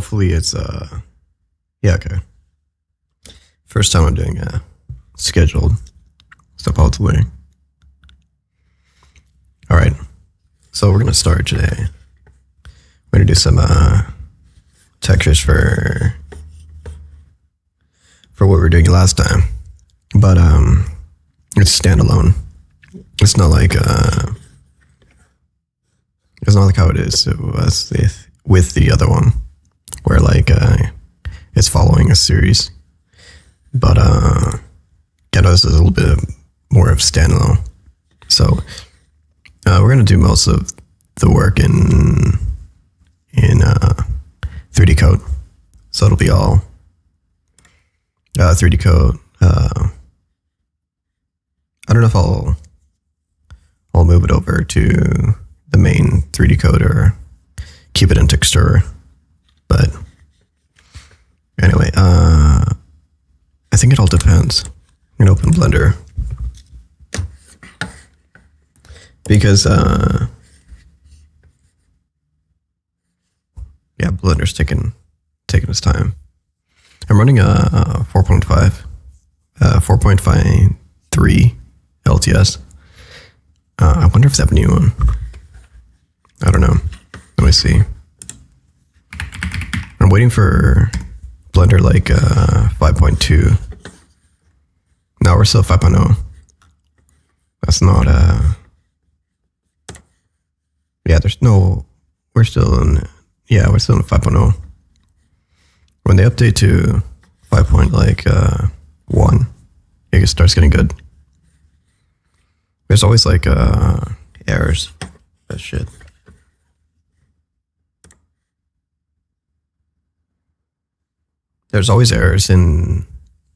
hopefully it's yeah, okay. First time I'm doing scheduled, supposedly. All right, so we're gonna start today. We're gonna do some textures for what we were doing last time, but it's standalone. It's not like how it is with the other one, where like it's following a series. But Ghettos is a little bit more of standalone. So we're gonna do most of the work in 3D code. So it'll be all 3D code. I don't know if I'll move it over to the main 3D code or keep it in Texture. But anyway, I think it all depends. I'm gonna open Blender because yeah, Blender's taking its time. I'm running a 4.5, 4.53 LTS. I wonder if that new one. I don't know. Let me see. I'm waiting for Blender like 5.2. No, we're still 5.0. That's not yeah, we're still in 5.0. When they update to 5.1, it starts getting good. There's always like errors. That shit. There's always errors in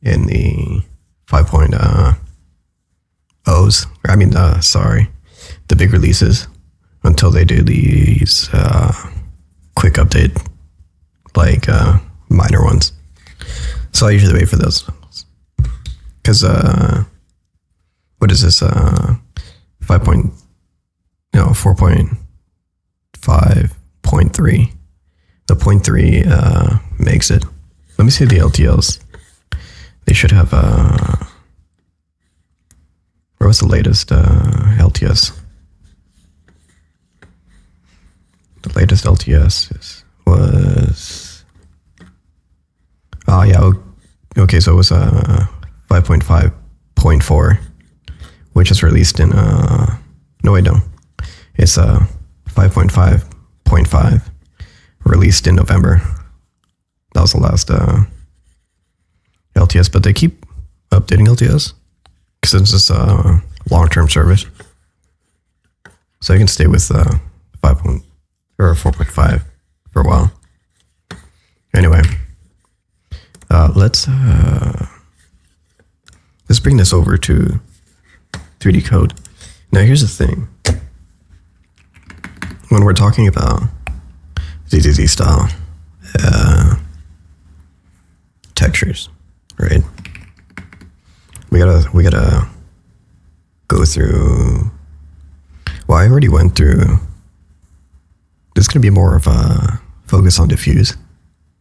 the 5.0s. I mean, sorry, the big releases until they do these quick update, like minor ones. So I usually wait for those because what is this? 4.5.3. The 0.3 makes it. Let me see the LTLs. They should have where was the latest LTS? The latest LTS was yeah, okay, so it was 5.5.4, which is released in no wait, no. It's 5.5.5 released in November. That was the last LTS, but they keep updating LTS since it's a long-term service. So you can stay with 4.5 for a while. Anyway, let's bring this over to 3D code. Now here's the thing. When we're talking about ZZZ style textures, right? We gotta go through. Well, I already went through. There's gonna be more of a focus on diffuse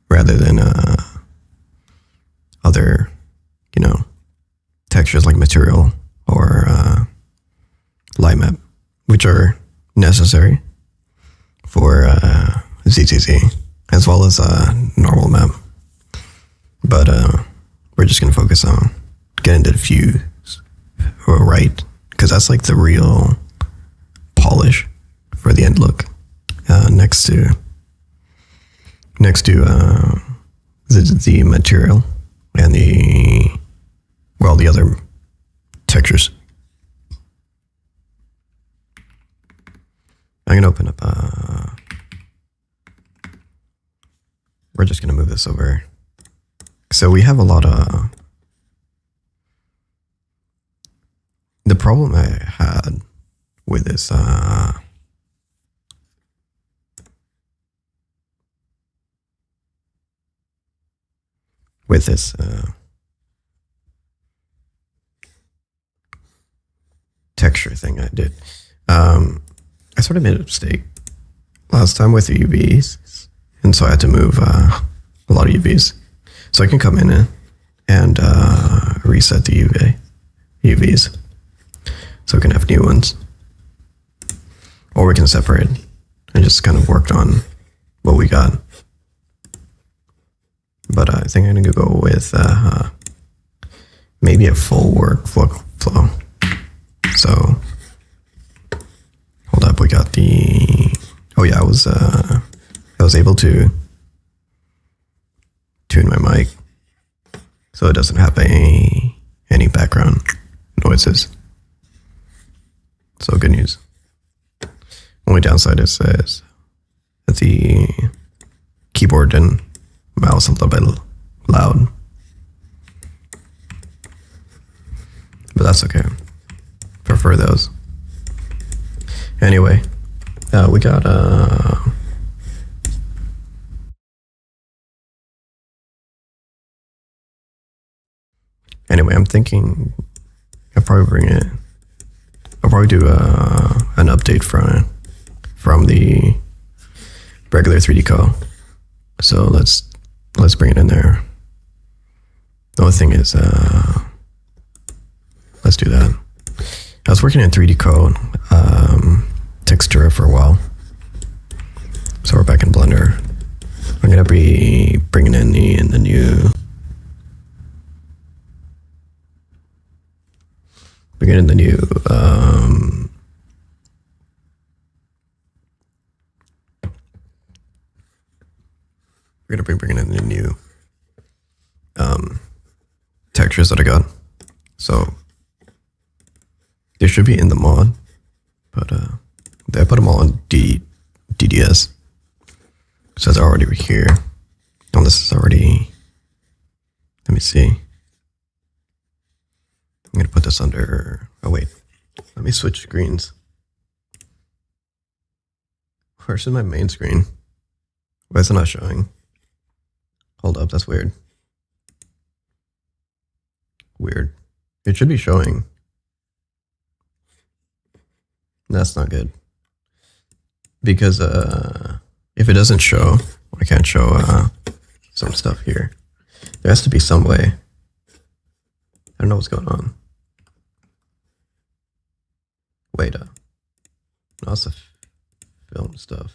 rather than other, textures like material or light map, which are necessary for ZZZ as well as normal map. But we're just gonna focus on getting the diffuse right, because that's like the real polish for the end look. Next to the material and the other textures. I'm gonna open up. We're just gonna move this over. So we have a lot of. The problem I had with this texture thing I did. I sort of made a mistake last time with the UVs and so I had to move a lot of UVs. So I can come in and reset the UVs, so we can have new ones, or we can separate and just kind of worked on what we got. But I think I'm gonna go with maybe a full workflow. So hold up, we got the. Oh yeah, I was able to tune my mic so it doesn't have any background noises. So good news. Only downside is that the keyboard and mouse a little bit loud, but that's okay. Prefer those. Anyway, we got Anyway, I'm thinking I'll probably do an update from the regular 3D Co. So let's bring it in there. The only thing is, let's do that. I was working in 3D Co. Texture for a while, so we're back in Blender. I'm gonna be bringing in the new. We're gonna be bringing in the new textures that I got. So they should be in the mod, but I put them all on DDS, so they're already here. Oh, this is already. Let me see. I'm gonna put this under. Oh wait, let me switch screens. Where's my main screen? Why is it not showing? Hold up, that's weird. Weird. It should be showing. That's not good. Because if it doesn't show, I can't show some stuff here. There has to be some way. I don't know what's going on. Wait, no, it's the film stuff.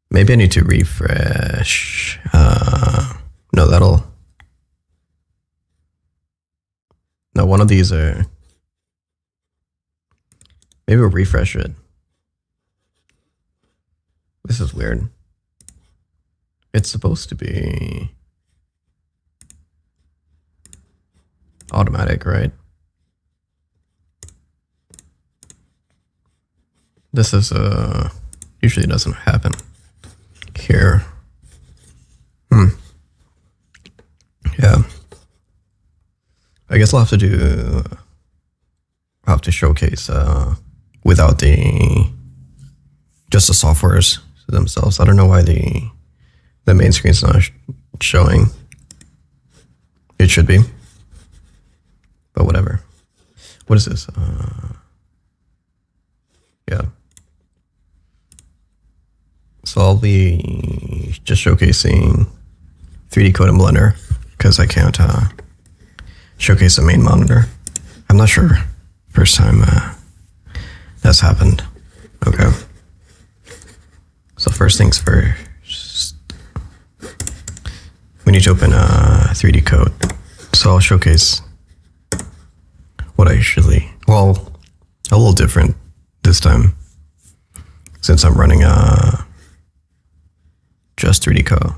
Maybe I need to refresh. No, no, one of these are. Maybe we'll refresh it. This is weird. It's supposed to be automatic, right? This is usually doesn't happen here. Yeah. I guess I'll have to showcase without just the softwares themselves. I don't know why the main screen's not showing. It should be, but whatever. What is this? Yeah. So I'll be just showcasing 3D Code in Blender because I can't showcase the main monitor. I'm not sure. First time that's happened. Okay. So first things first, we need to open 3D Code. So I'll showcase what I usually, well, a little different this time since I'm running just 3D Co.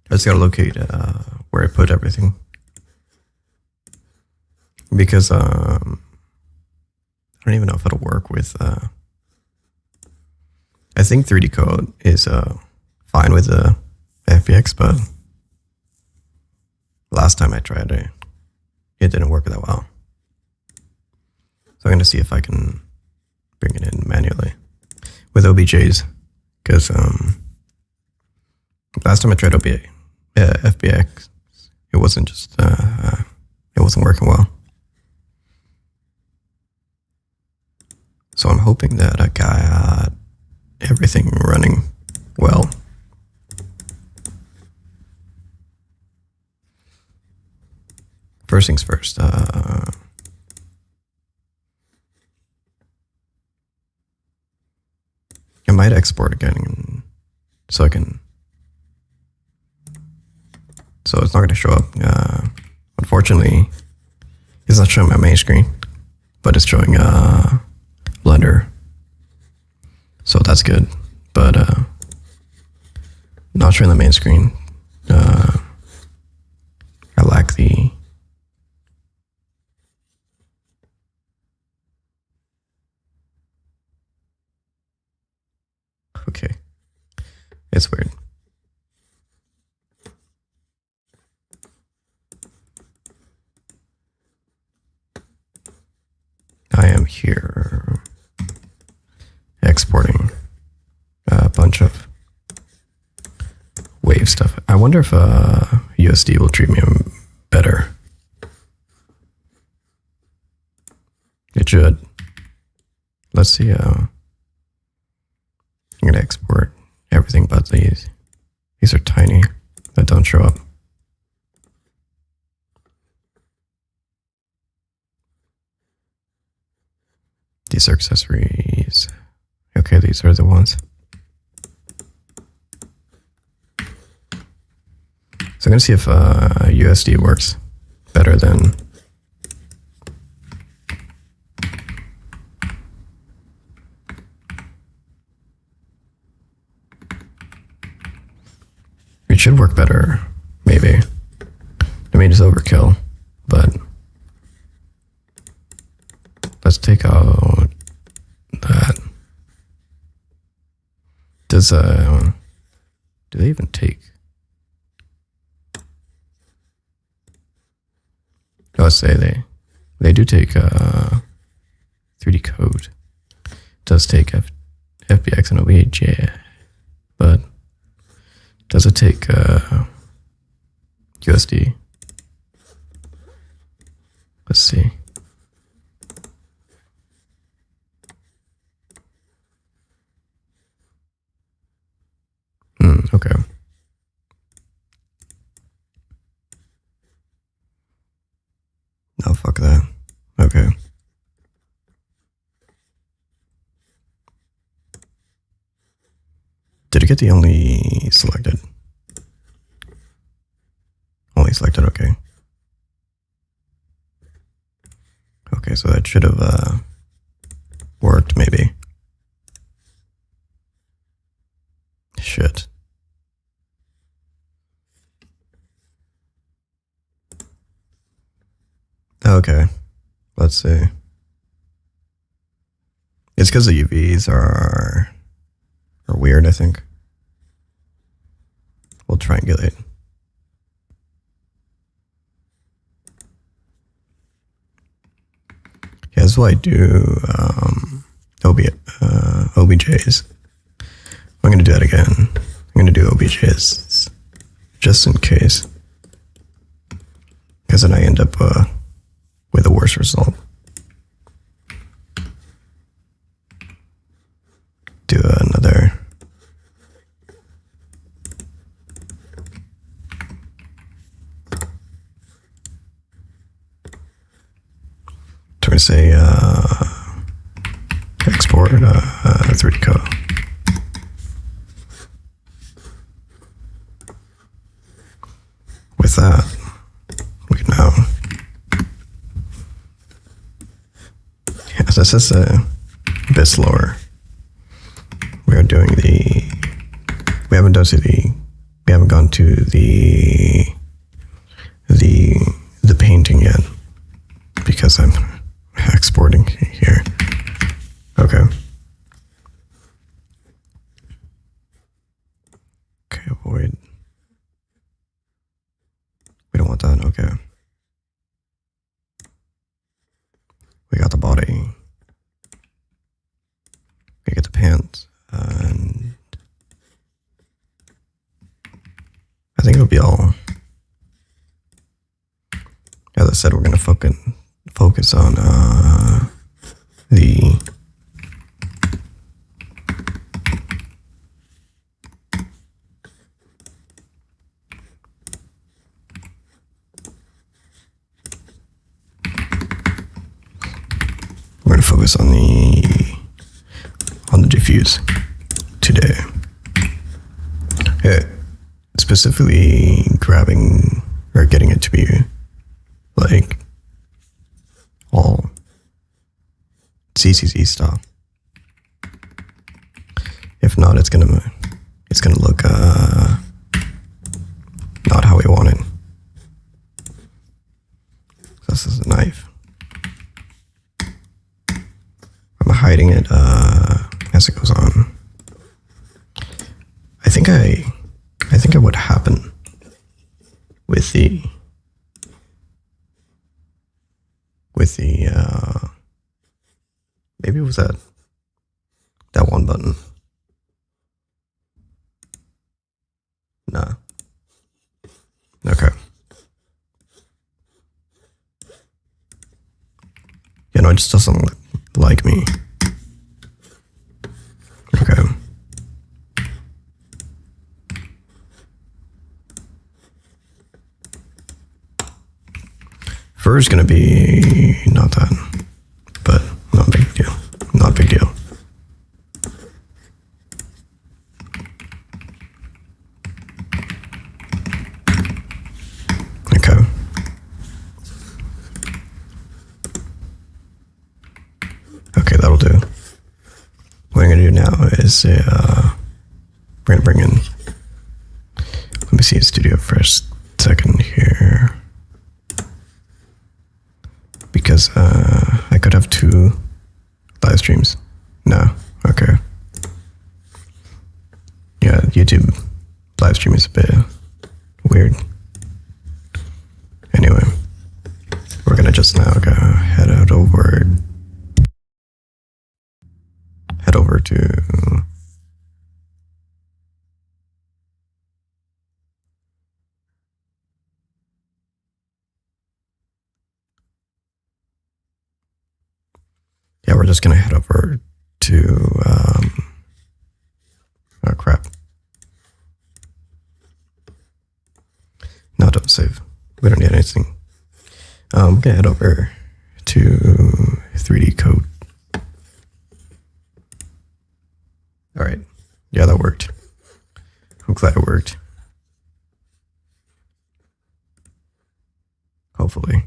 I just gotta locate where I put everything because I don't even know if it'll work with. I think 3D Code is fine with the FBX, but last time I tried it, it didn't work that well. So I'm gonna see if I can bring it in manually with OBJs, because last time I tried FBX, it wasn't just it wasn't working well. So I'm hoping that I got everything running well. First things first, I might export again so it's not going to show up. Unfortunately, it's not showing my main screen, but it's showing Blender, so that's good. But not showing the main screen. I lack the okay. It's weird. I am here exporting a bunch of wave stuff. I wonder if USD will treat me better. It should. Let's see. I'm gonna export everything but these. These are tiny that don't show up. These are accessories. Okay, these are the ones. So I'm gonna see if USD works better than it should work better, maybe. I mean, it's overkill, but let's take out that. Does do they even take? Oh, let's say they do take 3D code. It does take FBX and OBJ, but does it take USD? Let's see. Okay. No, fuck that. Okay. Did it get the only selected? Only selected, okay. Okay, so that should have worked, maybe. Shit. Okay, let's see. It's because the UVs are weird, I think. We'll triangulate. Yeah, that's what I do OBJs. I'm going to do that again. I'm going to do OBJs just in case. Because then I end up with a worse result. Do another. Try to say export 3D code. With that, we can now. Yeah, this is a bit slower. We are doing we haven't gone to the painting yet because I'm exporting here. Okay. Okay, avoid. We don't want that, okay. We got the body. We get the pants. And I think it'll be all. As I said, we're gonna focus on focus on the diffuse today. Specifically grabbing or getting it to be like all ZZZ style. If not, it's gonna look not how we want it. This is a knife. I'm hiding it as it goes on. I think what happened with the maybe it was that one button. Nah. Okay. You know, it just doesn't look like me. Okay. Fur is gonna be not that, but not big deal. Not big deal. Okay. Okay, that'll do. What I'm gonna do now is we're gonna bring in. Let me see Studio for a second here. Because I could have 2 live streams. No, okay. Yeah, YouTube live stream is a bit weird. Anyway, we're gonna just now go head over to yeah, we're just gonna head over to oh crap. No, don't save. We don't need anything. I'm gonna head over to 3D code. Alright. Yeah, that worked. I'm glad it worked. Hopefully.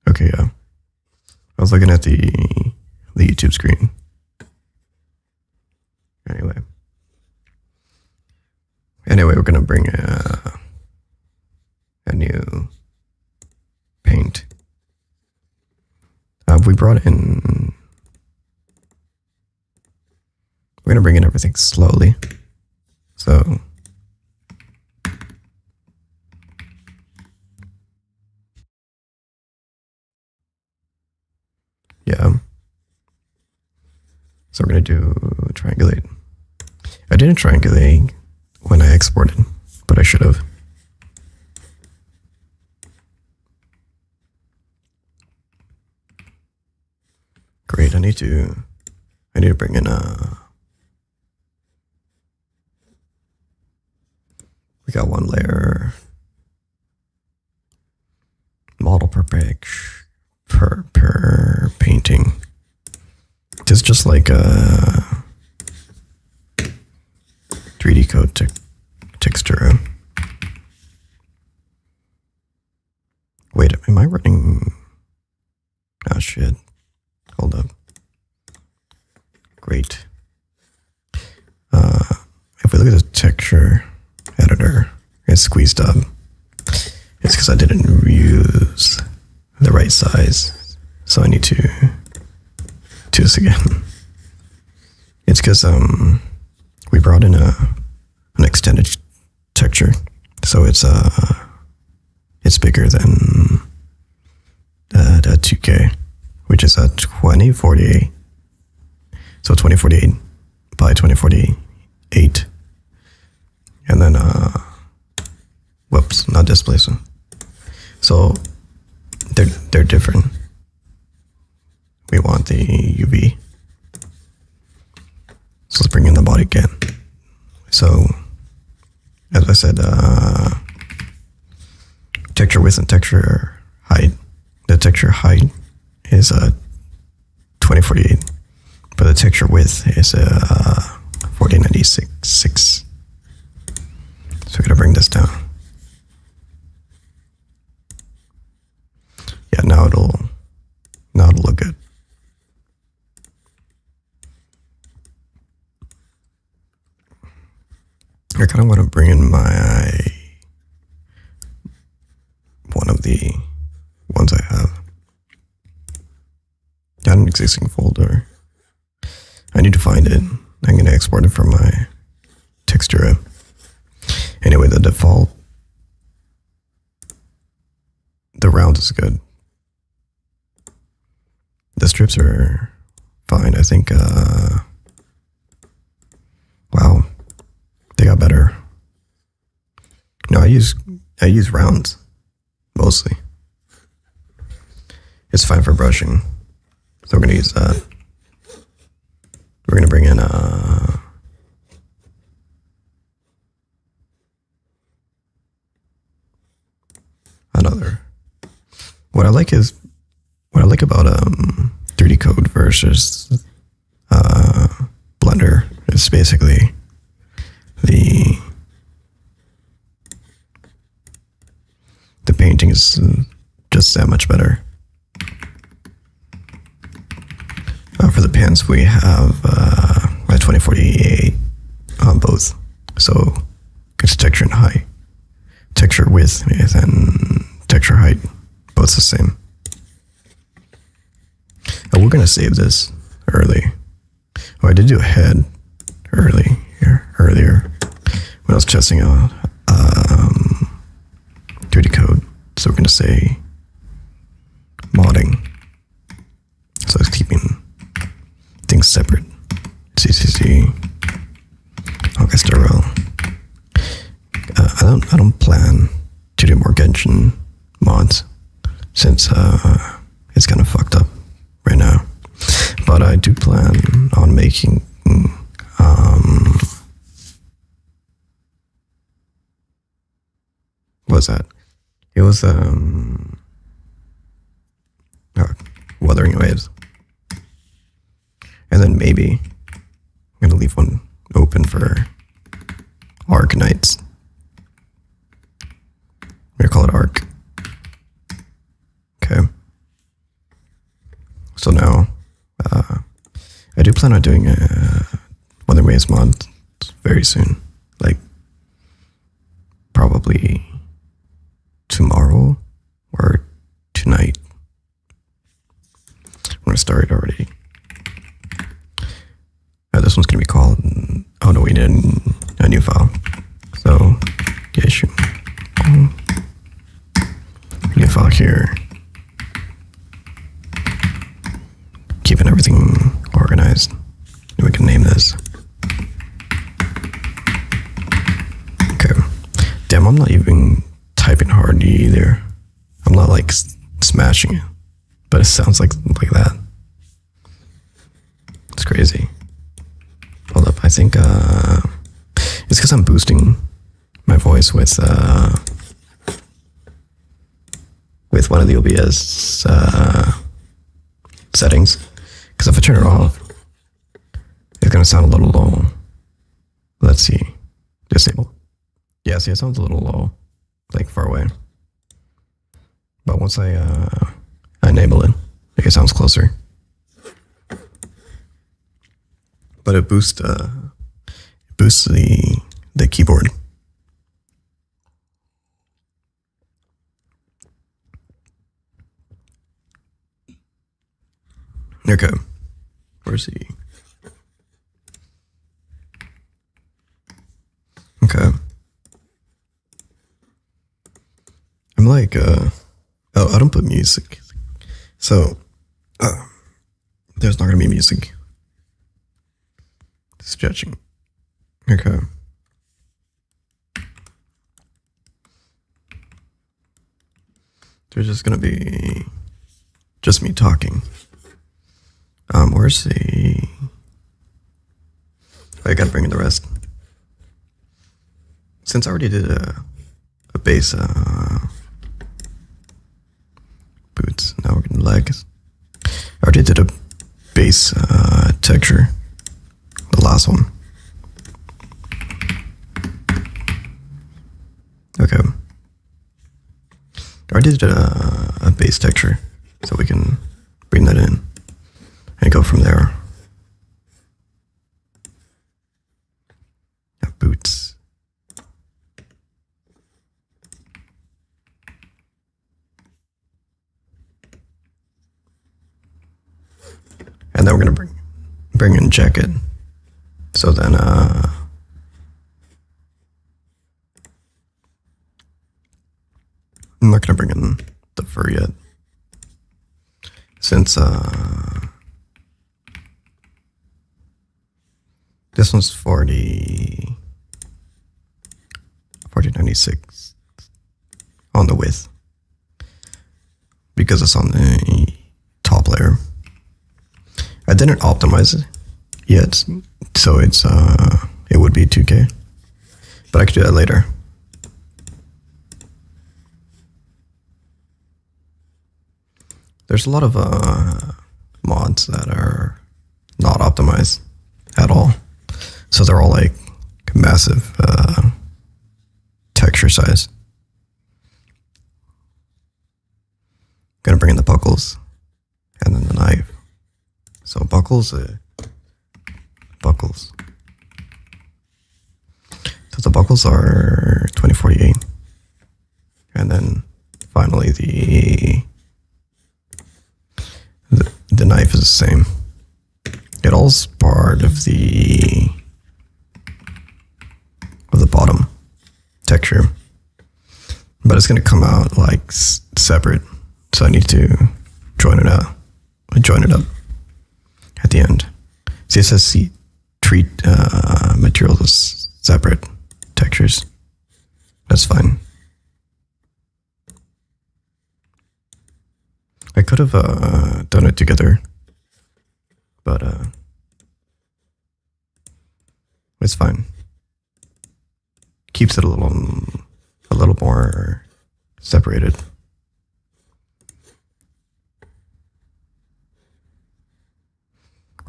Okay, yeah. I was looking at the YouTube screen. Anyway, we're gonna bring a new paint. We brought in. We're gonna bring in everything slowly. So. Yeah. So we're gonna do triangulate. I didn't triangulate when I exported, but I should have. Great, I need to bring in we got 1 layer model per page per painting. It's just like a 3D code texture. Wait, am I running? Oh shit. Hold up. Great. If we look at the texture editor, it's squeezed up. It's because I didn't reuse the right size. So I need to do this again. It's because we brought in an extended texture, so it's bigger than the 2K, which is a 2048. So 2048 by 2048, and then whoops, not displacement. So they're different. We want the UV. So let's bring in the body again. So as I said, texture width and texture height. The texture height is 2048, but the texture width is 4096. So we're gonna bring this down. Yeah, now it'll look good. I kind of want to bring in one of the ones I have. Got an existing folder. I need to find it. I'm going to export it from my texture app. Anyway, the default, the round is good. The strips are fine. I think, wow, they got better. No, I use rounds mostly. It's fine for brushing. So we're gonna use that. We're gonna bring in another. What I like about 3D code versus Blender is basically the painting is just that much better. For the pans, we have a 2048 on both. So it's texture and height. Texture width and texture height, both the same. We're gonna save this early. Oh, I did do a head earlier when I was testing out 3D code. So we're gonna say modding. So it's keeping things separate. ZZZ. Okay, sterile. I don't plan to do more Genshin mods since it's kind of fucked up right now. But I do plan on making what was that? It was Wuthering Waves. And then maybe I'm gonna leave one open for Arc Nights. We're gonna call it Arc. Okay. So now I do plan on doing a Wuthering Waves mod very soon. Like probably tomorrow or tonight. I'm gonna start already. This one's gonna be called, oh no, we need a new file. So, Ye Shunguang. New file here. Keeping everything organized. And we can name this. Okay. Damn, I'm not even typing hard either. I'm not like smashing it, but it sounds like that. It's crazy. Hold up, I think it's because I'm boosting my voice with one of the OBS settings. Because if I turn it off, it's gonna sound a little low. Let's see, disable. Yeah, see, it sounds a little low, like far away. But once I enable it, it sounds closer. But it boosts the keyboard. Okay, where's he? Okay, I'm like oh, I don't put music, so there's not gonna be music. Stretching. Okay. There's just gonna be just me talking. Where's the? I gotta bring in the rest. Since I already did a bass boots, now we're gonna legs. base texture, the last one. Okay. I already did a base texture, so we can bring that in and go from there. Yeah, boots. And then we're gonna bring in jacket. So then I'm not gonna bring in the fur yet, since this one's 4096 on the width, because it's on the top layer. I didn't optimize it yet, so it's it would be 2K, but I could do that later. There's a lot of mods that are not optimized at all, so they're all like massive texture size. Gonna bring in the buckles and then the knife. So buckles. So the buckles are 2048, and then finally the knife is the same. It all's part of the bottom texture, but it's gonna come out like separate. So I need to join it up at the end. ZZZ treat materials as separate textures. That's fine. I could have done it together, but it's fine. Keeps it a little more separated.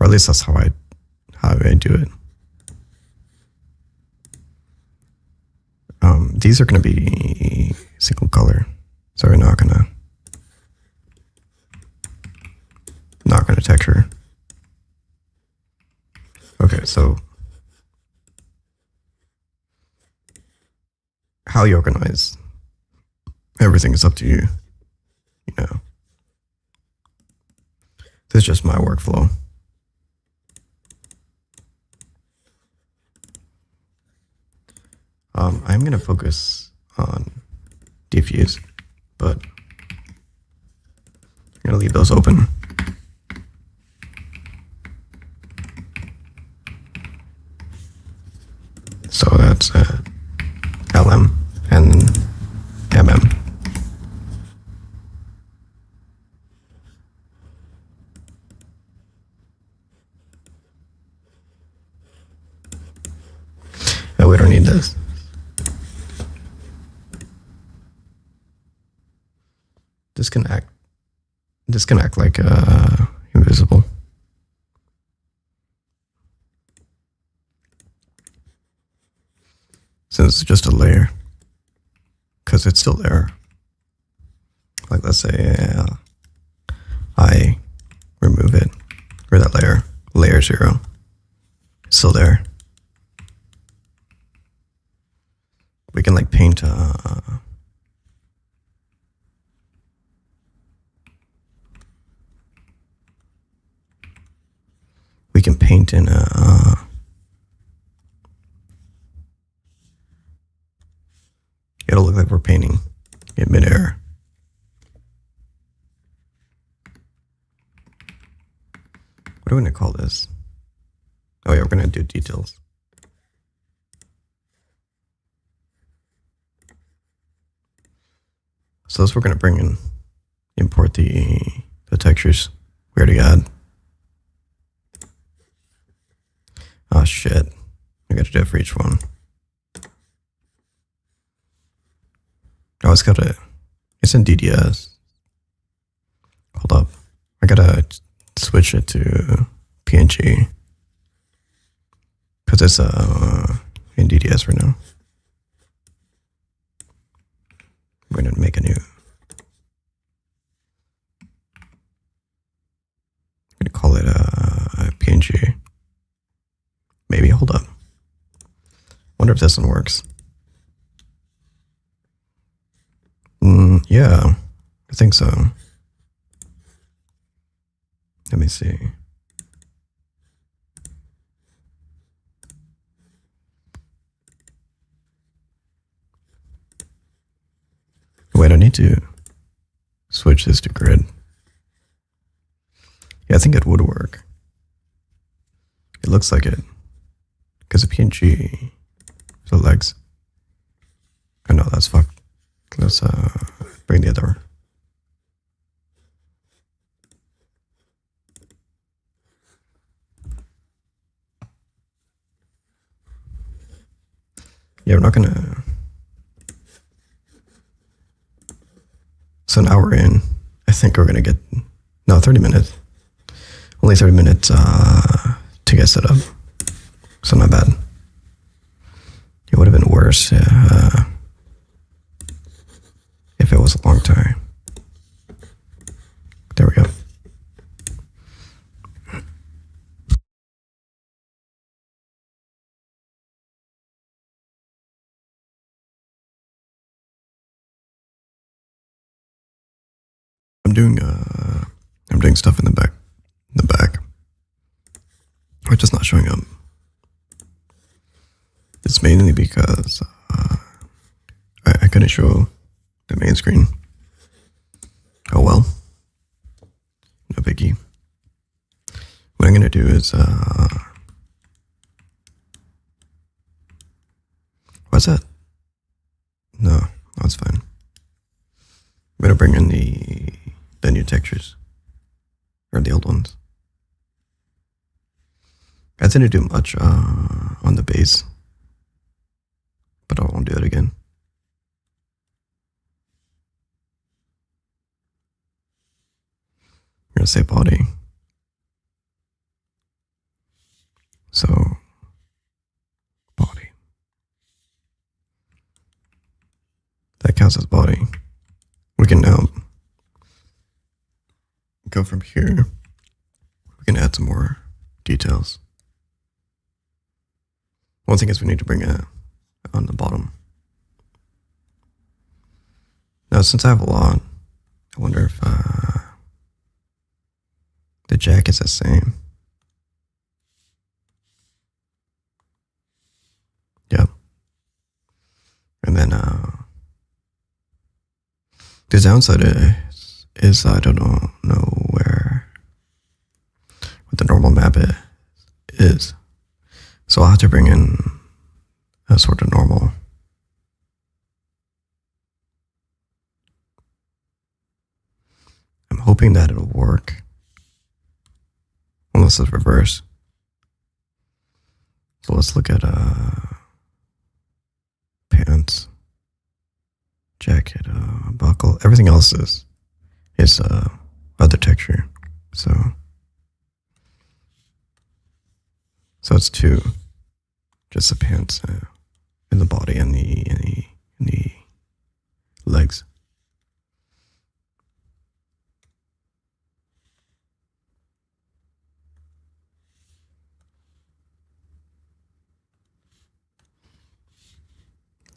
Or at least that's how I do it. These are going to be single color, so we're not gonna texture. Okay, so how you organize everything is up to you. You know, this is just my workflow. I'm going to focus on diffuse, but I'm going to leave those open. So that's LM and MM. Oh, we don't need this. This can act like invisible. Since it's just a layer, because it's still there. Like, let's say I remove it, or that layer 0, it's still there. We can like paint we can paint in it'll look like we're painting in midair. What are we gonna call this? Oh yeah, we're gonna do details. So this we're gonna bring in, import the textures we already had. Oh shit, I gotta do it for each one. Oh, it's in DDS. Hold up, I gotta switch it to PNG because it's in DDS right now. We're gonna make a new. I'm gonna call it a PNG. Maybe, hold up. Wonder if this one works. Yeah, I think so. Let me see. Wait, I need to switch this to grid. Yeah, I think it would work. It looks like it. Because a PNG for the legs. Oh no, that's fucked. Let's bring the other. Yeah, we're not gonna. So now we're in. I think we're gonna get 30 minutes. Only 30 minutes to get set up. So not bad. It would have been worse if it was a long time. There we go. I'm doing stuff in the back. Or just not showing up. It's mainly because I couldn't show the main screen. Oh well. No biggie. What I'm gonna do is what's that? No, that's fine. I'm gonna bring in the new textures. Or the old ones. I didn't do much on the base. But I won't do it again. I'm gonna say body. So body. That counts as body. We can now go from here. We can add some more details. One thing is we need to bring it on the bottom. Now, since I have a lot, I wonder if the jack is the same. Yep. And then the downside is I don't know what the normal map is. So I'll have to bring in a sort of normal. I'm hoping that it'll work. Unless it's reverse. So let's look at pants, jacket, buckle. Everything else is other texture. So it's two. Just the pants and the body and the legs.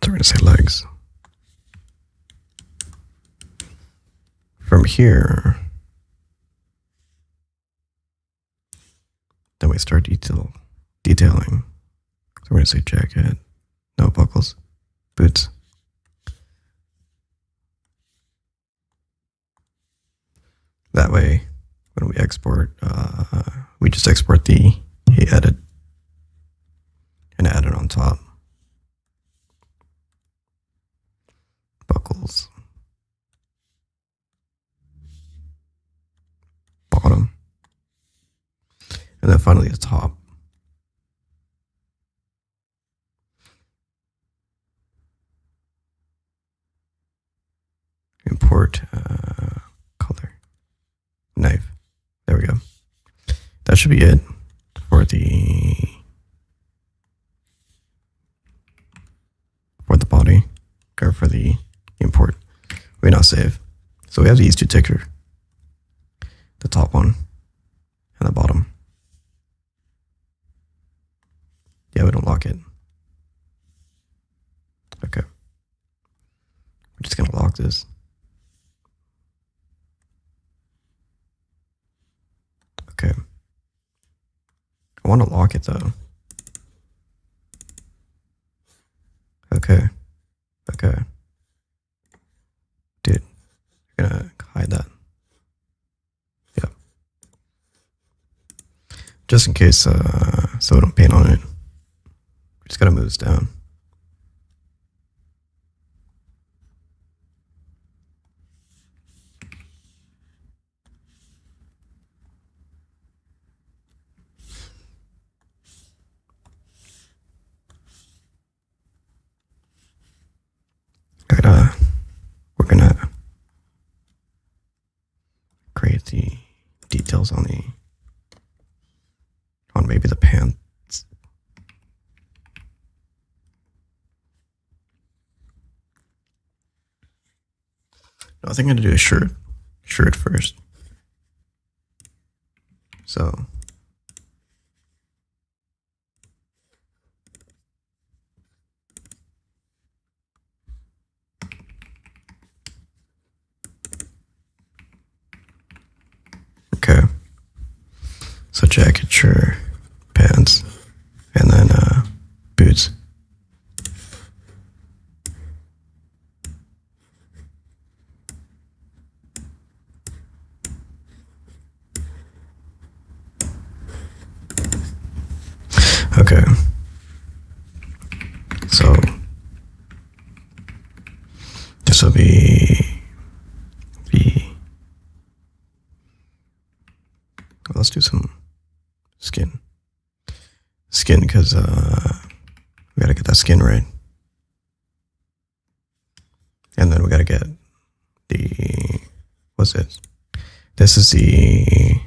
So we're gonna say legs. From here, then we start detailing. So we're gonna say jacket, no buckles, boots. That way, when we export, we just export the edit and add it on top. Buckles, bottom, and then finally the top. Import color, knife. There we go. should be it for the body, or for the import. We now save. So we have these two texture, the top one and the bottom. Yeah, we don't lock it. Okay. We're just gonna lock this. Okay. I want to lock it though. Okay. Okay. Dude, you're gonna hide that. Yep. Just in case, so we don't paint on it. We just gotta move this down. We're gonna create the details on maybe the pants. No, I think I'm gonna do a shirt first. So okay. So jacket, shirt, pants, and then boots. Okay. So this will be well, let's do some skin because we gotta get that skin right, and then we gotta get the what's it? This is the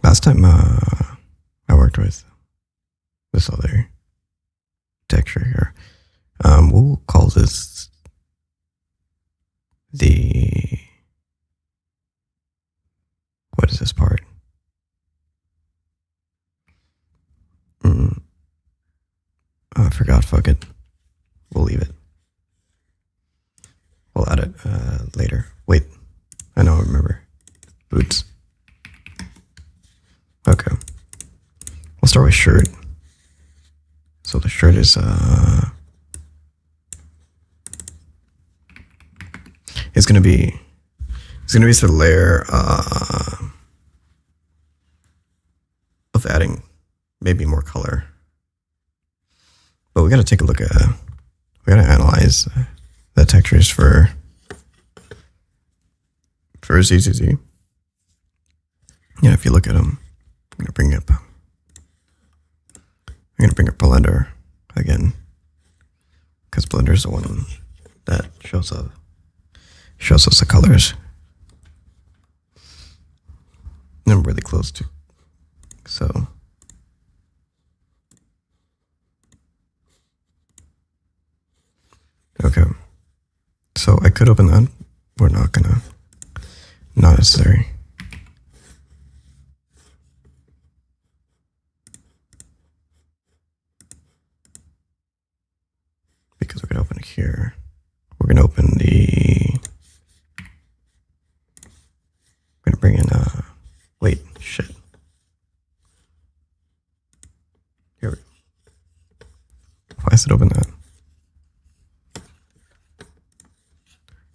last time I worked with this other texture here. We'll call this the, what is this part? Oh, I forgot, fuck it. We'll leave it. We'll add it later. Wait, I know, I remember. Boots. Okay. We'll start with shirt. So the shirt is it's gonna be sort of layer of adding maybe more color. But we gotta take a look at, we gotta analyze the textures for ZZZ. Yeah, if you look at them, I'm gonna bring up Blender again, because Blender is the one that shows us the colors. And I'm really close to, so okay. So I could open that. We're not gonna. Not necessary. Because we're gonna open it here. We're gonna open the. We're gonna bring in wait, shit. Here we go. Why is it open that?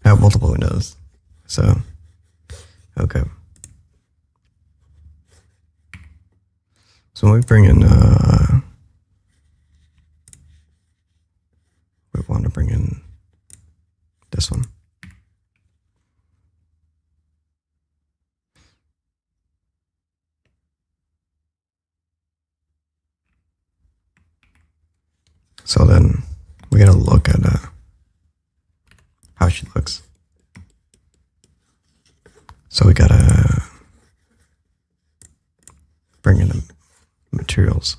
I have multiple windows, so okay. So when we bring in, we want to bring in this one. So then we gotta look at how she looks. So we gotta bring in the materials.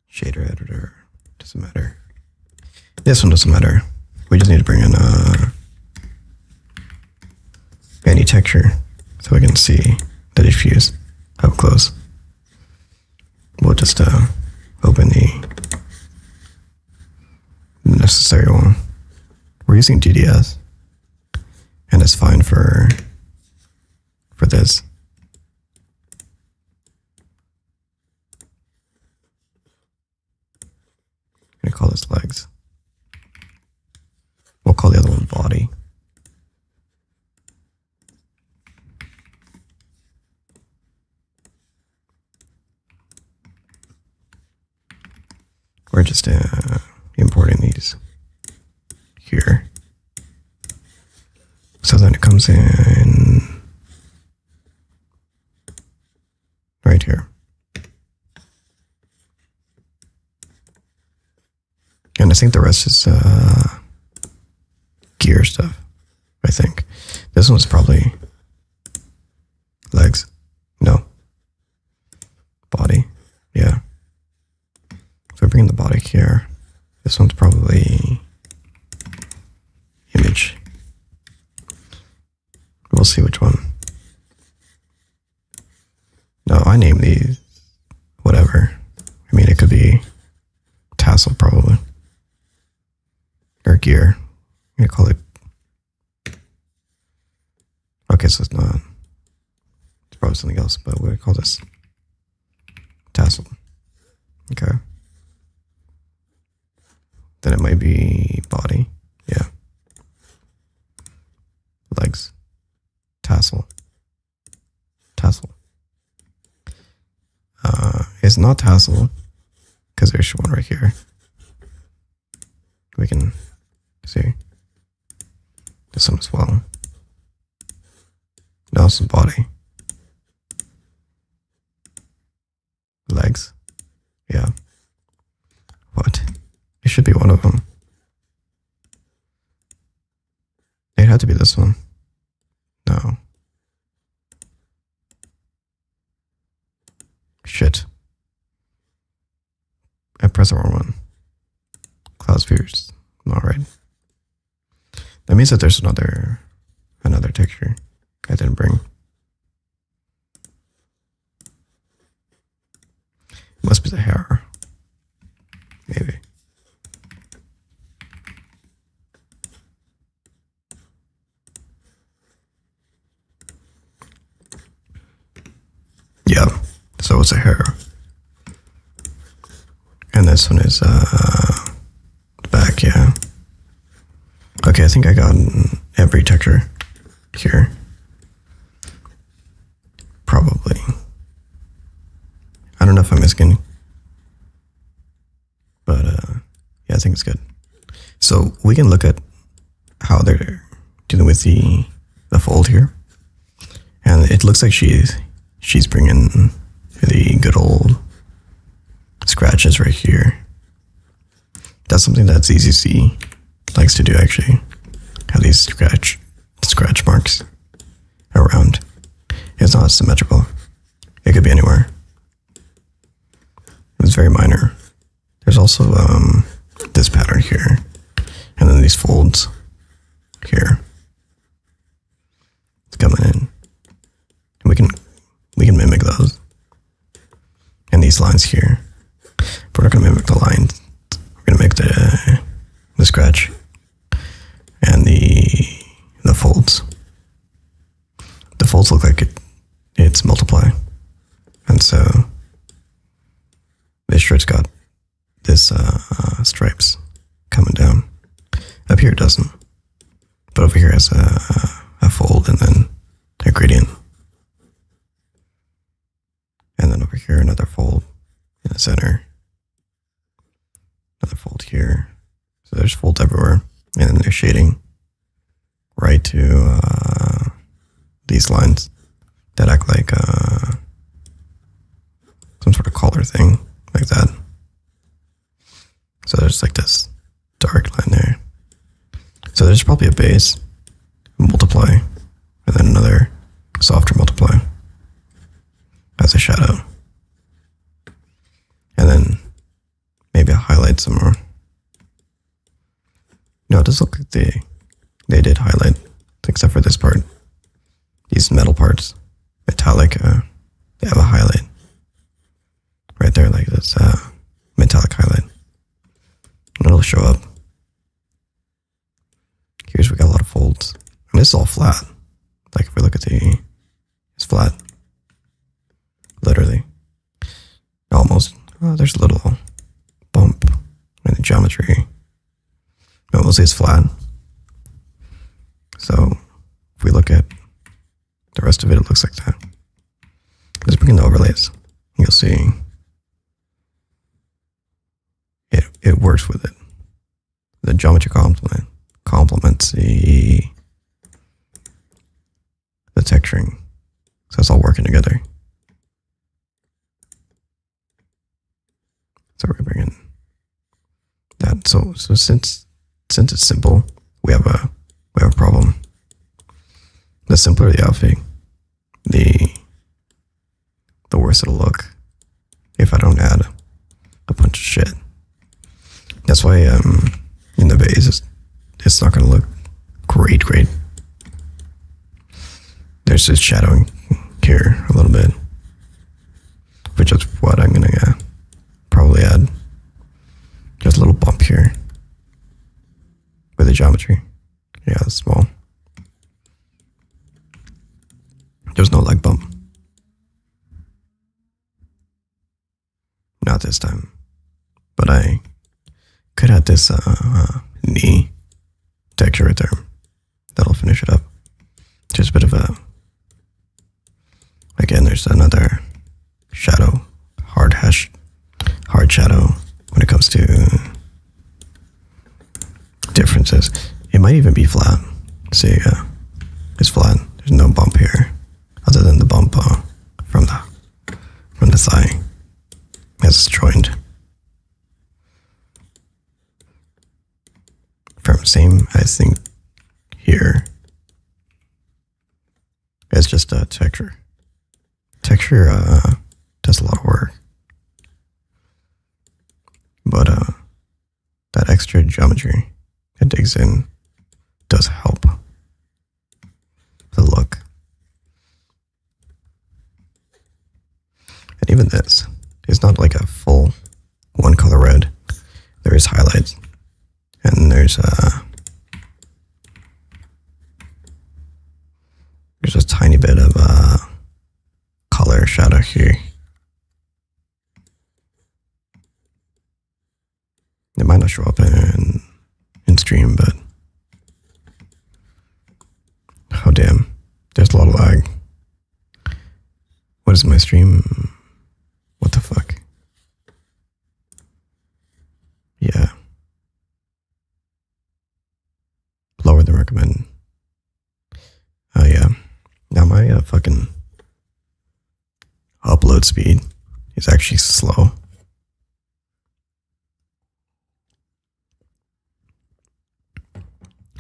Shader editor, doesn't matter. This one doesn't matter. We just need to bring in any texture so we can see the diffuse up close. We'll just open the necessary one. We're using GDS, and it's fine for this. I'm gonna call this legs. We'll call the other one body. We're just importing these here. So then it comes in right here. And I think the rest is gear stuff, I think. This one's probably legs. No. Body. Yeah. So we're bringing the body here. This one's probably image. We'll see which one. No, I name these whatever. I mean, it could be tassel probably. Or gear. I'm gonna call it. Okay, so it's not. It's probably something else, but we're gonna call this tassel. Okay. Then it might be body. Yeah. Legs. Tassel. Tassel. It's not tassel because there's one right here. We can see this one as well. Now it's body. Legs. Yeah. What? It should be one of them. It had to be this one. No. Shit. I pressed the wrong one. Cloud spheres. Alright. That means that there's another texture I didn't bring. Must be the hair. Maybe. Yeah, so it's a hair. And this one is the back, yeah. Okay, I think I got every texture here. Probably. I don't know if I'm missing any. But yeah, I think it's good. So we can look at how they're dealing with the fold here. And it looks like she's bringing the good old scratches right here. That's something that ZZZ likes to do, actually. Have these scratch marks around. It's not symmetrical. It could be anywhere. It's very minor. There's also this pattern here, and then these folds here. It's coming in. And we can mimic those. And these lines here. But we're not gonna mimic the lines. We're gonna make the scratch and the folds. The folds look like it's multiply. And so this shirt's got this stripes coming down. Up here it doesn't. But over here it has a fold and then a gradient. And then over here another fold in the center. Another fold here. So there's folds everywhere. And then there's shading right to these lines that act like some sort of collar thing, like that. So there's like this dark line there. So there's probably a base, multiply, highlight some more. No, it does look like they did highlight, except for this part. These metal parts, metallic, they have a highlight. Right there, like this metallic highlight. And it'll show up. Here's we got a lot of folds. And this is all flat. Like if we look at it's flat. Literally. Almost. Oh, there's a little bump in the geometry. But mostly it's flat. So if we look at the rest of it, it looks like that. Let's bring in the overlays. You'll see it works with it. The geometry complements the texturing. So it's all working together. So we bring in that. So since it's simple, we have a problem. The simpler the outfit, the worse it'll look if I don't add a bunch of shit. That's why in the base it's not gonna look great. There's this shadowing here a little bit, which is what I'm gonna probably add. Just a little bump here with the geometry. Yeah, it's small. There's no leg bump. Not this time. But I could add this knee texture right there. That'll finish it up. Just a bit of a... Again, there's another shadow. Hard shadow when it comes to differences. It might even be flat. See, it's flat. There's no bump here, other than the bump from the thigh as it's joined. From same, I think, here. It's just a texture. Texture does a lot of work, but that extra geometry it digs in does help the look. And even this is not like a full one color red. There is highlights, and there's a tiny bit of color shadow here. It might not show up in stream, but oh damn, there's a lot of lag. What is my stream? What the fuck? Yeah. Lower than recommended. Oh yeah. Now my fucking upload speed is actually slow.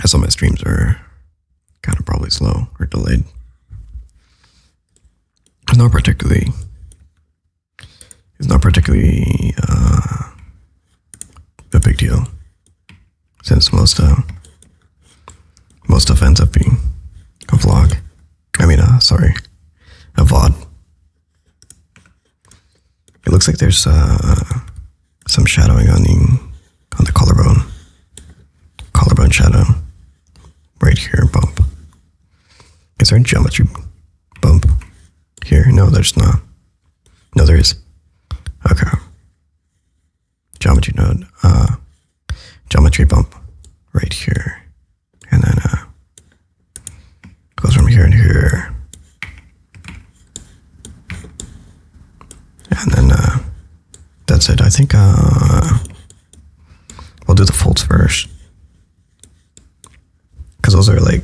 So my streams are kind of probably slow or delayed. It's not particularly a big deal, since most stuff ends up being a vlog. I mean, sorry, a VOD. It looks like there's some shadowing on the collarbone shadow right here. Bump. Is there a geometry bump here? No, there's not. No, there is. Okay. Geometry node. Geometry bump right here, and then goes from here to here, and then that's it. I think we'll do the folds first, because those are like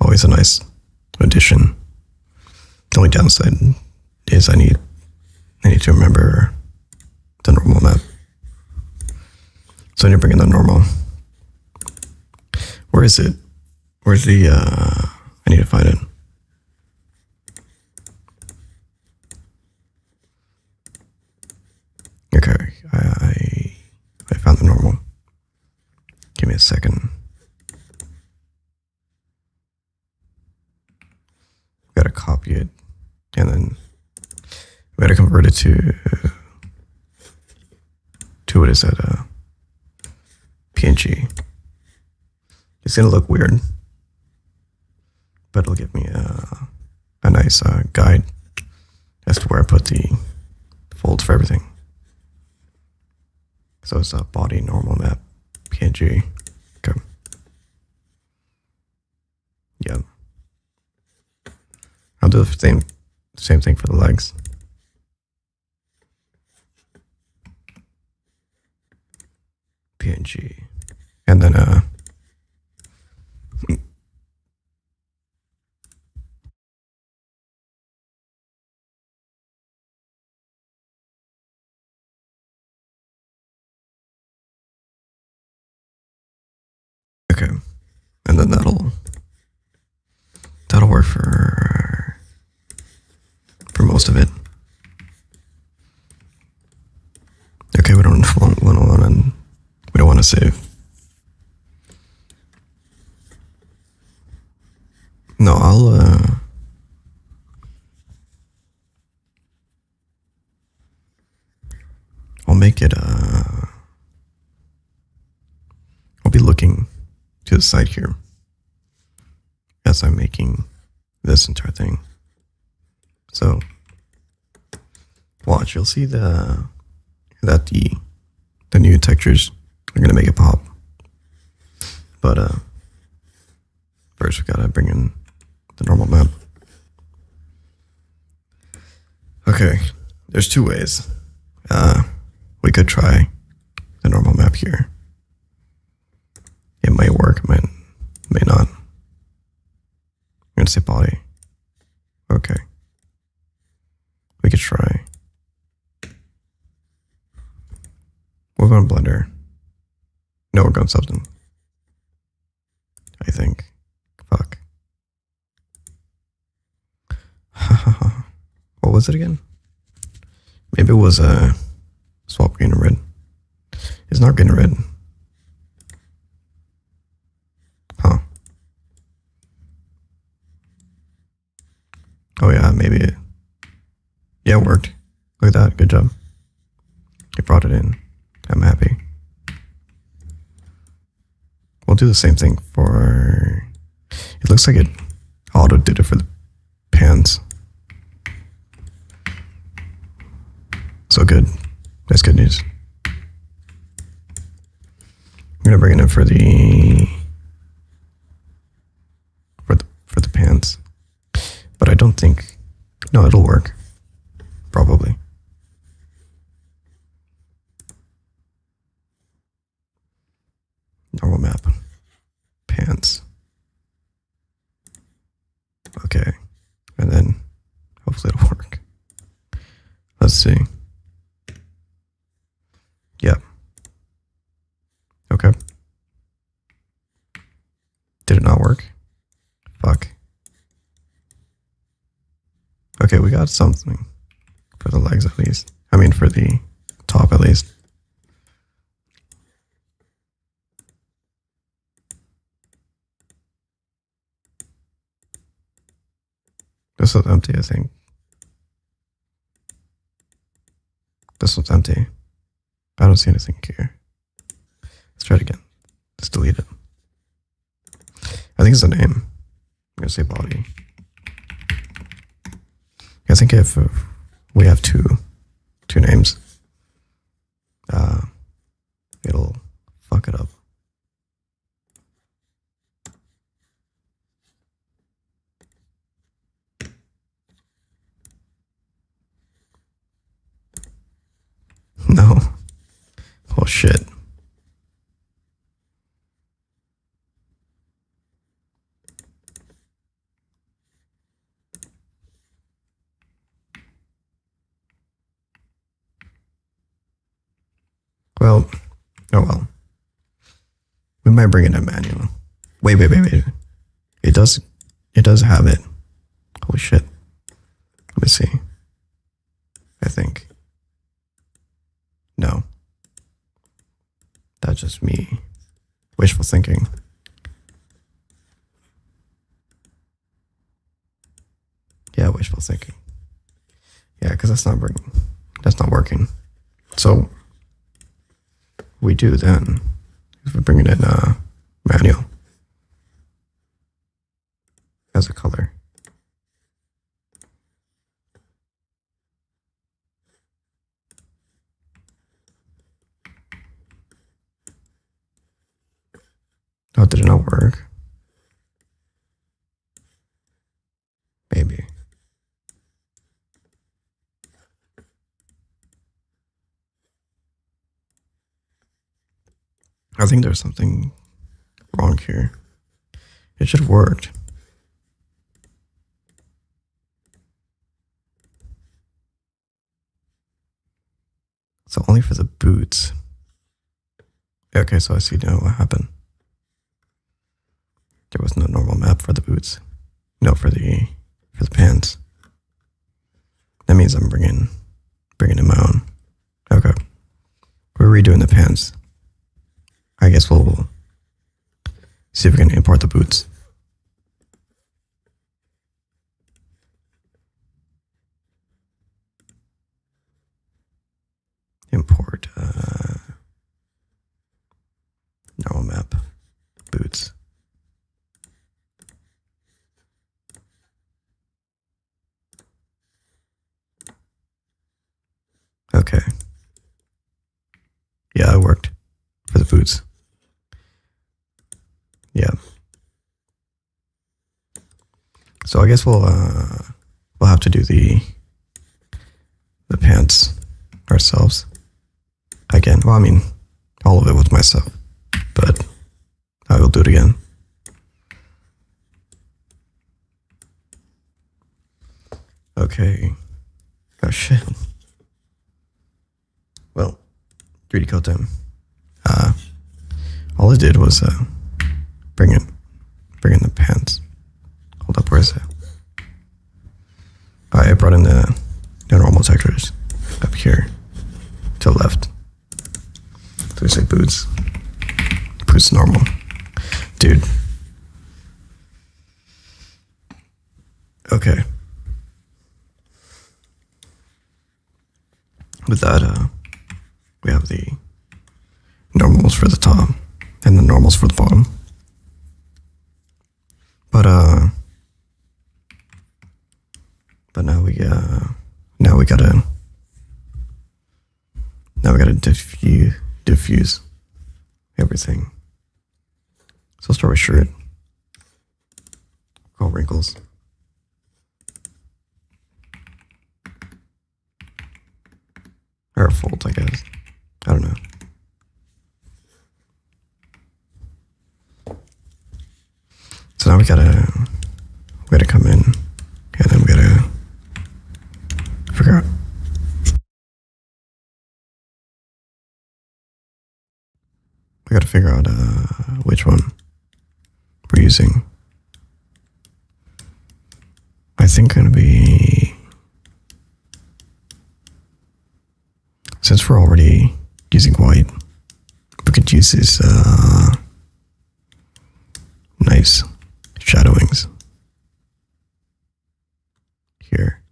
always a nice addition. The only downside is I need to remember the normal map. So I need to bring in the normal. Where is it? Where's the, I need to find it. Okay, for normal. Give me a second. Gotta copy it, and then we gotta convert it to what is that? PNG. It's gonna look weird, but it'll give me a nice guide as to where I put the folds for everything. So it's a body normal map PNG. Okay. Yeah. I'll do the same thing for the legs. PNG. And then okay. And then that'll work for most of it. Okay, we don't want to save. No, I'll make it I'll be looking to the side here as I'm making this entire thing. So watch, you'll see that the new textures are gonna make it pop. But first we gotta bring in the normal map. Okay, there's two ways. We could try the normal map here. It might work, it may not. I'm gonna say body. Okay. We could try. We're going Blender. No, we're going Substance. I think. Fuck. What was it again? Maybe it was swap green and red. It's not green and red. Huh. Oh yeah, maybe it. Yeah, it worked. Look at that. Good job. You brought it in. I'm happy. We'll do the same thing for... It looks like it auto did it for the pants. So good. That's good news. I'm gonna bring it in for the pants. But I don't think... No, it'll work. Probably. Normal map. Pants. Okay. And then hopefully it'll work. Let's see. Yep. Okay. Did it not work? Fuck. Okay, we got something. For the legs at least. I mean for the top at least. This is empty, I think. This one's empty. I don't see anything here. Let's try it again. Let's delete it. I think it's a name. I'm gonna say body. I think if we have two names, it'll fuck it up. No. Oh shit. Well, oh well. We might bring in a manual. Wait. It does have it. Holy shit. Let me see. I think. No. that's just me wishful thinking. Yeah, wishful thinking. Yeah, because that's not working. So we do then is we bring it in manual as a color. Oh, did it not work? Maybe. I think there's something wrong here. It should have worked. So only for the boots. Okay, so I see now what happened. There was no normal map for the boots. No, for the pants. That means I'm bringing in my own. Okay, we're redoing the pants. I guess we'll see if we can import the boots. Import normal map boots. Okay. Yeah, it worked for the boots. Yeah. So I guess we'll have to do the pants ourselves again. Well, I mean, all of it with myself, but I will do it again. Okay. Oh shit. Well, 3D code time. All I did was bring in the pants. Hold up, where is it? I brought in the normal textures up here to the left. So we say boots. Boots normal. Dude. Okay. With that, we have the normals for the top and the normals for the bottom. But now we gotta diffuse everything. So I'll start with shirt. All wrinkles. Or folds, I guess. I don't know. So now we gotta come in, and then we gotta figure out. We gotta figure out which one we're using. I think gonna be, since we're already using white, we could use these nice shadowings here.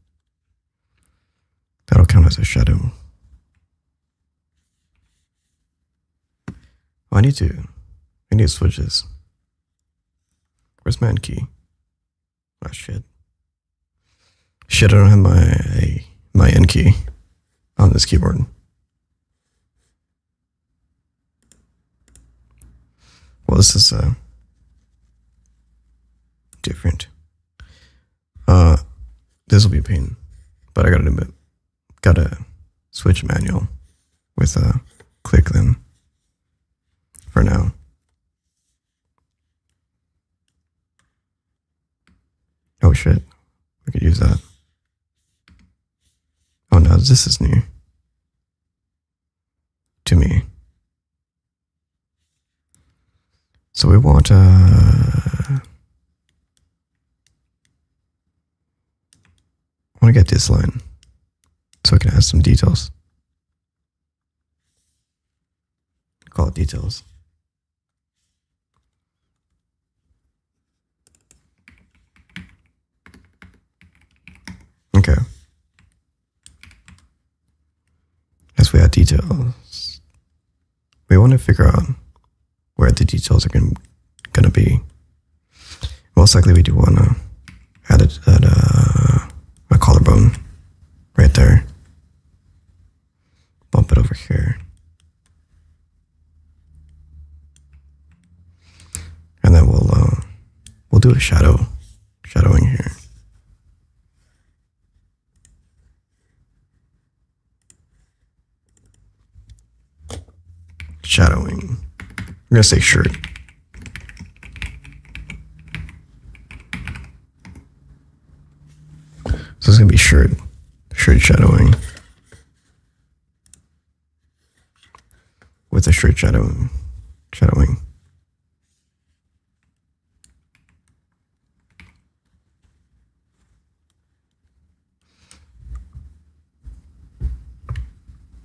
That'll count as a shadow. Oh, I need to switch this. Where's my end key? Oh shit. Shit, I don't have my end key on this keyboard. Well, this is different. This will be a pain, but I gotta switch manual with click then for now. Oh shit, we could use that. Oh no, this is new to me. So we want I want to get this line so I can add some details. call it details. Okay. As we add details, we want to figure out where the details are going to be. Most likely we do want to add a collarbone right there. Bump it over here. And then we'll do a shadowing here. Shadowing. I'm gonna say shirt. So it's gonna be shirt shadowing with a shirt shadowing.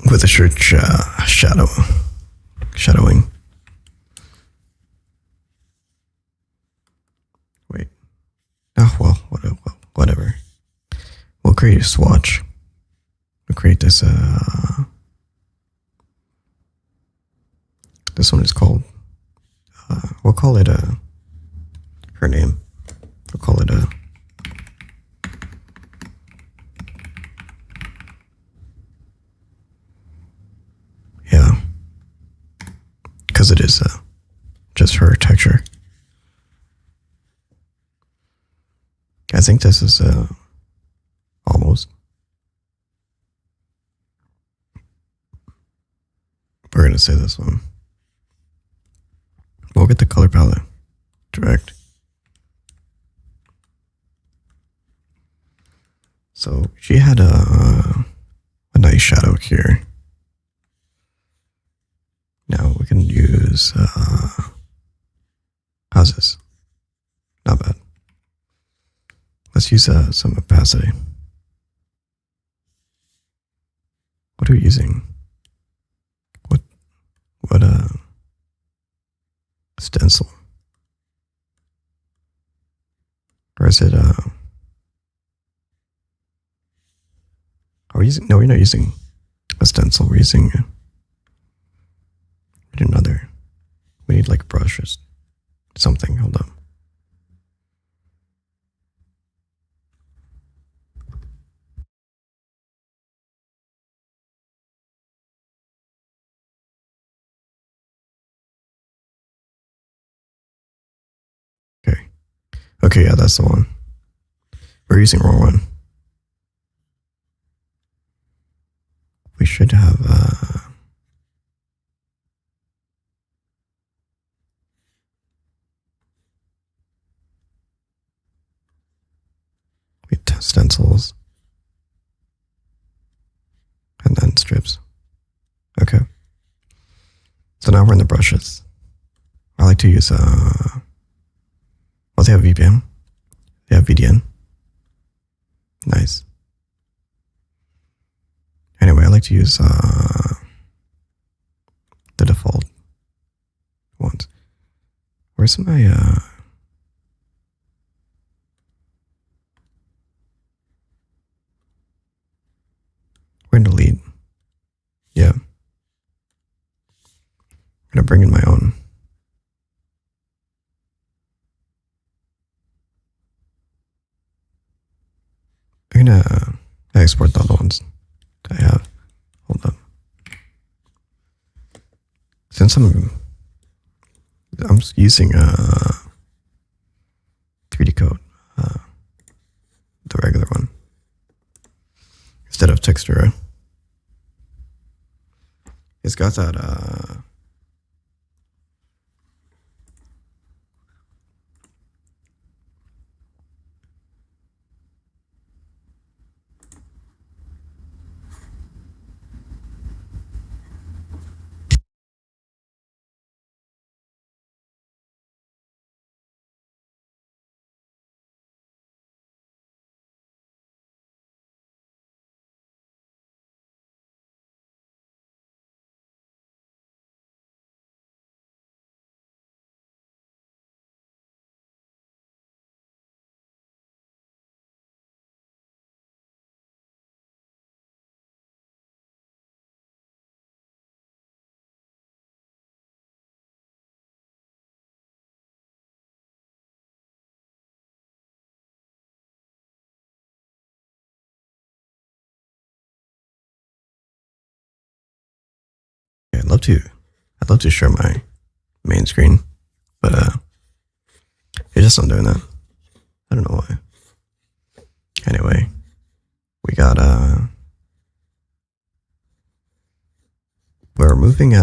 With a shirt shadowing. Wait. Oh well, whatever. We'll create a swatch. We'll create this. This one is called. We'll call it her name. We'll call it yeah, because it is just her texture. I think this is almost. We're gonna say this one. We'll get the color palette direct. So she had a nice shadow here. Now we can use how's this? Not bad. Let's use some opacity. What are we using? What stencil? Or is it are we using, no, we're not using a stencil, we're using another. We need like brushes. Something, hold up. Okay, yeah, that's the one. We're using the wrong one. We should have stencils and then strips. Okay. So now we're in the brushes. I like to use well, they have VPN. They have VDN. Nice. Anyway, I like to use the default ones. Where's my we're gonna delete. Yeah. I'm gonna bring in my own. I'm gonna export the other ones I have. Hold up. Since I'm using 3D code, the regular one, instead of texture, it's got that I'd love to share my main screen, but it just not doing that. I don't know why. Anyway, we got we're moving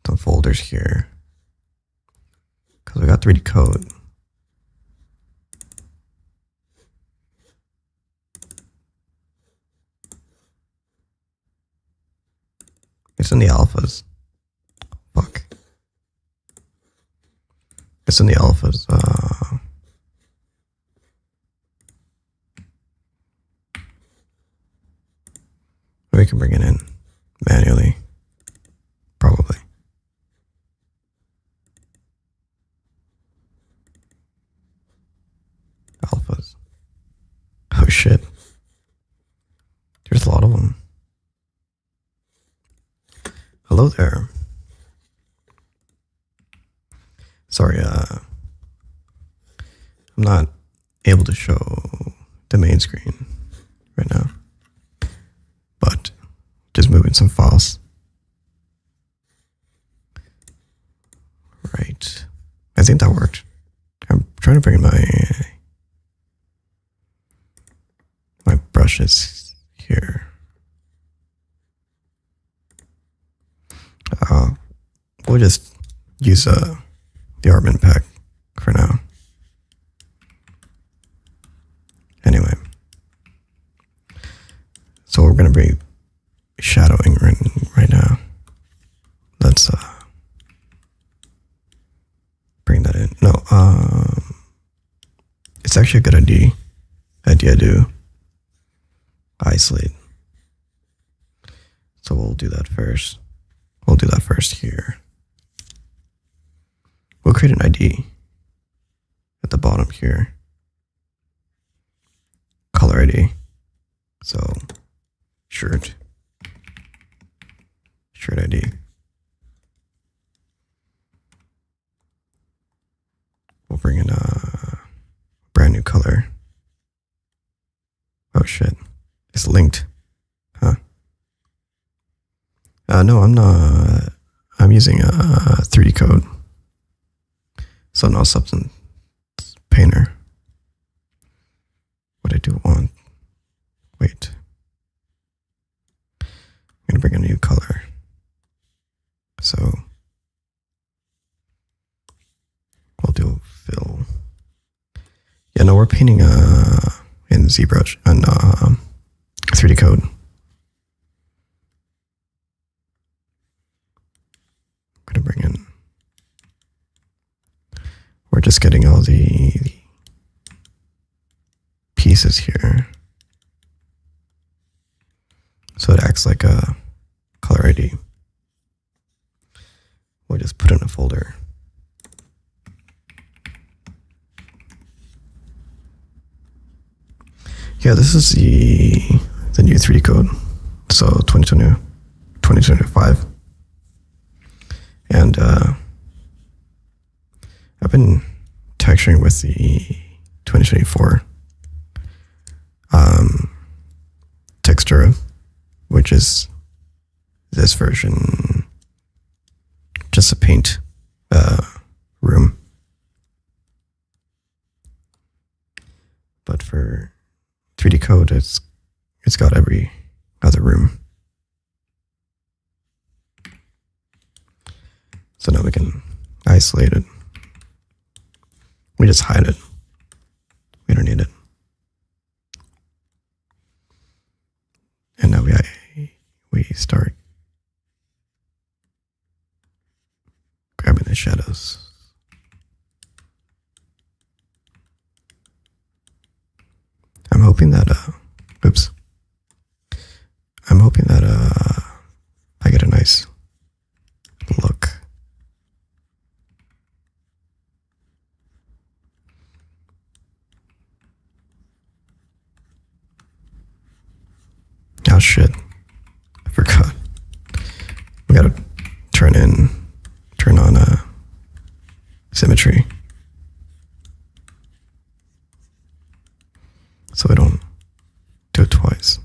some folders here because we got 3D code. It's in the alphas. Fuck. It's in the alphas. We can bring it in manually. Probably. Alphas. Oh shit. There's a lot of them. Hello there. Sorry, I'm not able to show the main screen right now, but just moving some files. Right. I think that worked. I'm trying to bring my brushes here. We'll just use the Artman pack for now. Anyway, so we're gonna be shadowing right now. Let's bring that in. No, it's actually a good idea to isolate. So we'll do that first. We'll do that first here. We'll create an ID at the bottom here. Color ID. So shirt ID. We'll bring in a brand new color. Oh shit. It's linked. Huh? No, I'm not. I'm using a 3D code. So no substance painter. What I do want. Wait. I'm gonna bring a new color. So we'll do fill. Yeah, no, we're painting in ZBrush and 3D code. I'm gonna bring in. We're just getting all the pieces here. So it acts like a color ID. We'll just put in a folder. Yeah, this is the new 3D code. So 2025. And I've been texturing with the 2024 Textura, which is this version, just a paint room. But for 3D code, it's got every other room. So now we can isolate it. We just hide it. We don't need it. And now we start grabbing the shadows. I'm hoping that oops. I'm hoping that I get a nice look. Oh shit, I forgot. We gotta turn on symmetry. So we don't do it twice.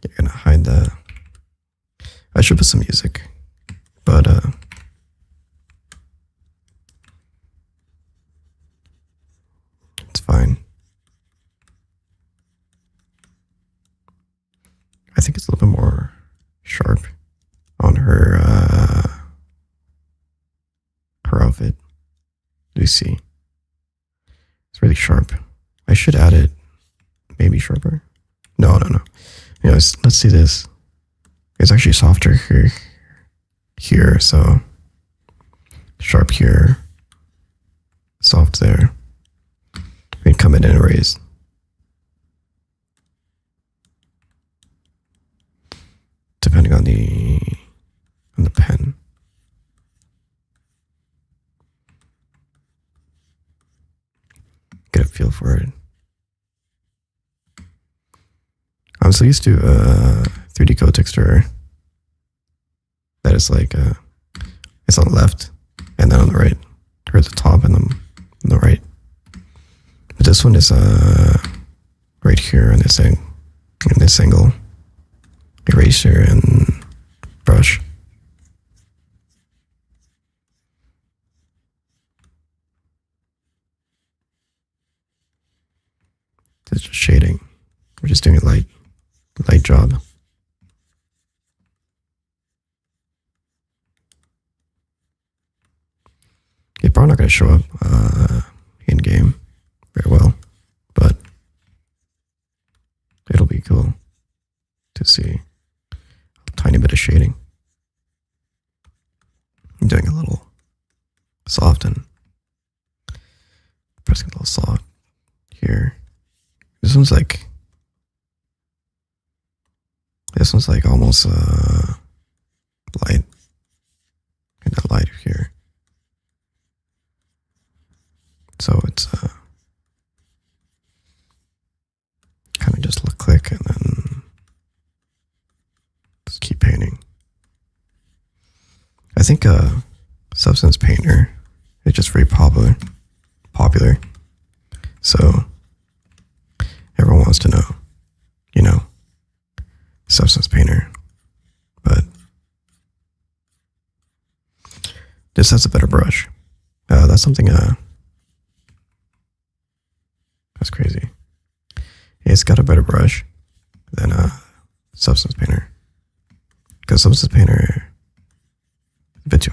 You're gonna hide that. I should put some music, but it's fine. I think it's a little bit more sharp on her her outfit. You see, it's really sharp. I should add it maybe sharper. No. Anyways, let's see this. It's actually softer here, so sharp here, soft there. We can come in and erase. Depending on the pen. Get a feel for it. I'm so used to 3D code texture that is like it's on the left and then on the right, or at the top and then on the right. But this one is right here in this angle. Eraser and brush. It's just shading. We're just doing a light job. It's probably not going to show up in game very well, but it'll be cool to see a tiny bit of shading. I'm doing a little soft and pressing a little soft here. This one's like almost light, and that light here. So it's kind of just click and then just keep painting. I think Substance Painter is just very popular. So everyone wants to know, Substance Painter. But this has a better brush. That's something that's crazy. It's got a better brush than Substance Painter. Because Substance Painter, it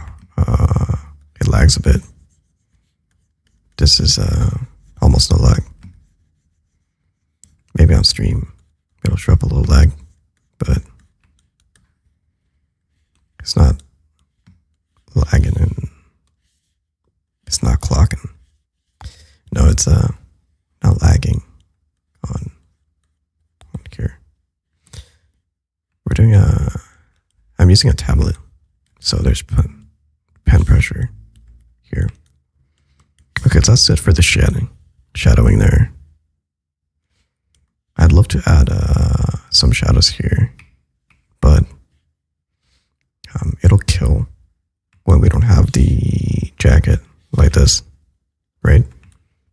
lags a bit. This is almost no lag. Maybe on stream it'll show up a little lag, but it's not lagging and it's not clocking. No, it's not lagging on here. We're doing I'm using a tablet, so there's pen pressure here. Okay, so that's it for the shadowing there. I'd love to add some shadows here, but it'll kill when we don't have the jacket like this, right?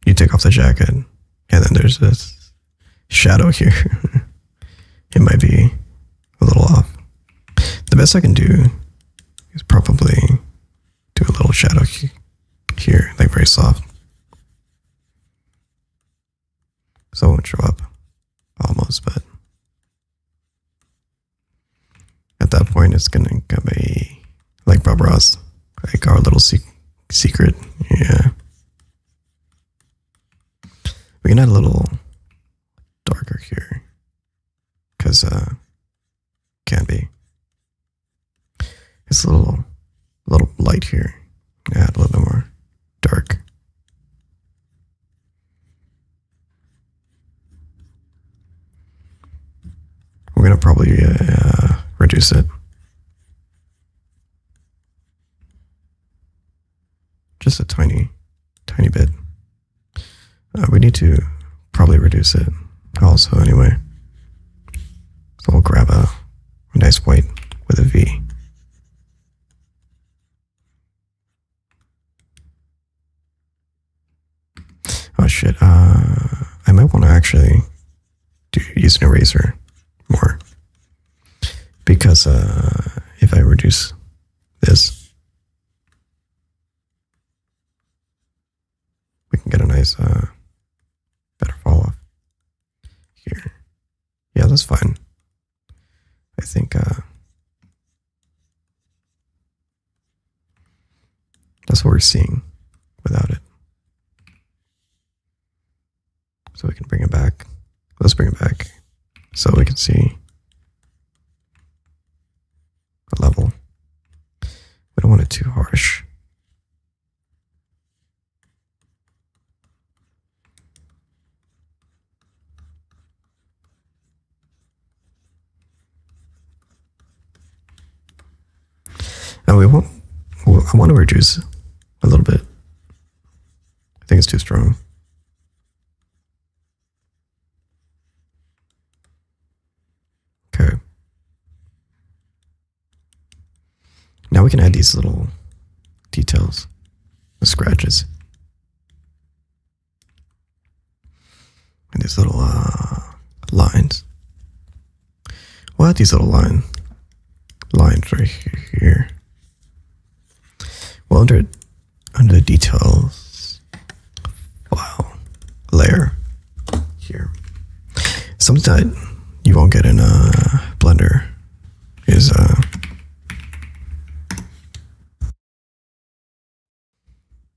You take off the jacket, and then there's this shadow here. It might be a little off. The best I can do is probably do a little shadow here, like very soft. So it won't show up almost, but at that point it's gonna be like Bob Ross, like our little secret. Yeah, we can add a little darker here because can be. It's a little light here. Add a little bit more dark. We're gonna probably reduce it just a tiny bit. We need to probably reduce it also anyway. So we'll grab a nice white with a V. Oh shit, I might want to actually use an eraser more. because if I reduce this, we can get a nice better fall off here. Yeah, that's fine. I think that's what we're seeing without it. So we can bring it back. Let's bring it back so we can see the level. We don't want it too harsh. And we won't, I want to reduce a little bit. I think it's too strong. Okay. Now we can add these little details, the scratches. And these little lines. We'll add these little lines right here. Well, under the details file layer here, something that you won't get in Blender is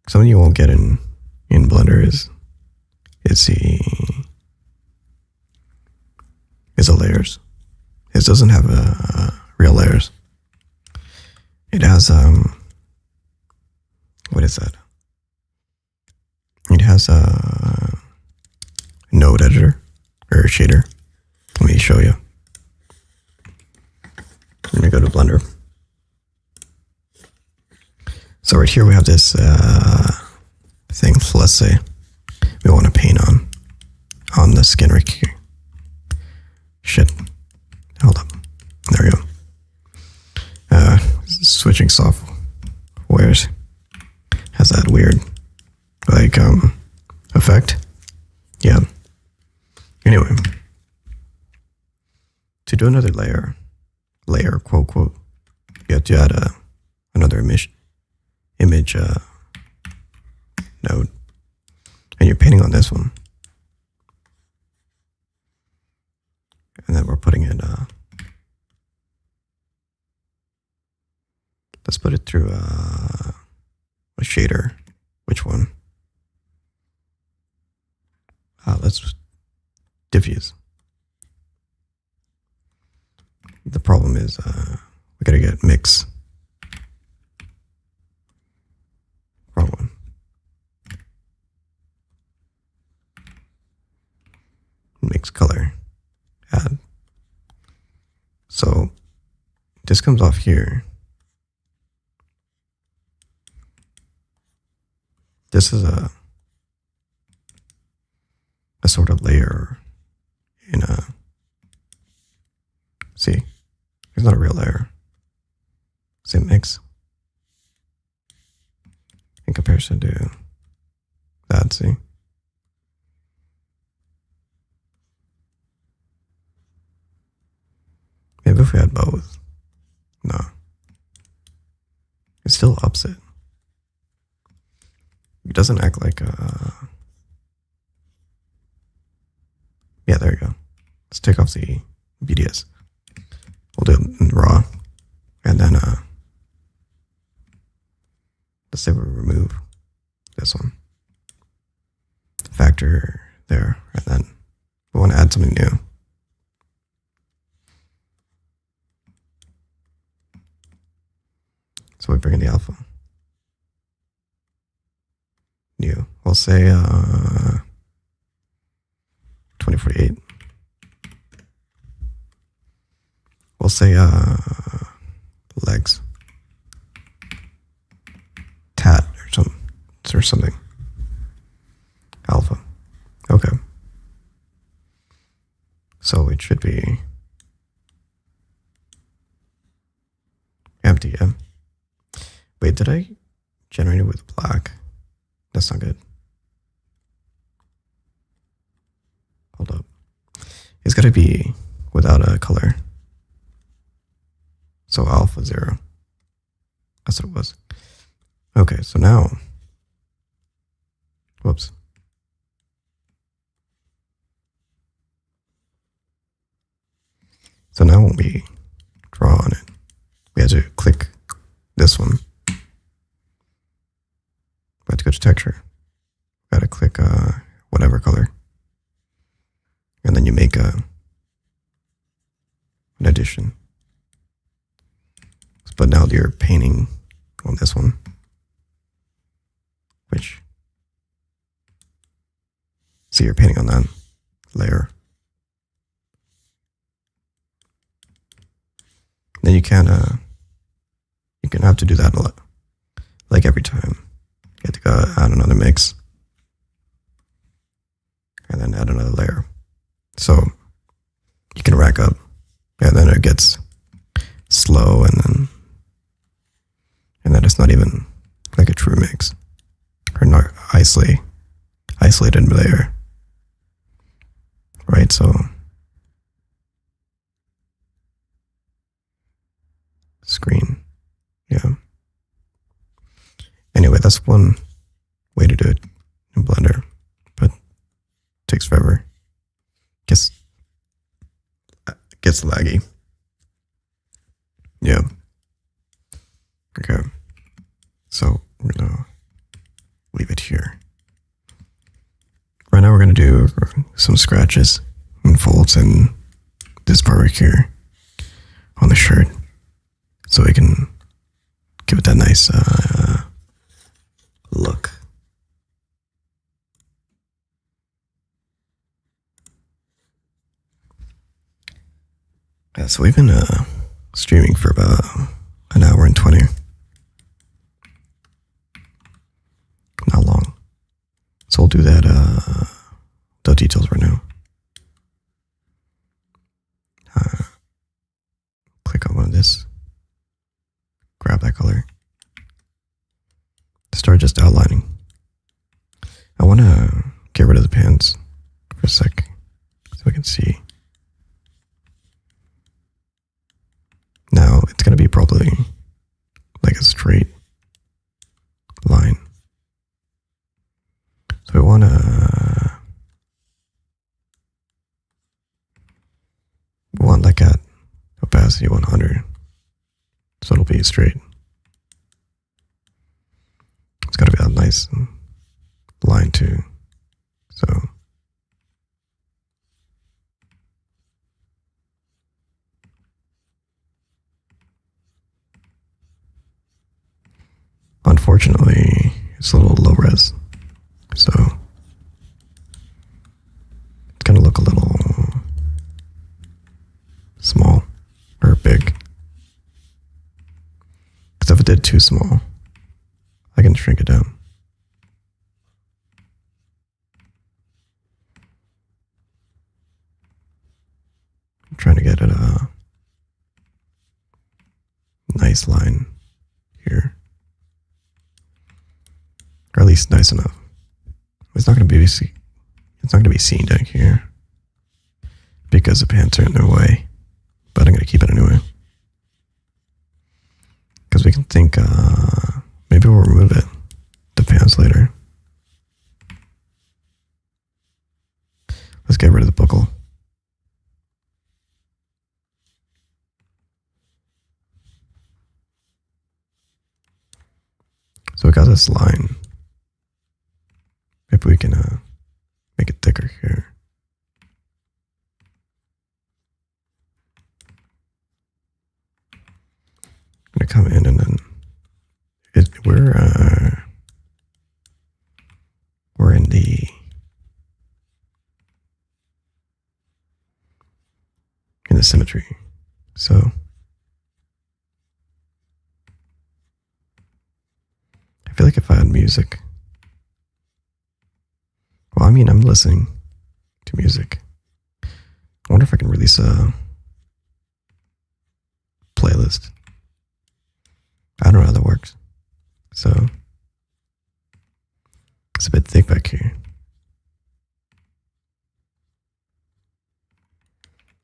something you won't get in Blender is the layers. It doesn't have real layers. It has what is that? It has a node editor or a shader. Let me show you. I'm gonna go to Blender. So right here we have this thing. So let's say we want to paint on the skin right here. Shit. Hold up. There we go. Switching softwares has that weird like effect. Yeah. Anyway, to do another layer quote you have to add another image node, and you're painting on this one, and then we're putting it let's put it through a shader. Which one? Let's diffuse. The problem is we gotta get mix. Wrong one. Mix color. Add. So this comes off here. This is a sort of layer in a, see, it's not a real layer. Same mix in comparison to that, see? Maybe if we had both. No. It still ups it. It doesn't act like yeah, there you go. Let's take off the BDS. We'll do it in raw. And then let's say we remove this one. Factor there, and then we want to add something new. So we bring in the alpha. New. We'll say 2048. We'll say legs. Tat or something. Alpha. Okay. So it should be empty, yeah. Wait, did I generate it with black? That's not good. Hold up. It's gotta be without a color. So alpha 0. That's what it was. Okay, so now, whoops. So now when we draw on it, we have to click this one. We have to go to texture. We got to click whatever color. And then you make an addition. But now you're painting on this one, which, so you're painting on that layer. Then you can have to do that a lot, like every time. You have to go add another mix, and then add another layer. So you can rack up, and then it gets slow, and then it's not even like a true mix or not isolated layer, right? So screen, yeah. Anyway, that's one way to do it in Blender, but it takes forever. Gets laggy. Yeah. Okay. So we're gonna leave it here. Right now we're gonna do some scratches and folds in this part right here on the shirt, so we can give it that nice look. Yeah, so we've been streaming for about an hour and 20. Not long. So we'll do that, the details right now. Click on one of this. Grab that color. Start just outlining. I want to get rid of the pans for a sec so we can see. Now it's going to be probably like a straight line. So we want like at opacity 100. So it'll be straight. It's got to be a nice line too. So unfortunately, it's a little low res. So it's going to look a little small or big. Because if it did too small, I can shrink it down. I'm trying to get it a nice line here. Or at least nice enough. It's not going to be seen down here because the pants are in their way. But I'm going to keep it anyway. Because we can think, maybe we'll remove it, the pants later. Let's get rid of the buckle. So we got this line. Maybe we can make it thicker here. I'm gonna come in and then we're in the symmetry. So I feel like if I had music, well, I mean, I'm listening to music. I wonder if I can release a playlist. I don't know how that works. So it's a bit thick back here.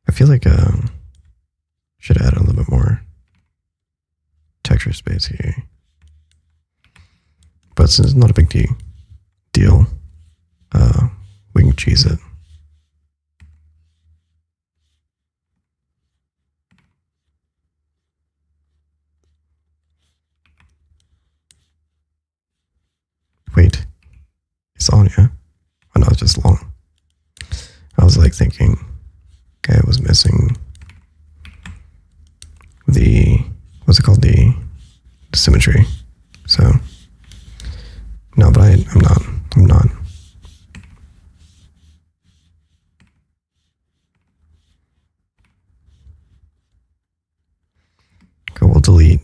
I feel like should add a little bit more texture space here. But since it's not a big deal, we can cheese it. Wait, it's on, yeah? Oh no, it's just long. I was like thinking, okay, I was missing the, what's it called? The symmetry. So, no, but I'm not. Okay, we'll delete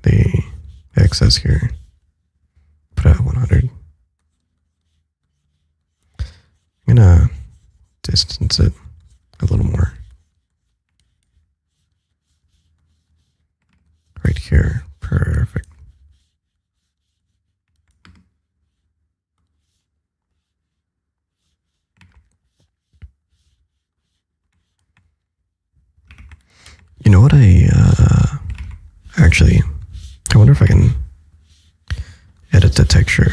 the excess here. Put it at 100. I'm gonna distance it a little more. Right here, perfect. You know what actually, I wonder if I can edit the texture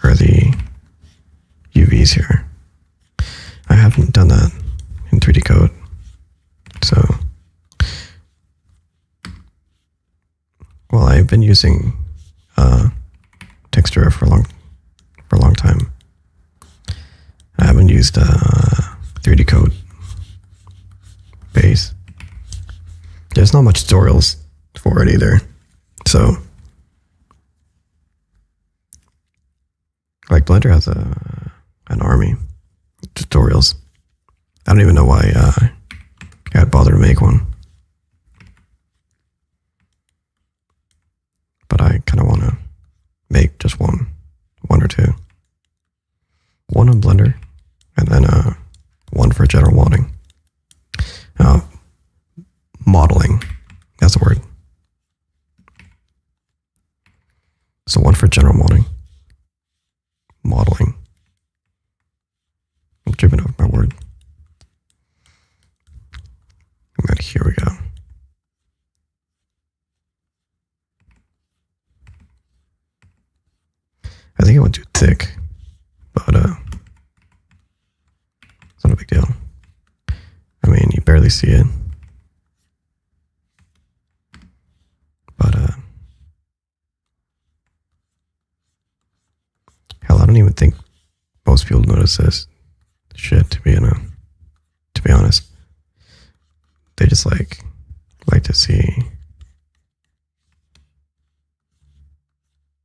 or the UVs here. I haven't done that in 3D Code, so well, I've been using Texture for a long time. I haven't used 3D Code base. There's not much tutorials for it either, so like Blender has an army of tutorials. I don't even know why I'd bother to make one, but I kind of want to make just one or two. One on Blender, and then one for general modding. Modeling, that's the word. So one for general modeling. I'm tripping over my word. And here we go. I think it went too thick, but it's not a big deal. I mean, you barely see it. But hell, I don't even think most people notice this shit. To be honest, they just like to see,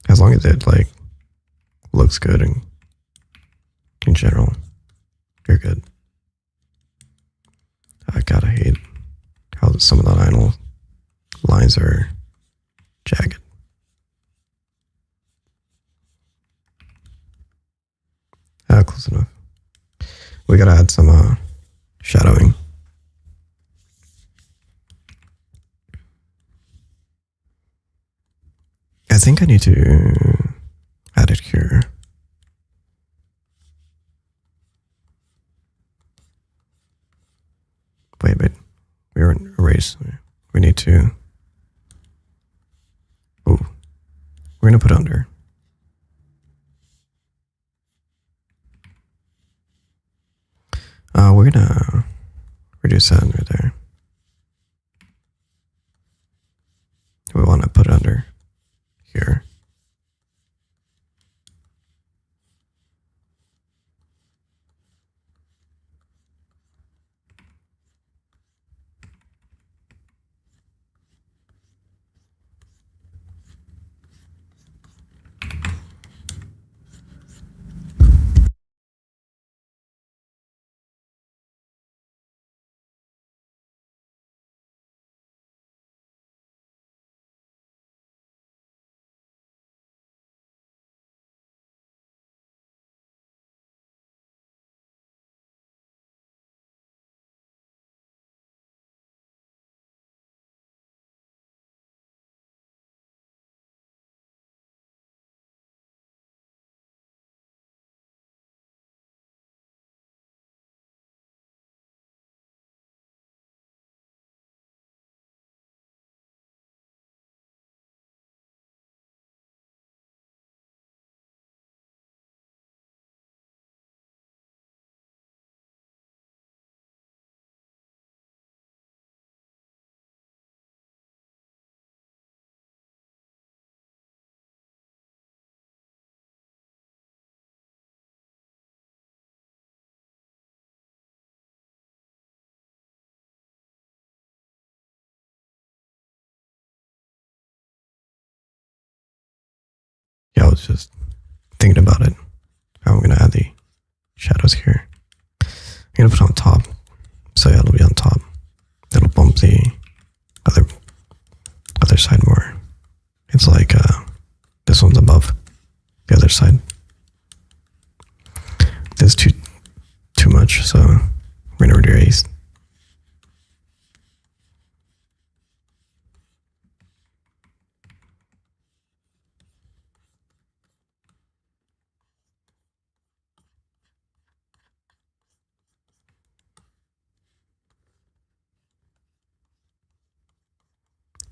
as long as it like looks good and in general, you're good. I gotta hate how some of the idle lines are jagged. Close enough. We gotta add some shadowing. I think I need to add it here. Wait, we are in erase. We need to. Oh, we're gonna put under. We're gonna reduce that under there. We want to put it under here. was just thinking about it. I'm gonna add the shadows here. I'm gonna put it on top. So yeah, it'll be on top. It'll bump the other side more. It's like this one's above the other side. There's too much, so we're gonna erase.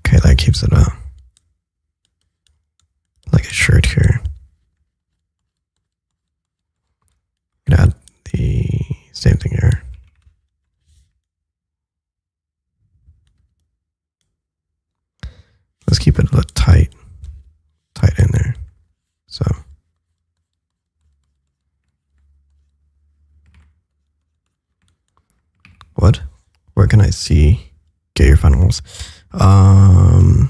Okay, that keeps it like a shirt here. I'm gonna add the same thing here. Let's keep it tight in there. So what? Where can I see? Get your finals. I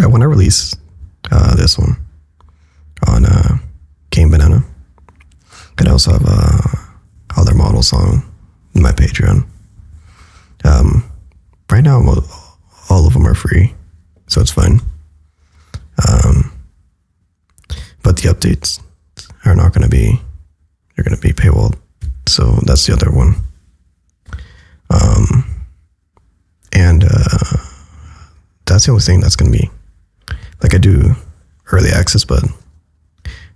want to release this one on Game Banana. And I also have other models on my Patreon. Right now, all of them are free, so it's fine. But the updates are not going to be, they're going to be paywalled. So that's the other one. And that's the only thing that's going to be, like I do early access, but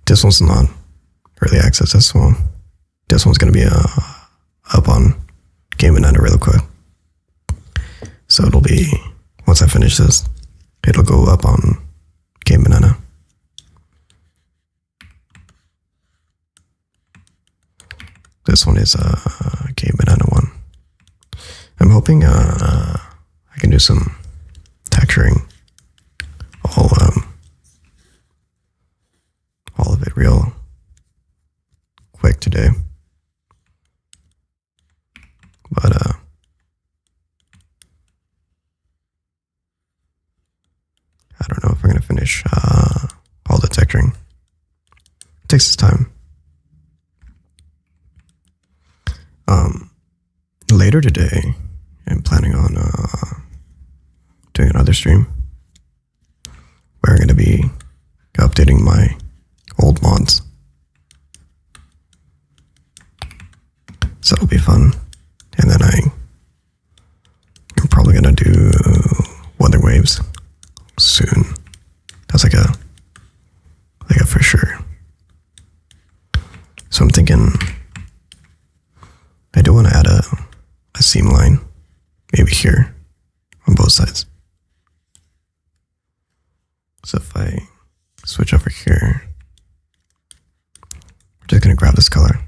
this one's not early access. This one's going to be up on Game Banana real quick. So it'll be, once I finish this, it'll go up on Game Banana. This one is a Game Banana one. I'm hoping I can do some texturing, all of it real quick today. But I don't know if I'm gonna finish all the texturing. It takes its time. Later today, I'm planning on doing another stream where I'm going to be updating my old mods. So it'll be fun. And then I'm probably going to do Weather Waves soon. That's like a for sure. So I'm thinking I do want to add a seam line, maybe here on both sides. So if I switch over here, we're just going to grab this color.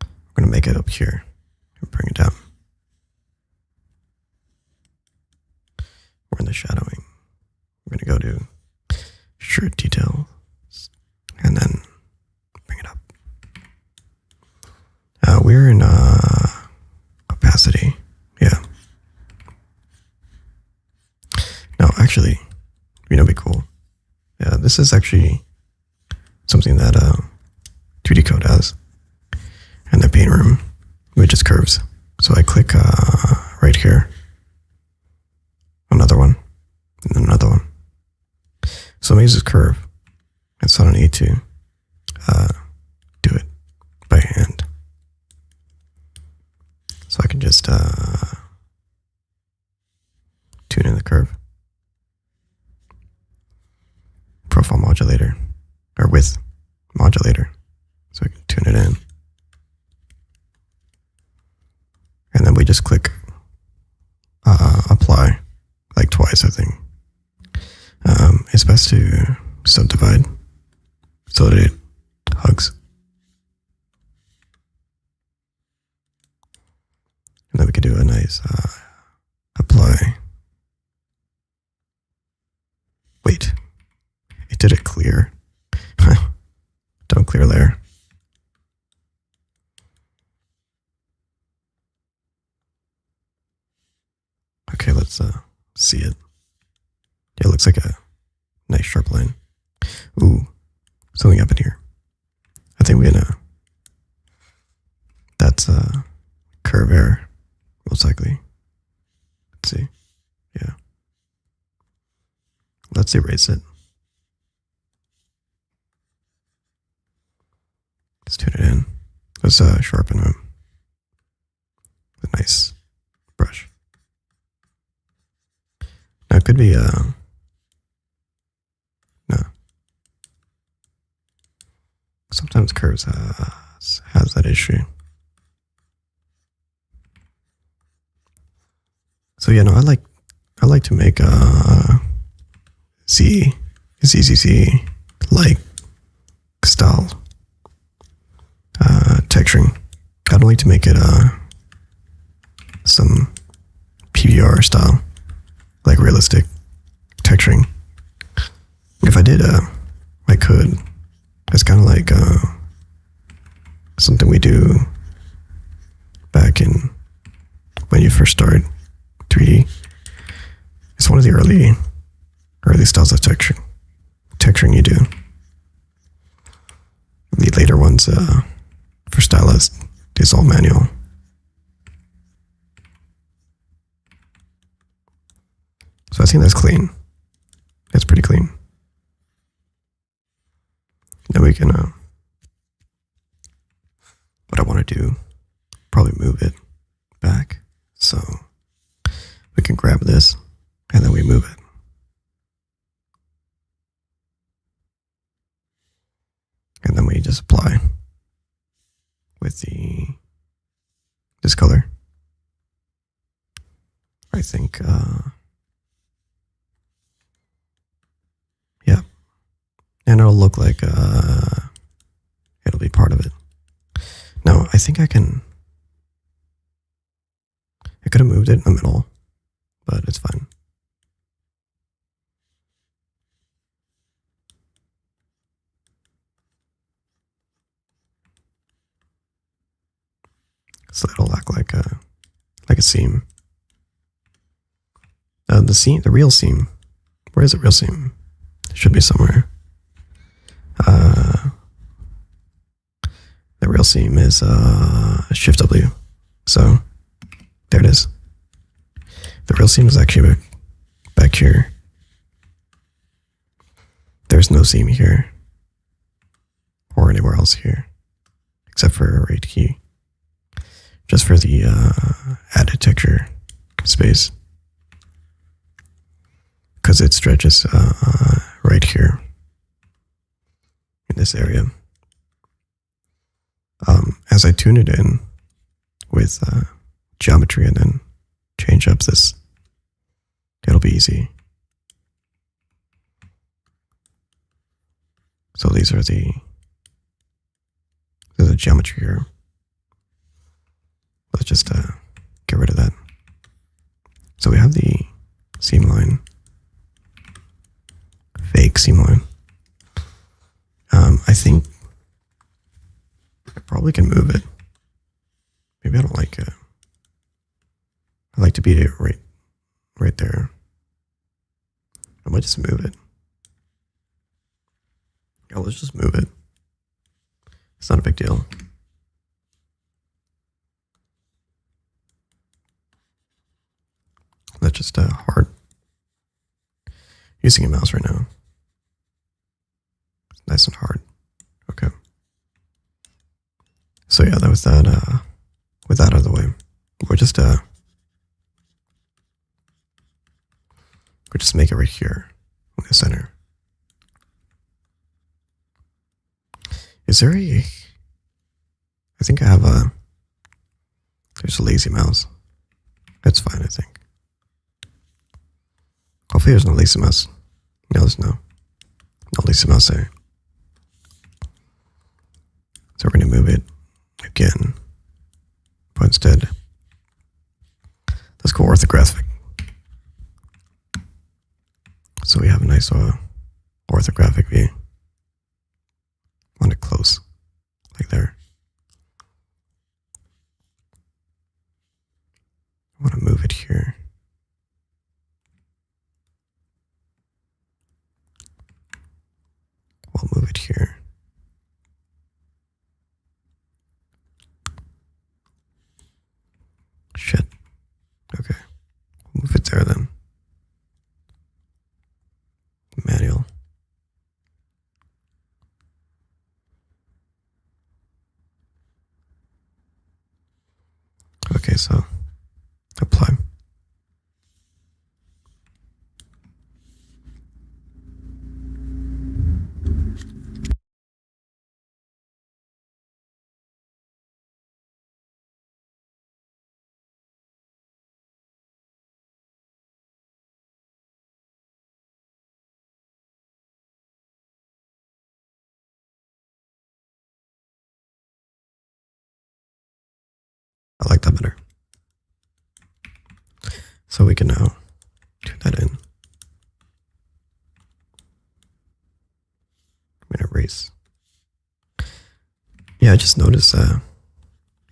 We're going to make it up here and bring it down. We're in the shadowing. We're going to go to shirt details and then bring it up. We're in opacity. Yeah. No, actually, you know, be cool. Yeah, this is actually something that 2D Code has. And the paint room, which is curves. So I click right here. Another one. And another one. So I'm going to use this curve. And so I don't need to do it by hand. So I can just tune in the curve. Profile modulator, or width modulator. So I can tune it in. And then we just click apply, like twice, I think. It's best to subdivide so that it hugs. And then we can do a nice apply. Wait, it did it clear. Don't clear layer. Okay, let's see it. Yeah, it looks like a nice sharp line. Ooh, something up in here. I think we're gonna, that's a curve error, most likely. Let's see. Yeah. Let's erase it. Let's tune it in. Let's sharpen it with a nice brush. Now it could be no. Sometimes curves has that issue. So yeah, no, I like to make ZZZ like style texturing. I don't like to make it some PBR style, like realistic texturing. If I did, I could. It's kind of like something we do back in when you first start 3D. It's one of the early styles of texturing you do. The later ones for stylists is all manual. So I think that's clean. That's pretty clean. Then we can, what I want to do, probably move it back. So we can grab this and then we move it. And then we just apply with this color. I think, yeah. And it'll look like it'll be part of it. Now, I think I could have moved it in the middle, but it's fine. So it'll act like a seam. The real seam. Where is the real seam? It should be somewhere. The real seam is Shift W. So there it is. The real seam is actually back here. There's no seam here or anywhere else here except for right here. Just for the added texture space, because it stretches right here in this area. As I tune it in with geometry and then change up this, it'll be easy. So these are the geometry here. Let's just get rid of that. So we have the seam line, fake seam line. I think I probably can move it. Maybe I don't like it. I like to be right there. I might just move it. Yeah, let's just move it. It's not a big deal. That's just hard. Using a mouse right now. It's nice and hard. Okay. So yeah, that was that. With that out of the way, we'll just make it right here in the center. Is there I think I have there's a lazy mouse. That's fine, I think. Hopefully there's no lazy mouse. No, there's no lazy mouse there. So we're going to move it again. But instead, let's go orthographic. So we have a nice orthographic view. I want it close, like there. I want to move it here. so apply. I like that better. So we can now tune that in. I'm gonna erase. Yeah, I just noticed that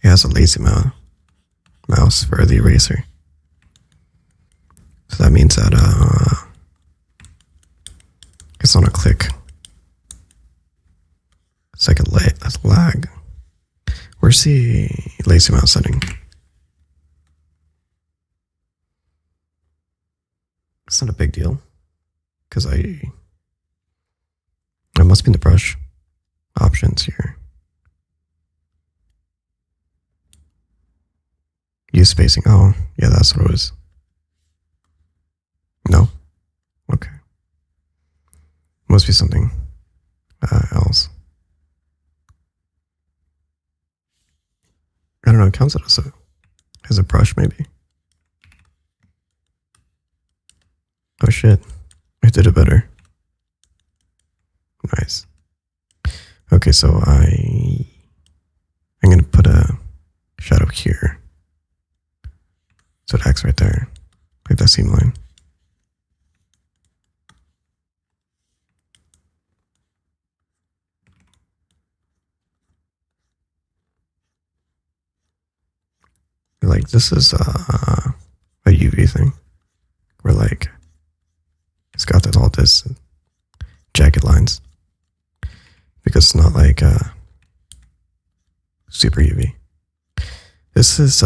it has a lazy mouse for the eraser. So that means that it's on a click. It's like a lag. Where's the lazy mouse setting? It's not a big deal, because it must be in the brush options here. Use spacing. Oh, yeah, that's what it was. No? Okay. Must be something else. I don't know, it counts it as a brush, maybe. Oh shit, I did it better. Nice. Okay, so I'm gonna put a shadow here. So it acts right there, like that seam line. Like, this is a UV thing, where like, it's got all this jagged lines, because it's not like super UV. This is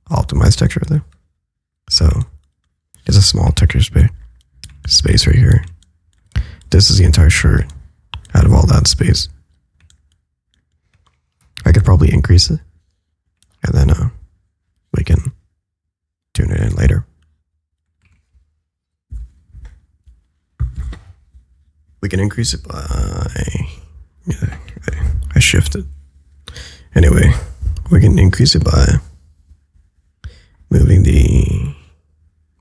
optimized texture though, so it's a small texture space right here. This is the entire shirt out of all that space. I could probably increase it, and then we can tune it in later. We can increase it by, yeah, I shifted. Anyway, we can increase it by moving the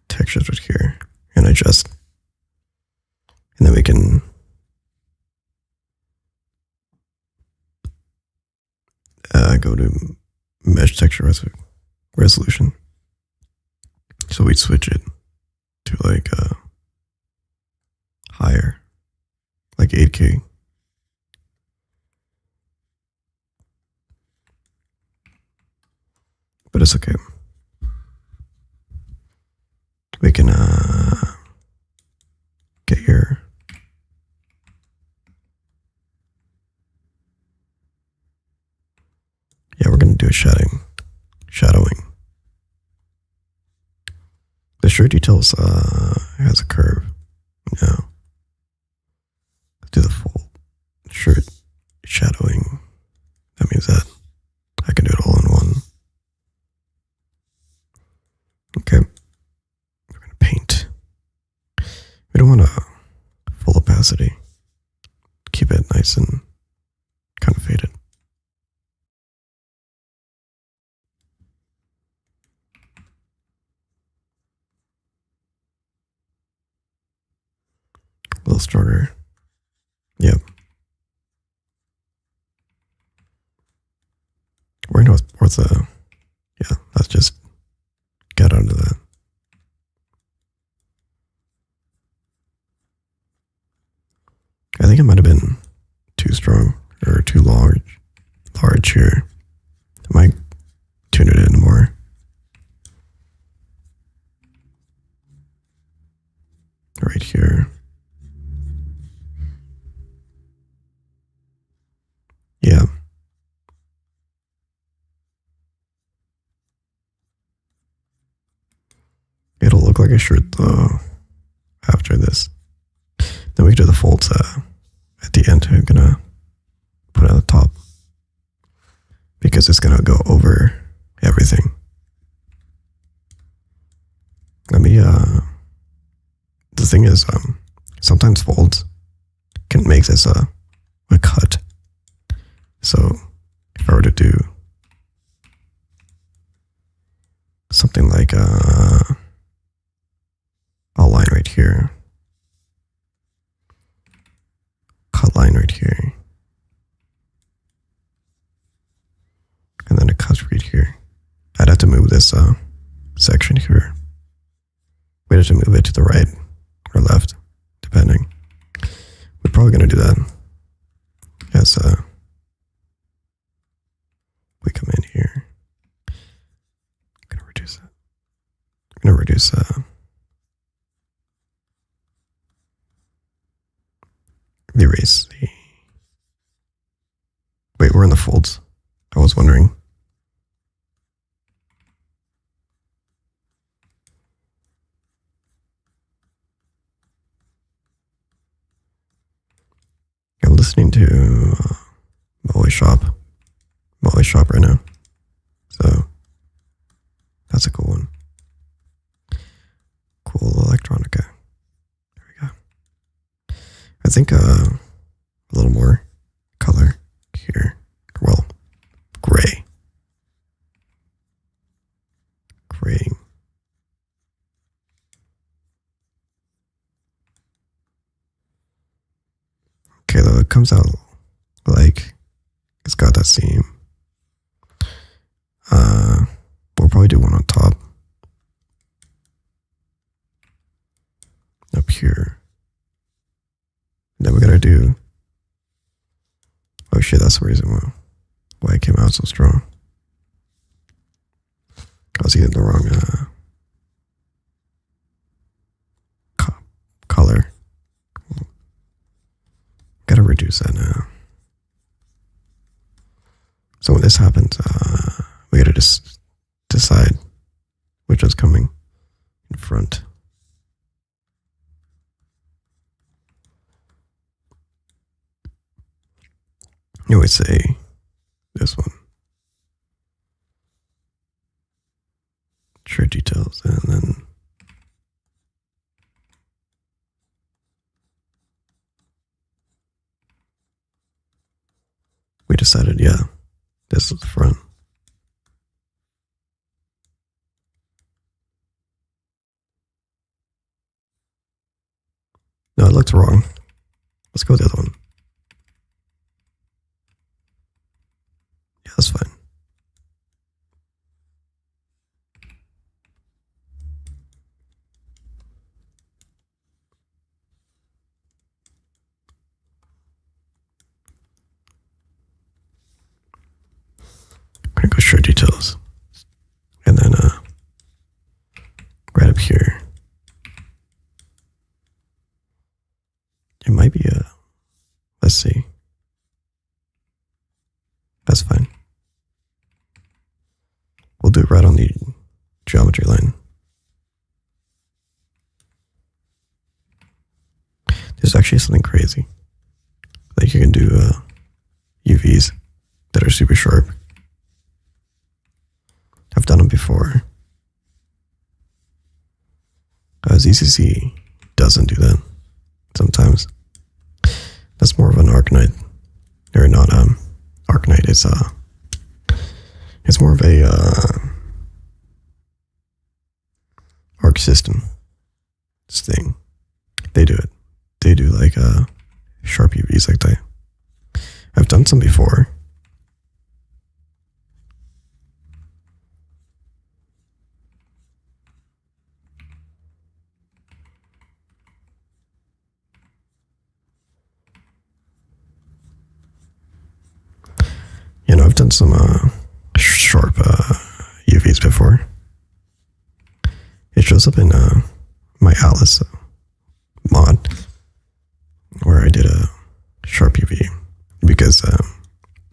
textures right here and adjust. And then we can go to mesh texture resolution. So we switch it to like higher, like 8K. But it's okay. We can get your we're gonna do a shadowing. The shirt details has a curve. Now let's do the full shirt shadowing. That means that I can do it all in one. Okay, we're gonna paint. We don't want a full opacity. Keep it nice and kind of faded. A little stronger. Yep. We're in ortho. Yeah, let's just get onto that. I think it might have been too strong or too large here. I might tune it in more. Right here. Yeah. It'll look like a shirt though after this. Then we can do the folds at the end. I'm gonna put it on the top because it's gonna go over everything. the thing is, sometimes folds can make this a cut. So if I were to do something like a line right here, cut line right here, and then a cut right here, I'd have to move this section here. We'd have to move it to the right or left, depending. We're probably going to do that as we come in here. I'm going to reduce that. I'm going to reduce the erase. Wait, we're in the folds. I was wondering. I'm listening to Molly Shop right now. So that's a cool one. Cool electronica. There we go. I think a little more color here. Well, gray. Gray. Okay, though it comes out like it's got that seam. We'll probably do one on top. Up here. And then we gotta do. Oh shit, that's the reason why it came out so strong. I was using the wrong color. Gotta reduce that now. So when this happens, we gotta just decide which one's coming in front. You would say this one. Sure details, and then we decided, yeah, this is the front. No, it looked wrong. Let's go with the other one. Yeah, that's fine. I'm gonna go show details. And then right up here. It might be let's see. That's fine. We'll do it right on the geometry line. There's actually something crazy. Like you can do UVs that are super sharp. I've done them before. ZZZ doesn't do that sometimes. That's more of an Arcanite, or not Arcanite. It's more of a arc system thing. They do it. They do like sharp UVs like that. I've done some before. You know, I've done some sharp UVs before. It shows up in my Alice mod where I did a sharp UV because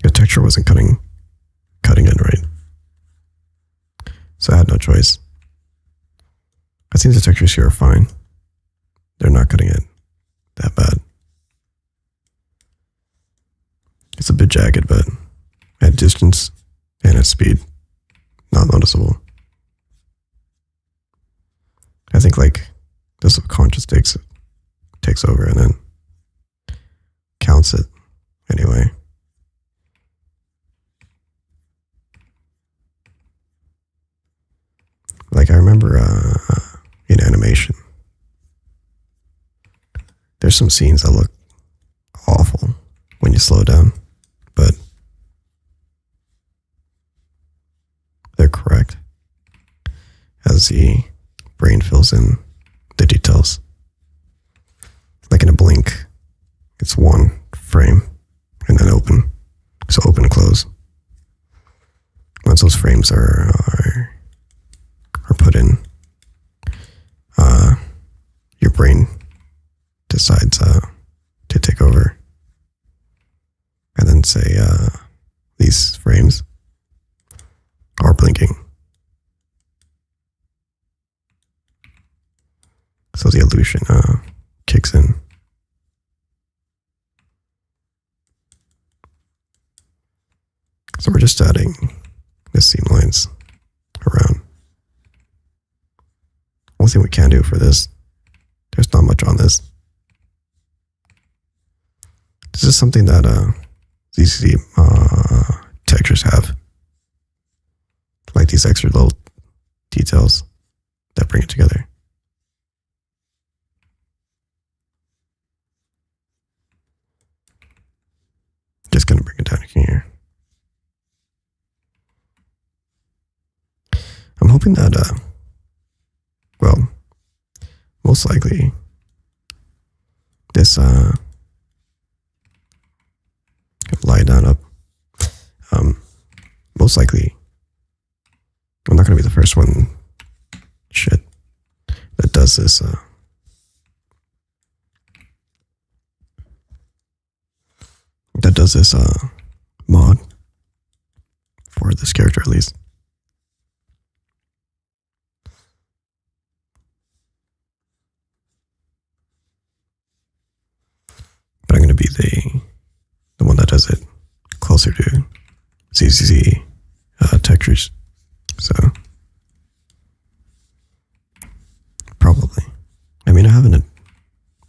the texture wasn't cutting in right. So I had no choice. I think the textures here are fine. They're not cutting it that bad. It's a bit jagged, but at distance and at speed, not noticeable. I think like the subconscious takes over and then counts it anyway. Like I remember in animation, there's some scenes that look awful when you slow down, but they're correct as the brain fills in the details. Like in a blink, it's one frame and then open. So open and close. Once those frames are put in, your brain decides to take over and then say these frames are blinking. So the illusion kicks in. So we're just adding the seam lines around. Only thing we can do for this, there's not much on this. This is something that ZZZ textures have. Like these extra little details that bring it together. Just gonna bring it down here. I'm hoping that, well, most likely this lie down up. Most likely, I'm not gonna be the first one. Shit, that does this. That does this mod for this character at least. But I'm gonna be the one that does it closer to ZZZ textures. So probably. I mean, I haven't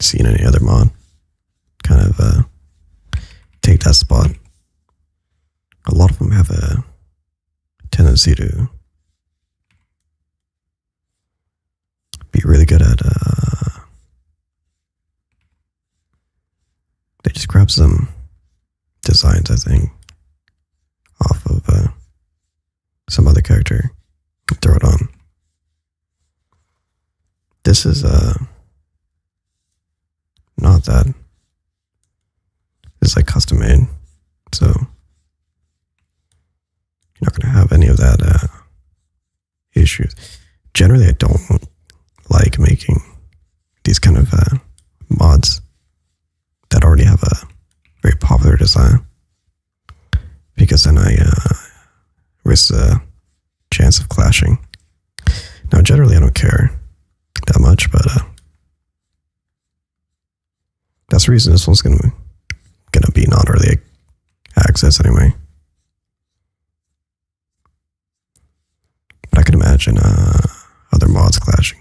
seen any other mod kind of take that spot. A lot of them have a tendency to be really good at they just grab some designs, I think, off of some other character and throw it on. This is not that. It's like custom made, so you're not going to have any of that issues. Generally, I don't like making these kind of mods that already have a very popular design, because then I risk the chance of clashing. Now, generally, I don't care that much, but that's the reason this one's gonna be not early access anyway. But I can imagine other mods clashing.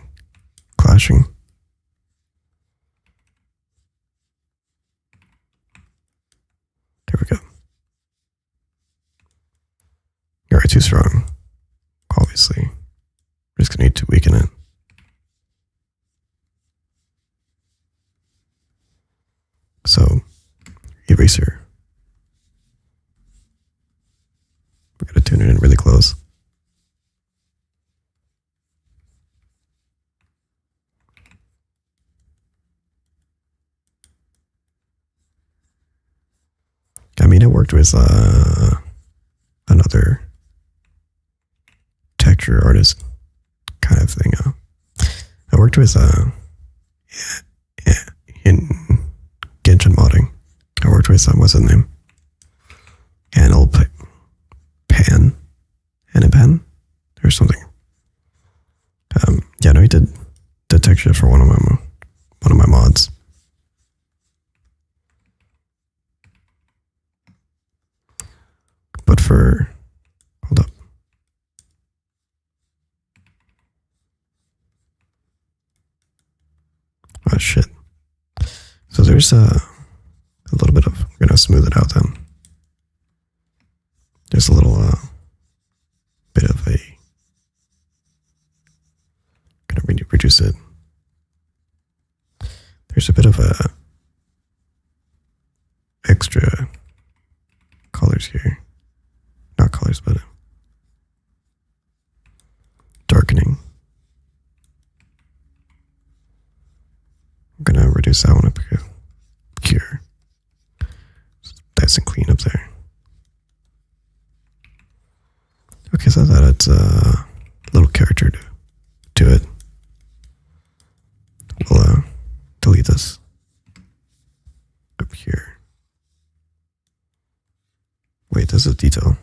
Here we go. You're too strong, obviously. We're just gonna need to weaken it. So, eraser. We're gonna tune it in really close. I mean, I worked with another texture artist kind of thing. I worked with in Genshin modding. I worked with what's his name? Anil Pan, or something. Yeah, no, he did the texture for one of my mods. But hold up. Oh shit. So there's a little bit of, we're gonna smooth it out then. There's a little bit of a, gonna reduce it. There's a bit of a extra colors here. Not colors, but darkening. I'm gonna reduce that one up here. Nice and clean up there. Okay, so that adds a little character to it. We'll delete this up here. Wait, there's a detail.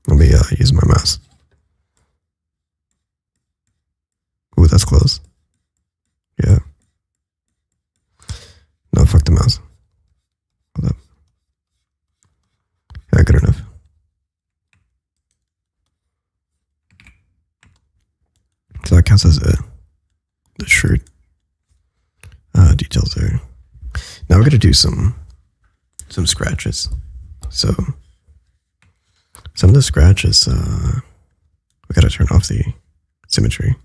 Let me use my mouse. Ooh, that's close. Yeah. No, fuck the mouse. Hold up. Yeah, good enough. So that counts as the shirt details there. Now we're gonna do some scratches. So some of the scratches, we gotta turn off the symmetry.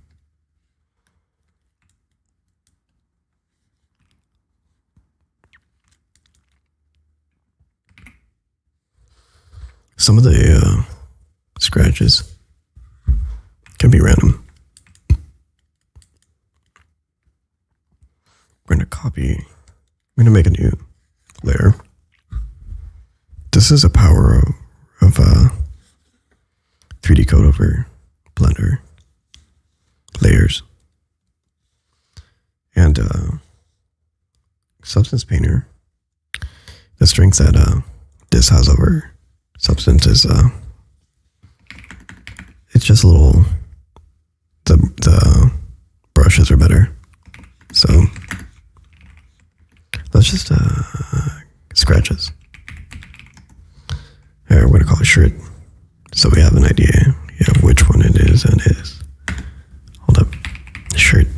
Some of the scratches can be random. We're gonna copy, I'm gonna make a new layer. This is a power of 3D code over Blender layers. And Substance Painter, the strength that this has over Substance is it's just a little, the brushes are better. So let's just scratches. We're gonna call it shirt, so we have an idea of which one it is. And it is, hold up, shirt.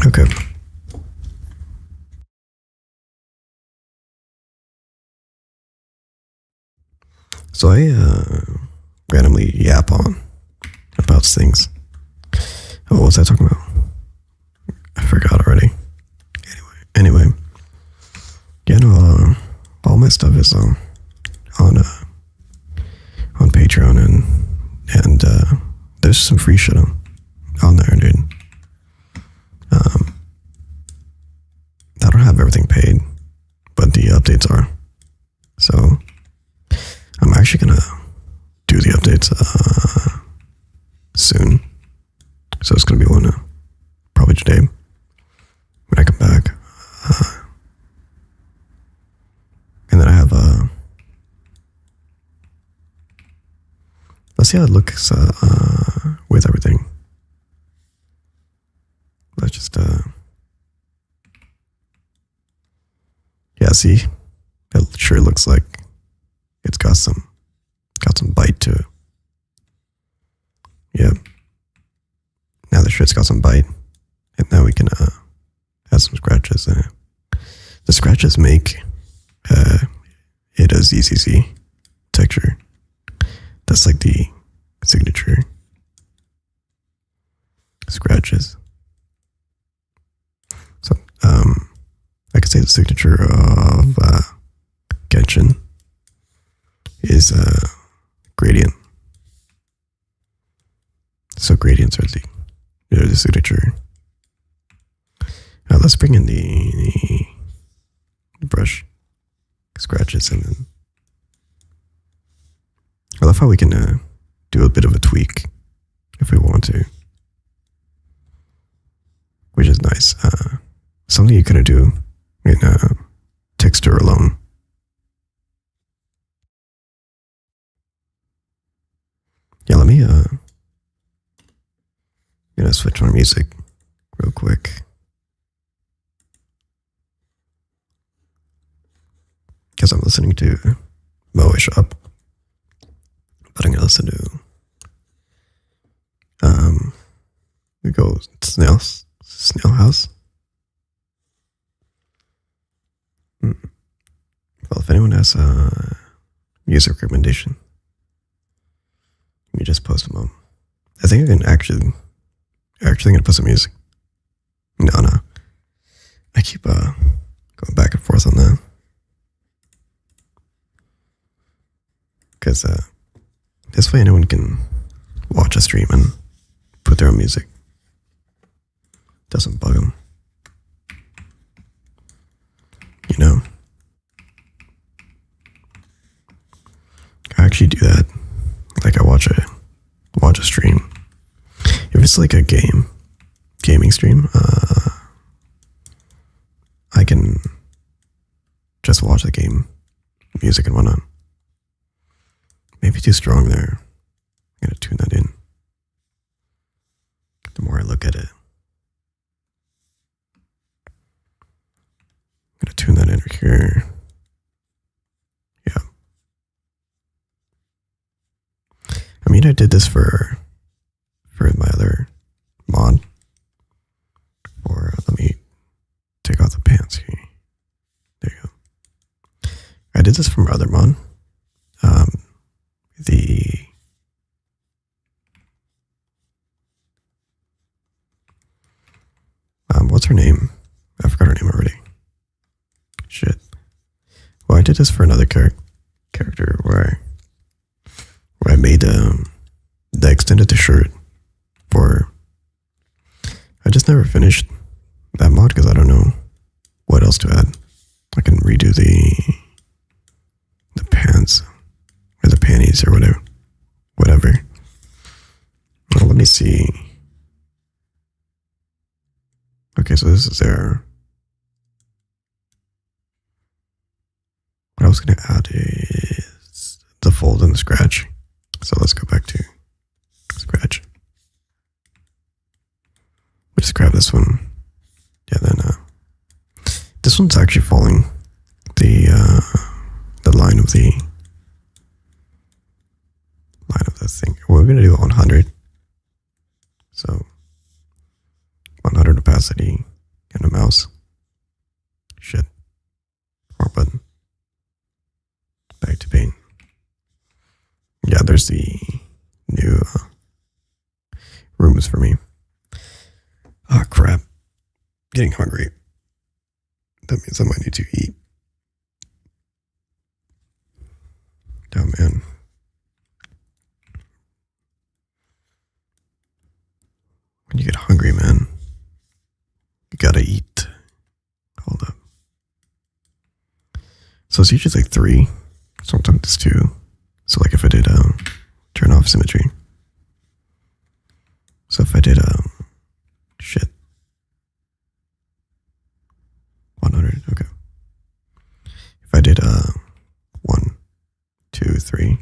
Okay. So I randomly yap on about things. Oh, what was I talking about? I forgot already. Anyway, yeah, no, all my stuff is on Patreon, and there's some free shit on there, dude. I don't have everything paid, but the updates are. So I'm actually gonna do the updates soon. So it's gonna be one probably today when I come back. And then I have let's see how it looks with everything. Let's just yeah, see, it sure looks like it's got some bite to it. Yeah. Now the shirt's got some bite, and now we can add some scratches in it. The scratches make it a ZZZ texture. That's like the signature scratches. So I could say the signature of Genshin is gradient. So gradients are the signature. Let's bring in the brush scratches, and then I love how we can do a bit of a tweak if we want to, which is nice. Something you couldn't do in texture alone. Yeah, let me switch on music real quick. Because I'm listening to Moe Shop else to do? We go snail house. Well, if anyone has a music recommendation, you just post them up. I think I can actually gonna put some music. No. I keep going back and forth on that. Because this way anyone can watch a stream and put their own music. Doesn't bug them. You know? I actually do that. Like I watch a stream. If it's like a gaming stream, I can just watch the game music and whatnot. Maybe too strong there. I'm gonna tune that in. The more I look at it, I'm gonna tune that in here. Yeah. I mean, I did this for my other mod. Or let me take off the pants here. There you go. I did this for my other mod. What's her name? I forgot her name already. Shit. Well, I did this for another character where I made the extended the shirt for. I just never finished that mod because I don't know what else to add. I can redo the pants or the panties or whatever. Well, let me see. Okay, so this is there. What I was going to add is the fold and the scratch. So let's go back to scratch. We'll just grab this one. Yeah, then this one's actually following the line of the thing. We're going to do 100. So 100 opacity and a mouse. Shit. Wrong button. Back to paint. Yeah, there's the new rooms for me. Oh crap. Getting hungry. That means I might need to eat. Oh man. When you get hungry, man, you gotta eat. Hold up. So it's usually like 3. Sometimes it's 2. So like if I did turn off symmetry. So if I did shit. 100, okay. If I did 1, 2, 3.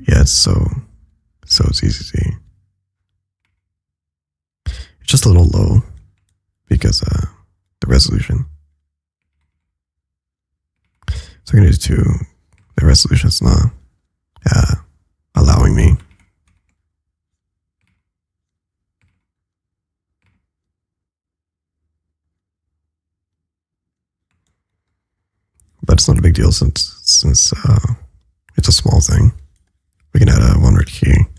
Yeah, it's so ZZZ. It's just a little low because the resolution. So I'm gonna do 2. The resolution's not allowing me. But it's not a big deal since it's a small thing. We can add one right here.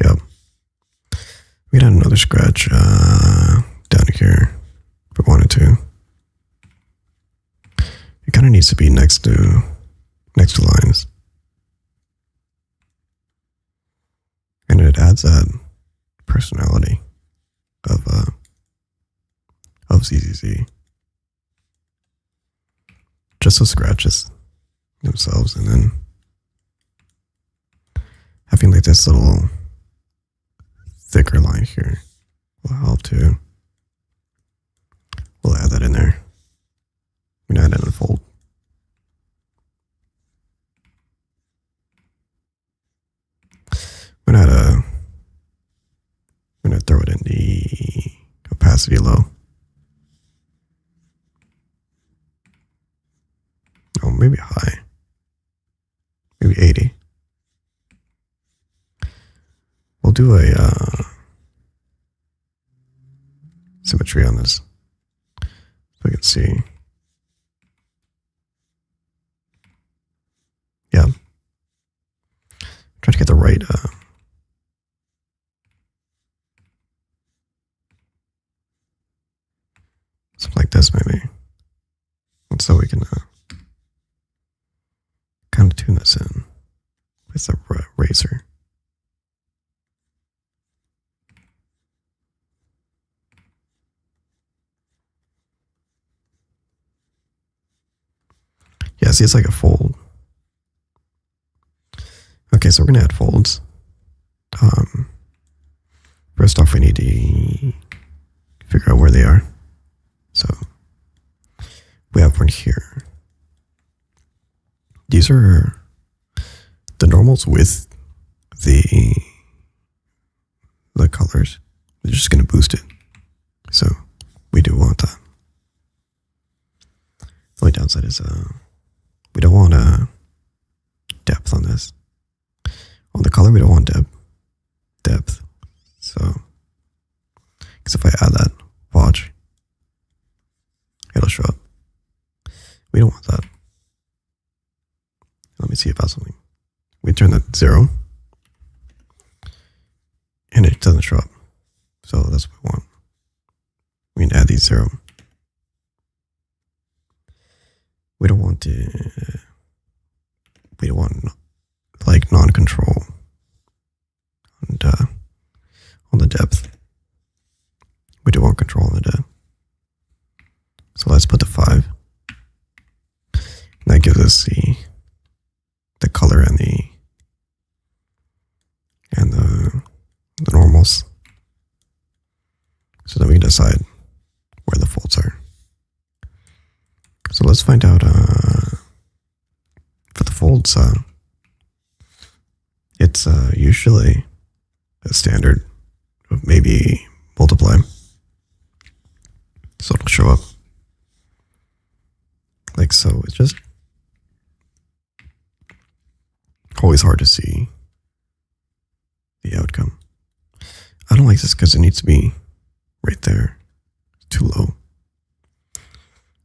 Yep. We can add another scratch down here if we wanted to. It kind of needs to be next to lines. And it adds that personality of ZZZ. Just those scratches themselves, and then having like this little thicker line here will help too. We'll add that in there. We can add it in a fold. opacity low. Oh, maybe high. Maybe 80. We'll do a symmetry on this so we can see. Yeah. Try to get the right something like this maybe. And so we can kind of tune this in with the razor. Yeah, see, it's like a fold. Okay, so we're gonna add folds. First off, we need to figure out where they are. So we have one here. These are the normals with the colors. We're just gonna boost it. So we do want that. The only downside is we don't want depth on this. On the color, we don't want depth. So, because if I add that, watch, it'll show up. We don't want that. Let me see if I have something. We turn that 0, and it doesn't show up. So that's what we want. We can add these 0. We don't want like non-control and on the depth. We do want control on the depth. So let's put the 5. And that gives us the color and the normals. So then we can decide where the folds are. So let's find out for the folds. It's usually a standard of maybe multiply. So it'll show up like so. It's just always hard to see the outcome. I don't like this because it needs to be right there. It's too low.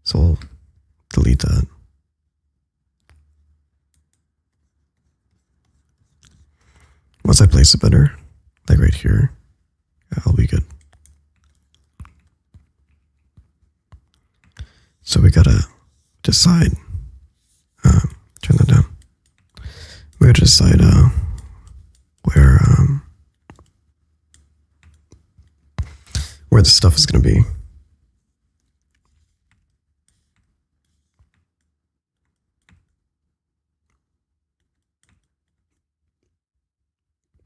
So I'll delete that. Once I place it better, like right here, I'll be good. So we gotta decide, turn that down. We gotta decide where the stuff is gonna be.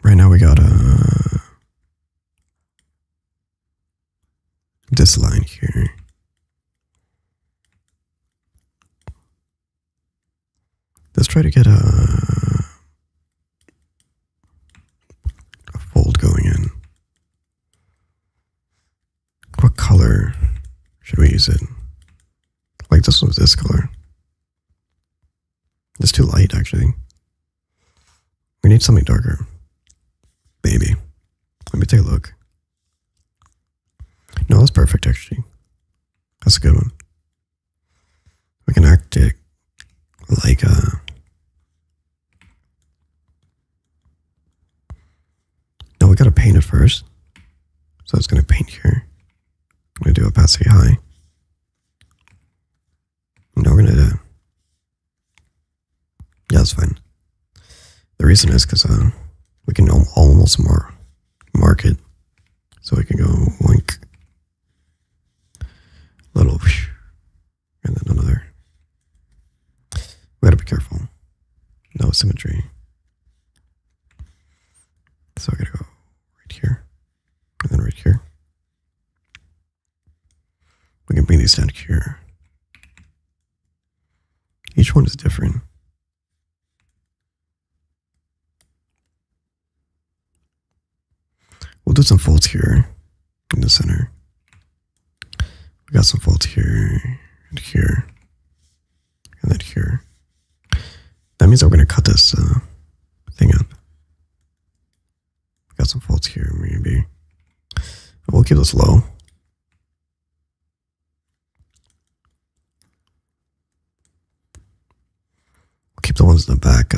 Right now we got this line here. Let's try to get a fold going in. What color should we use it? Like this one with this color. It's too light actually. We need something darker. Maybe. Let me take a look. No, that's perfect actually. That's a good one. We can act it like no, we gotta paint it first. So it's gonna paint here. I'm gonna do opacity high. No, we're gonna yeah, that's fine. The reason is because we can almost mark it. So we can go wink, little, and then another. We gotta be careful. No symmetry. So I gotta go right here, and then right here. We can bring these down here. Each one is different. We'll do some folds here in the center. got some folds here, and here, and then here. That means that we're going to cut this thing up. Got some folds here, maybe. We'll keep this low. We'll keep the ones in the back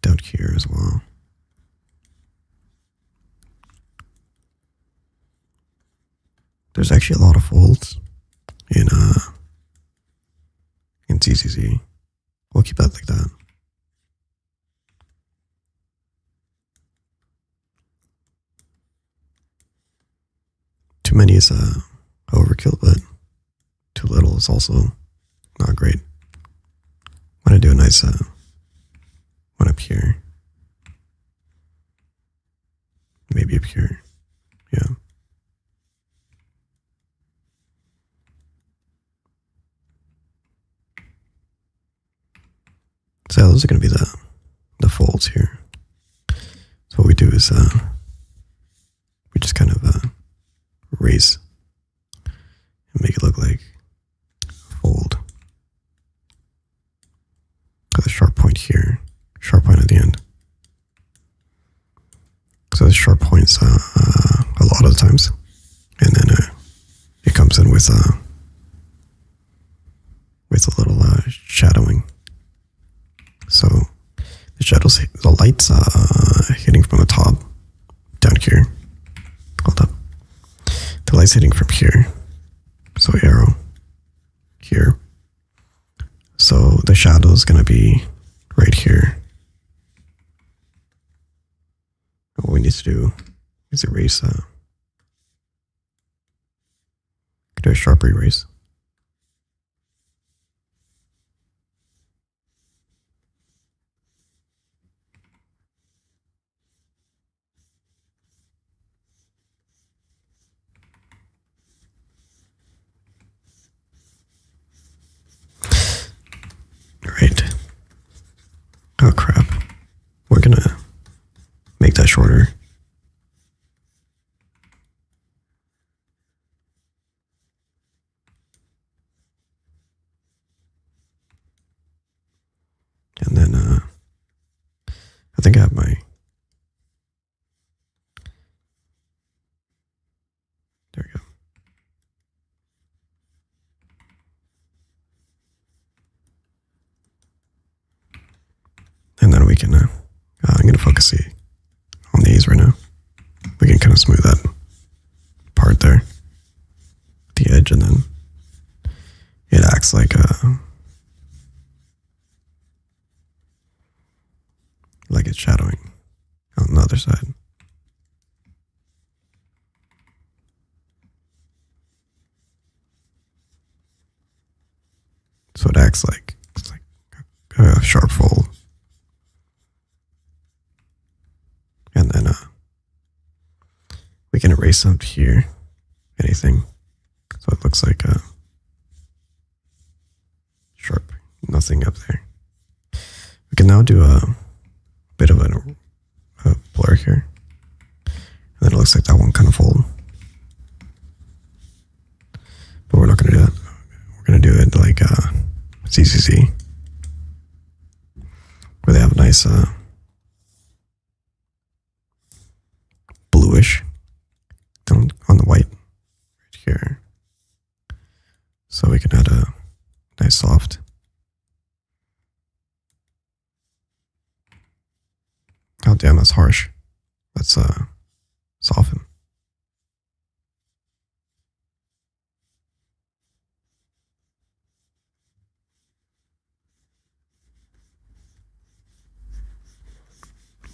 down here as well. There's actually a lot of folds in ZZZ. We'll keep that like that. Too many is overkill, but too little is also not great. I want to do a nice one up here. Maybe up here. Yeah. So those are going to be the folds here. So what we do is we just kind of erase and make it look like a fold. Got a sharp point here, sharp point at the end. So the sharp points a lot of the times, and then it comes in with a little shadowing. So the shadows, the lights hitting from the top down here. Hold up. The light's hitting from here. So arrow here. So the shadow is going to be right here. What we need to do is erase. Do a sharp erase. Right. Oh crap. We're gonna make that shorter. And then I think I have my, there we go. And then we can, I'm going to focus on these right now. We can kind of smooth that part there, the edge, and then it acts like it's shadowing on the other side. So it acts like it's like a sharp fold. And then we can erase up here anything, so it looks like sharp, nothing up there. We can now do a bit of a blur here, and then it looks like that one kind of fold. But we're not going to do that. We're going to do it like ZZZ, where they have a nice bluish tone on the white right here. So we can add a nice soft. Oh damn, that's harsh. Let's soften.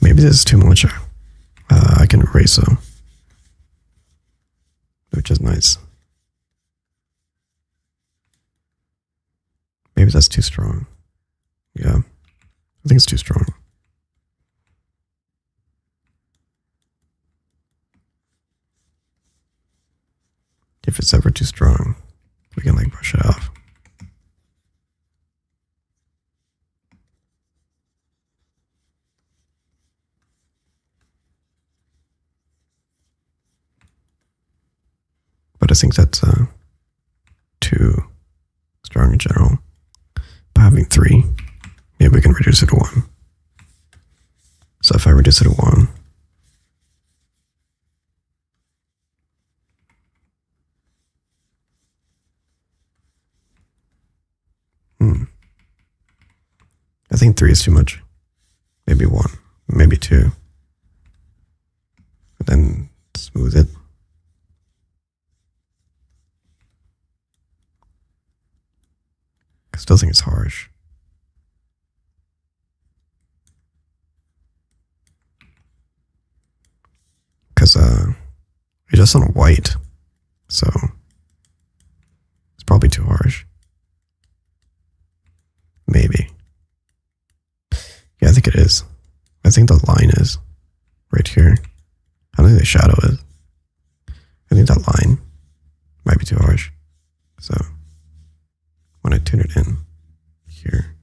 Maybe this is too much. I can erase them, which is nice. Maybe that's too strong. Yeah, I think it's too strong. If it's ever too strong, we can like brush it off. I think that's too strong in general. By having 3, maybe we can reduce it to 1. So if I reduce it to 1, I think 3 is too much. Maybe 1, maybe 2. But then smooth it. I still think it's harsh. Because it's just on a white, so it's probably too harsh. Maybe. Yeah, I think it is. I think the line is right here. I don't think the shadow is. I think that line might be too harsh. So when I tune it in here,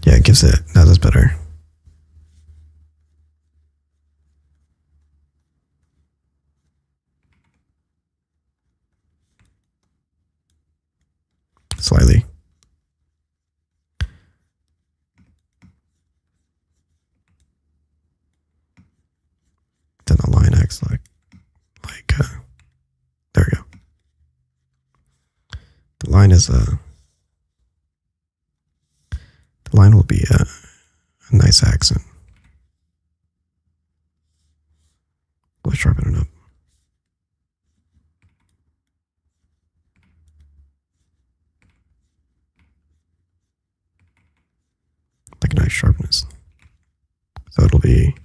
yeah, it gives it, now that's better. Slightly. Then the line acts like there we go. The line is the line will be a nice accent. Let's sharpen it up. Like a nice sharpness. So it'll be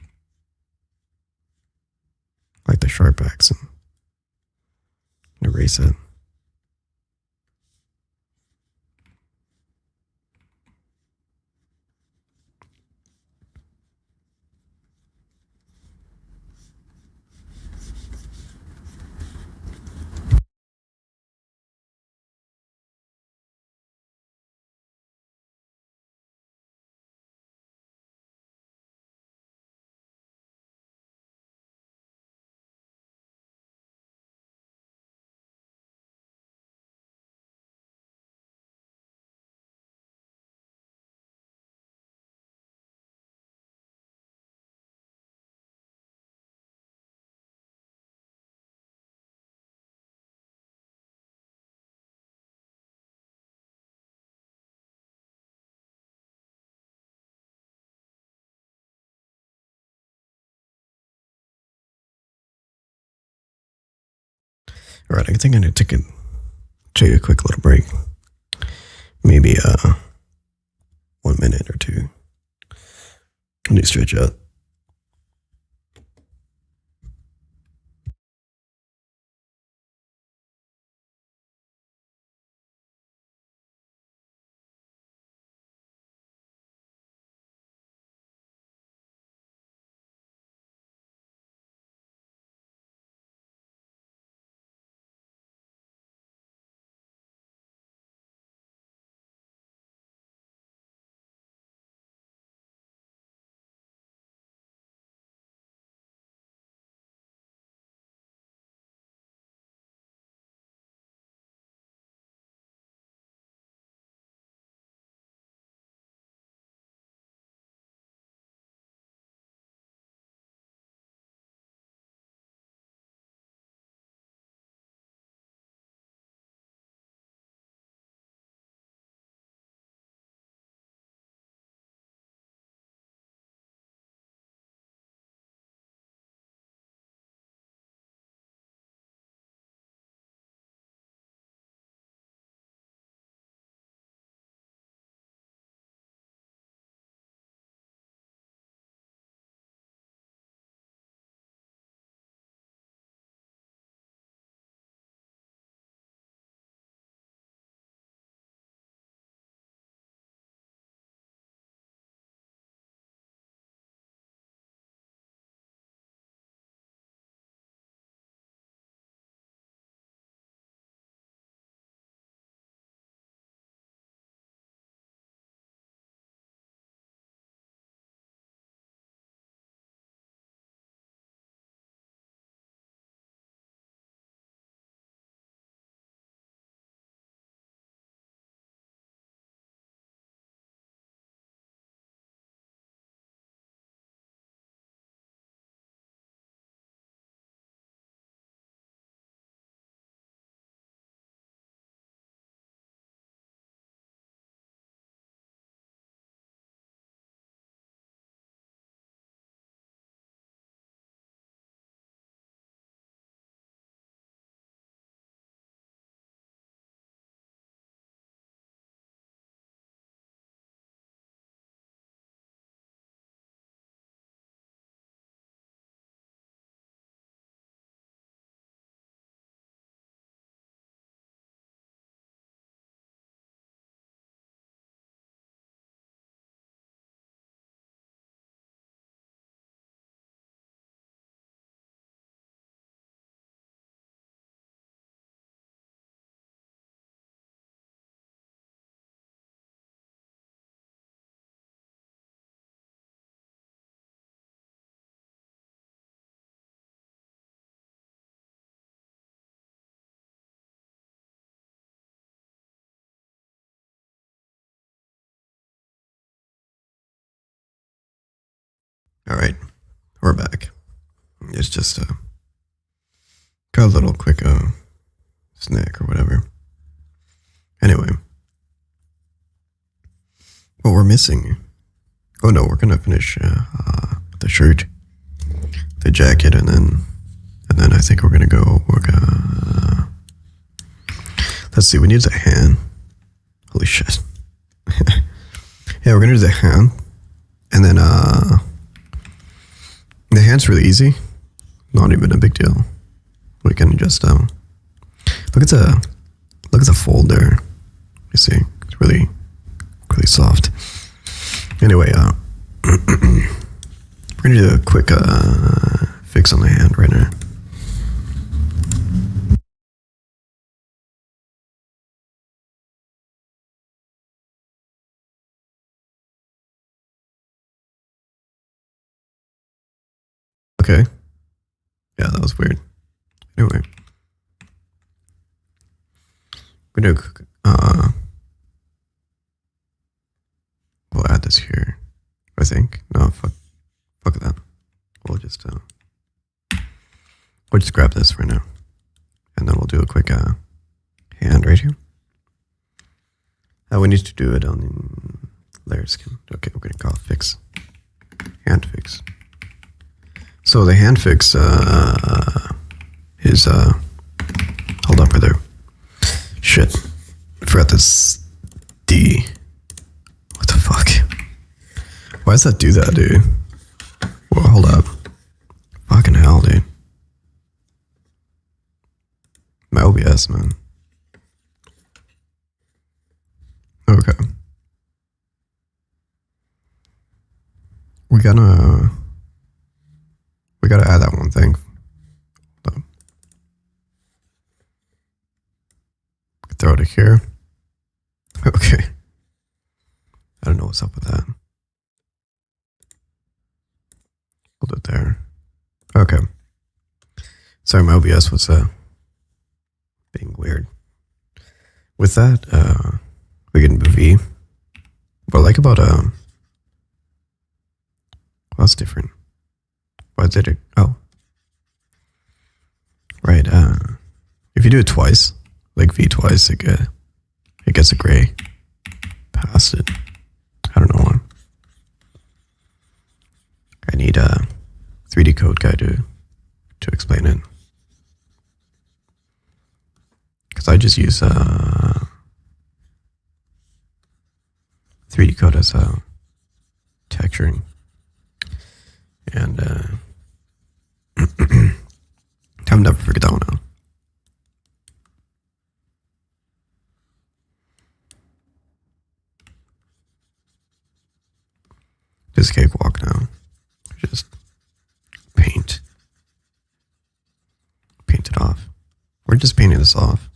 like the sharp accent. Erase it. All right, I think I need to take a quick little break. Maybe 1 minute or 2. I need to stretch out. All right, we're back. It's just got a little quick snack or whatever. Anyway, what we're missing. Oh no, we're gonna finish the shirt, the jacket, and then I think we're gonna go work. Let's see, we need the hand. Holy shit! Yeah, we're gonna do the hand, and then the hand's really easy. Not even a big deal. We can just look at the fold there. You see, it's really soft. Anyway, we're gonna do a quick fix on the hand right now. Okay. Yeah, that was weird. Anyway, we're gonna we'll add this here. I think. No, fuck that. We'll just grab this right now, and then we'll do a quick hand right here. We need to do it on layer skin. Okay, we're gonna call fix hand fix. So the hand fix is hold up right there. Shit, I forgot this D. What the fuck? Why does that do that, dude? Well, hold up. Fucking hell, dude. My OBS, man. Okay. We gotta add that one thing. Throw it here. Okay. I don't know what's up with that. Hold it there. Okay. Sorry, my OBS was being weird. With that, we can move V. What I like about well, that's different. Why did it? Oh, right. If you do it twice, like V twice, it gets a gray past it. I don't know why. I need a 3D code guy to explain it, because I just use 3D code as texturing, and I've never figured that one out. This cakewalk now. Just paint it off. We're just painting this off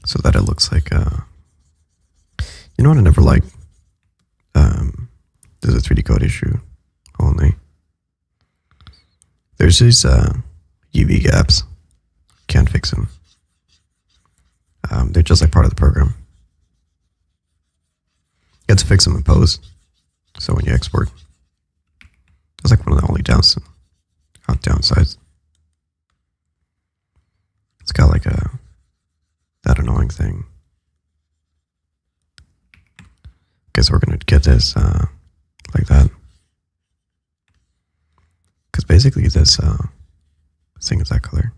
so that it looks like you know what I never liked? There's a 3D code issue only. There's these UV gaps. Can't fix them. They're just like part of the program. You have to fix them in post. So when you export, that's like one of the only downsides. It's got like that annoying thing. Guess we're gonna get this like that, because basically this thing is that color.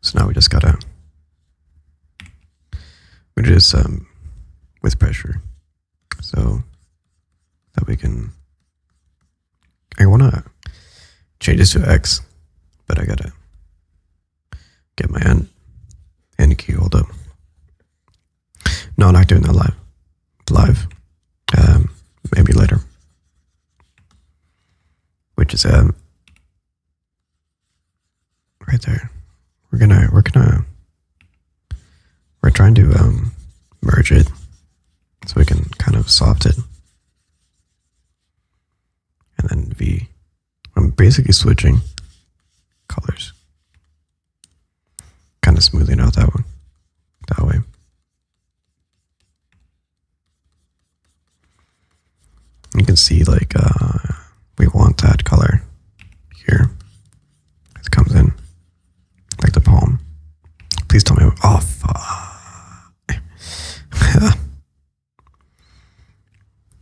So now we just gotta do this with pressure, so that we can. I wanna change this to X, but I gotta get my hand key. Hold up. No, I'm not doing that live. Maybe later. Which is right there. We're trying to merge it so we can kind of soft it. And then V. I'm basically switching colors. Kind of smoothing out that way. you can see like we want that color here. It comes in like the palm. Please tell me. Oh, fuck.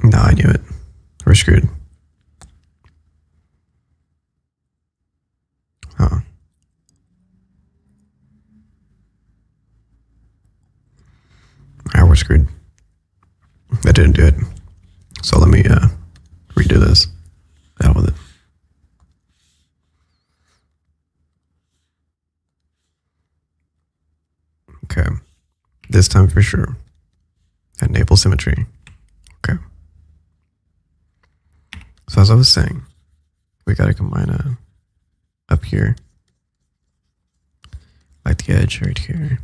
No, I knew it. We're screwed. Oh. Alright, we're screwed. I didn't do it. So let me redo this. Out with it. Okay. This time for sure. Enable symmetry. Okay. So as I was saying, we gotta combine up here, like the edge right here,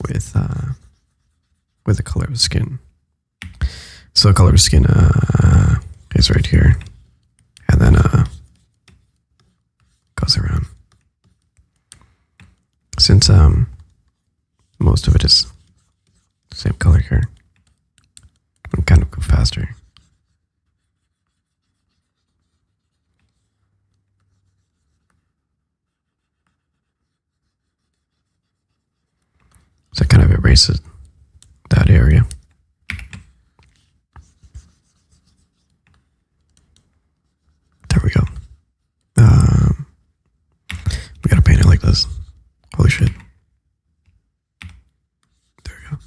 with the color of the skin. So the color of the skin is right here, and then goes around. Since most of it is the same color here, I'm kind of go faster. So it kind of erases that area. There we go. We gotta paint it like this. Holy shit. There we go.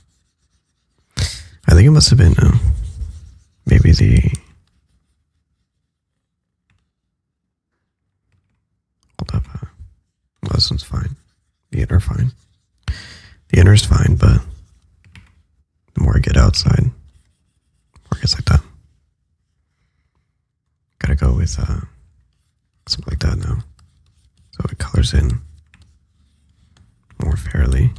I think it must have been maybe the... Hold up. Well, this one's fine. The inner fine. The inner is fine, but the more I get outside, the more it gets like that. Gotta go with something like that now. So it colors in more fairly.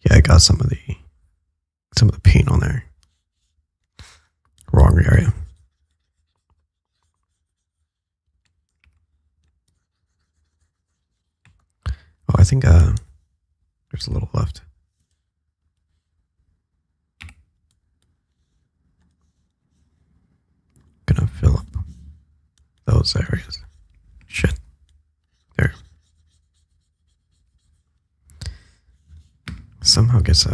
Yeah, I got some of the paint on there. Wrong area. Oh, I think there's a little left. Gonna fill up those areas. Shit. There. Somehow gets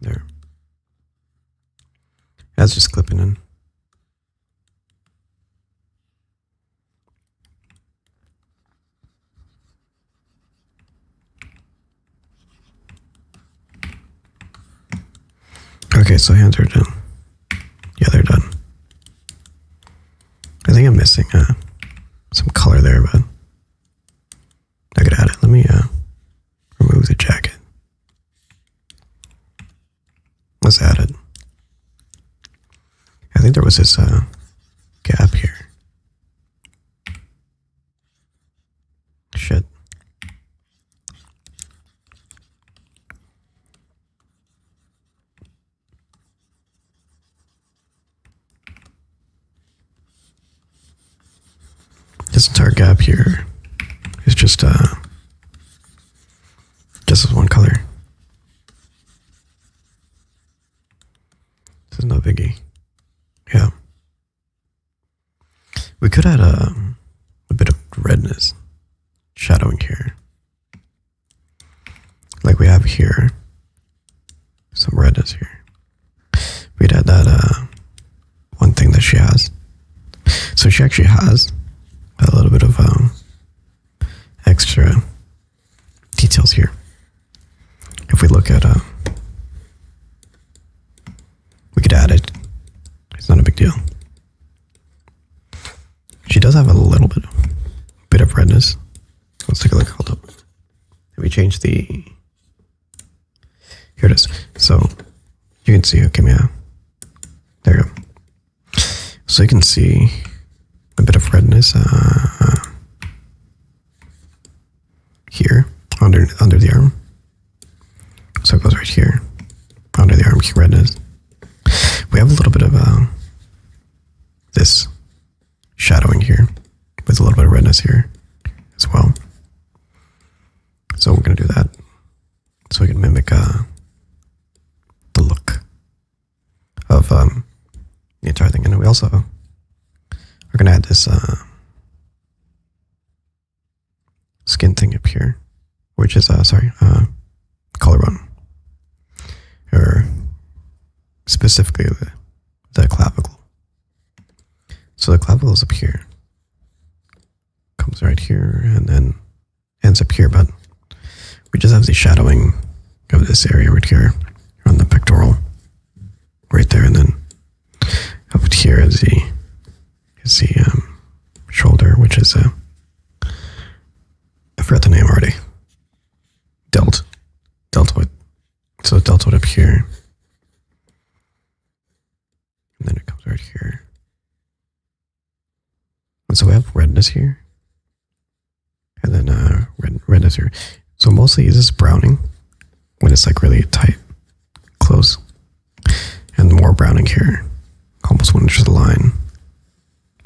there. That's just clipping in. Okay, so hands are done. Yeah, they're done. I think I'm missing some color there, but I could add it. Let me remove the jacket. Let's add it. I think there was this gap here. Shit. This entire gap here is just as one color. This is no biggie. Yeah. We could add a bit of redness shadowing here. Like we have here. Some redness here. We'd add that one thing that she has. So she actually has a little bit of extra details here. If we look at we could add it. It's not a big deal. She does have a little bit of redness. Let's take a look. Hold up. If we change the, here it is. So you can see, okay, yeah, there you go. So you can see a bit of redness here under the arm. So it goes right here under the arm, redness. We have a little bit of this shadowing here with a little bit of redness here as well. So we're going to do that so we can mimic the look of the entire thing. And we also are going to add this skin thing up here, which is, collarbone, or specifically the clavicle. So the clavicle is up here, comes right here, and then ends up here, but we just have the shadowing of this area right here on the pectoral, right there, and then up here is the shoulder, which is I forgot the name already. Deltoid. So deltoid up here, and then it comes right here. And so we have redness here, and then redness here. So mostly it's just browning when it's like really tight, close, and more browning here, almost when it's just a line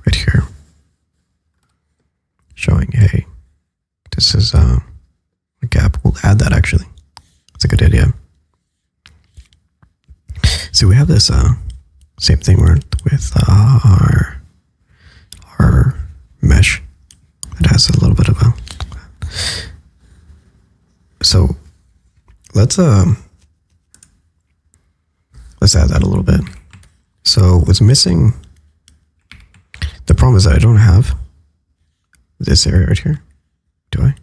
right here, showing, hey, this is a gap. We'll add that actually. It's a good idea. So we have this same thing with our mesh. It has a little bit of a. So let's add that a little bit. So what's missing? The problem is that I don't have this area right here. Do I?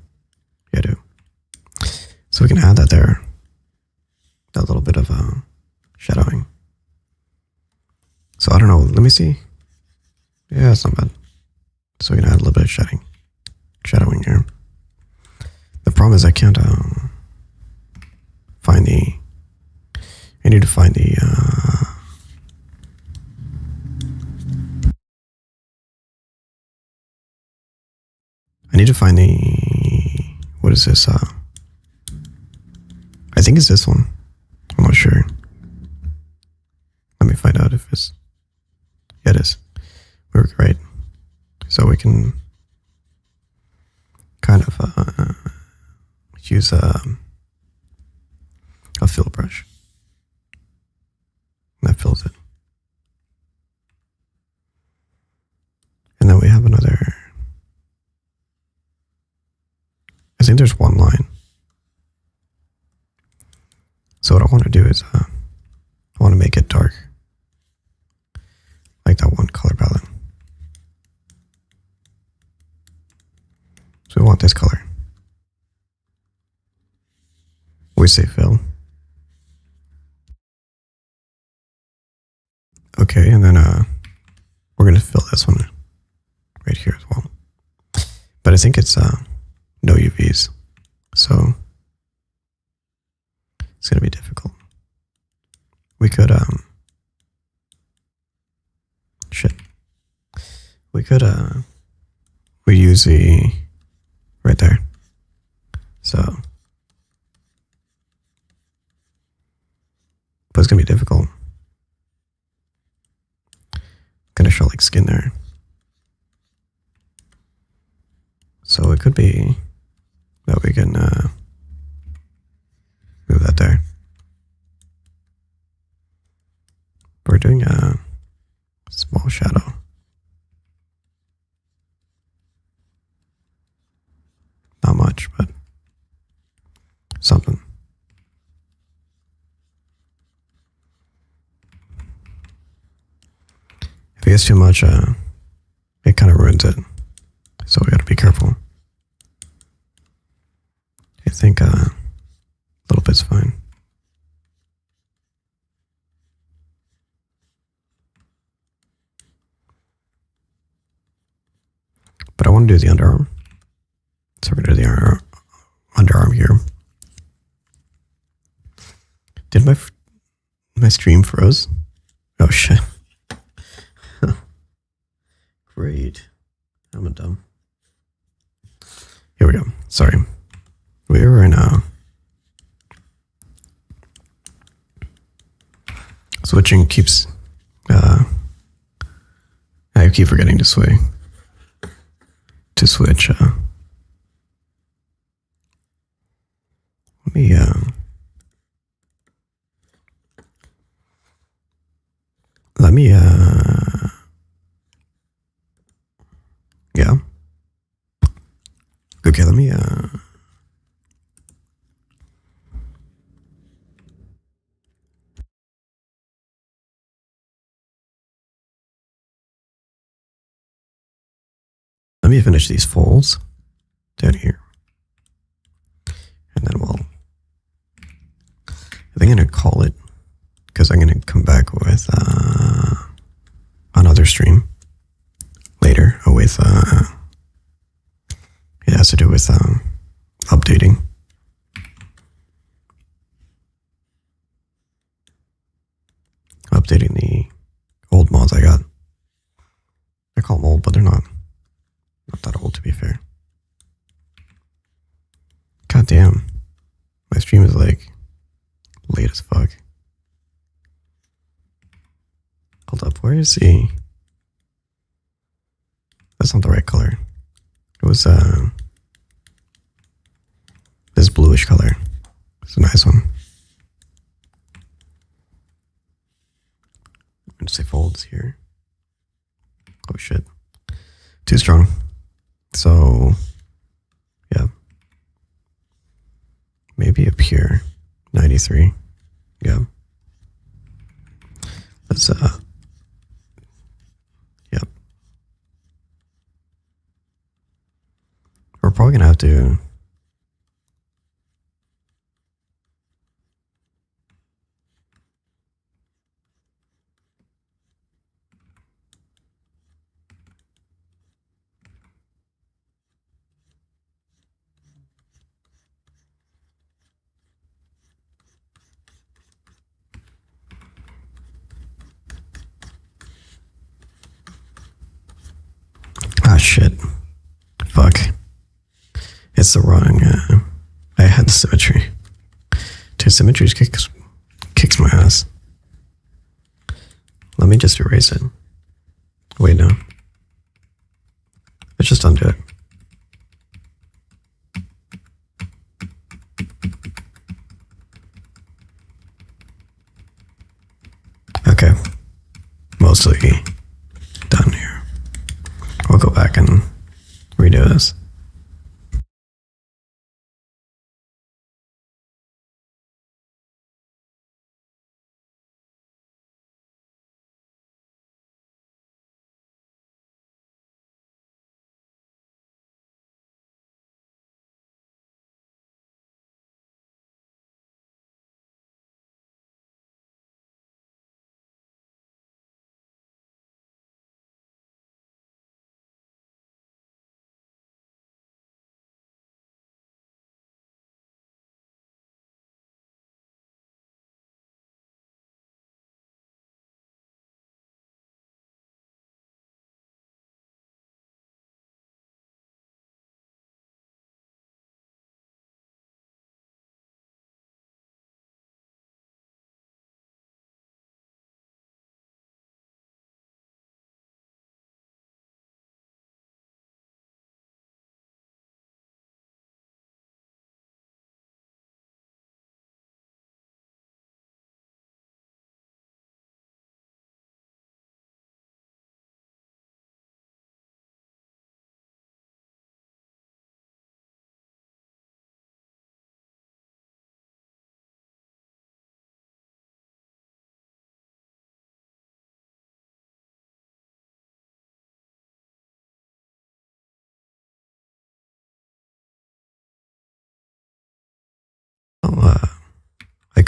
Yeah, I do. So we can add that there. That little bit of shadowing. So I don't know. Let me see. Yeah, it's not bad. So we can add a little bit of shadowing here. The problem is I can't find the. I need to find the. I need to find the. What is this? I think it's this one. I'm not sure. Let me find out if it's. Yeah, it is. We're right. So we can kind of use a fill brush. And that fills it. And then we have another. I think there's one line. So what I want to do is I want to make it dark. Like that one color palette. So we want this color. We say fill. Okay, and then we're going to fill this one right here as well. But I think it's no UVs. So it's going to be difficult. We could shit. could we use the right there. So, but it's gonna be difficult. Gonna show like skin there. So it could be that we can move that there. We're doing a small shadow. Not much, but something. If it gets too much, it kind of ruins it. So we gotta be careful. I think a little bit's fine. But I want to do the underarm. So we're gonna do the underarm here. Did my stream froze? Oh shit. Great. I'm a dumb. Here we go. Sorry. We are right now switching keeps I keep forgetting to switch let me yeah. Okay, let me finish these folds down here. And then I think I'm gonna call it, because I'm gonna come back with another stream later with it has to do with updating. Updating the old mods I got. I call them old, but they're not that old, to be fair. God damn. My stream is like late as fuck. Hold up, where is he? That's not the right color. It was this bluish color. It's a nice one. I'm gonna say folds here. Oh shit. Too strong. So yeah. Maybe up here. 93. Yeah. Let's yep. We're probably gonna have to ah shit. Fuck. It's the wrong I had the symmetry. Dude, symmetry kicks my ass. Let me just erase it. Wait, no. Let's just undo it. Okay. Mostly done here. I'll go back and redo this.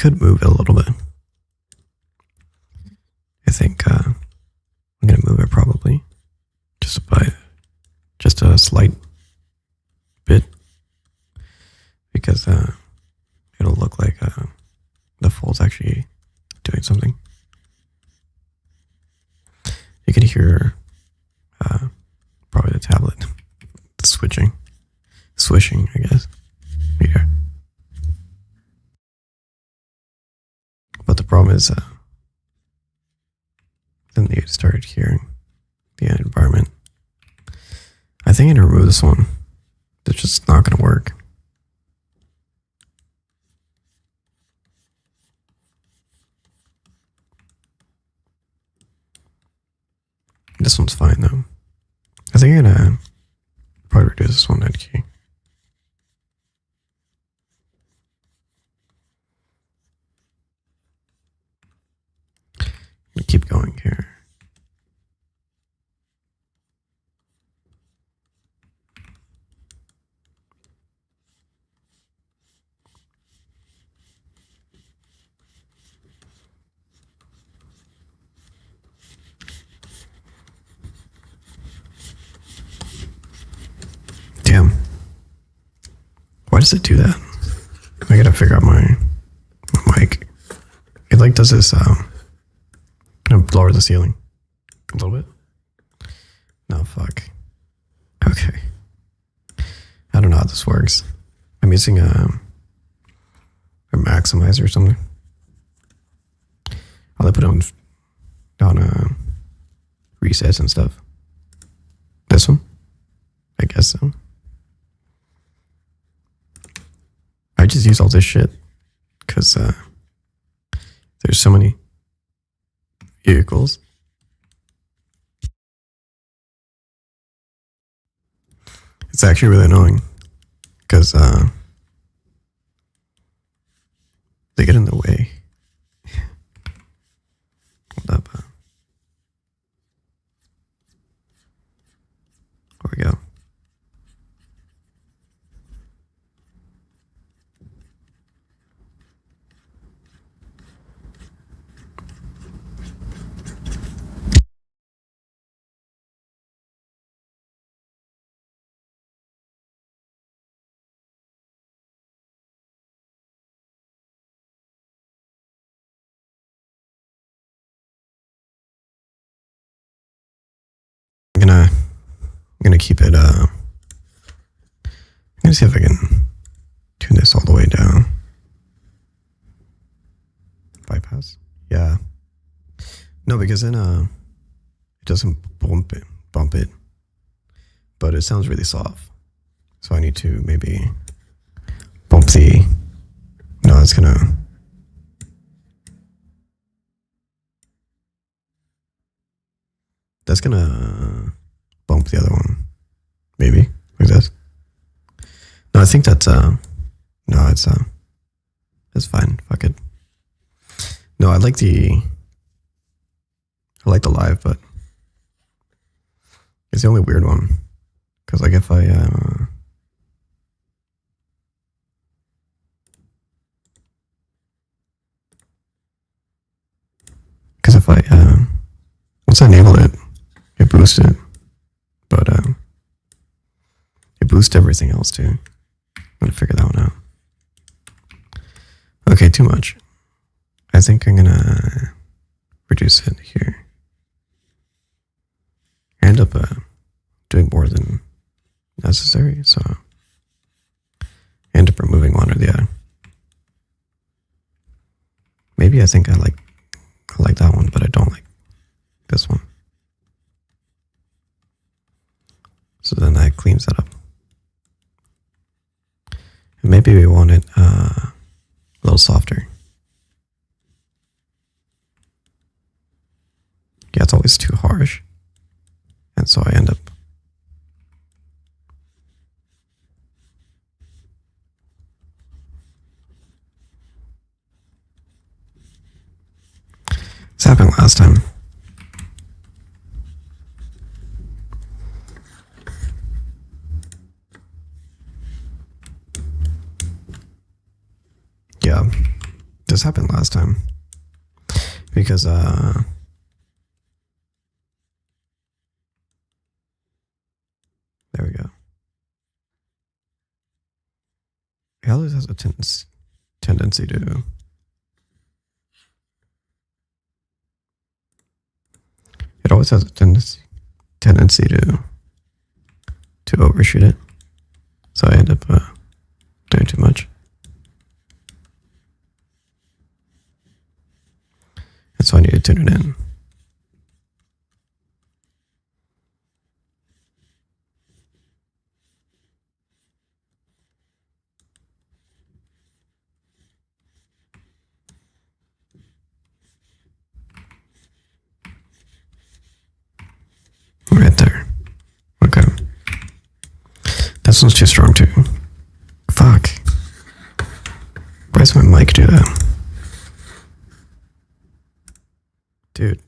could move it a little bit. I think I'm gonna move it probably just a slight bit, because it'll look like the fold's actually doing something. You can hear probably the tablet swishing, I guess. Yeah. But the problem is, then you started hearing the environment. I think I'm gonna remove this one. It's just not gonna work. This one's fine though. I think I'm gonna probably reduce this one at key. Keep going here. Damn. Why does it do that? I gotta figure out my mic. It like does this gonna lower the ceiling a little bit. No, fuck. Okay. I don't know how this works. I'm using a maximizer or something. I'll put it on resets and stuff. This one? I guess so. I just use all this shit because there's so many vehicles. It's actually really annoying because they get in the way. Hold up. There we go. I'm gonna keep it I'm gonna see if I can tune this all the way down. Bypass? Yeah. No, because then it doesn't bump it. But it sounds really soft. So I need to maybe bump the no, it's gonna that's gonna bump the other one. Maybe. Like this. No, I think that's no, it's fine. Fuck it. No, I like the live, but it's the only weird one. Cause like if I once I enable it, it boosts it. But it boosts everything else too. I'm gonna figure that one out. Okay, too much. I think I'm gonna reduce it here. I end up doing more than necessary, so I end up removing one or the other. Maybe I think I like that one, but I don't like this one. So then that cleans that up. And maybe we want it a little softer. Yeah, it's always too harsh. And so I end up this happened last time. Yeah, this happened last time because there we go. It always has a tendency to to overshoot it, so I end up doing too much. And so I need to tune it in. Right there. Okay. This one's too strong too. Fuck. Why does my mic do that? Dude.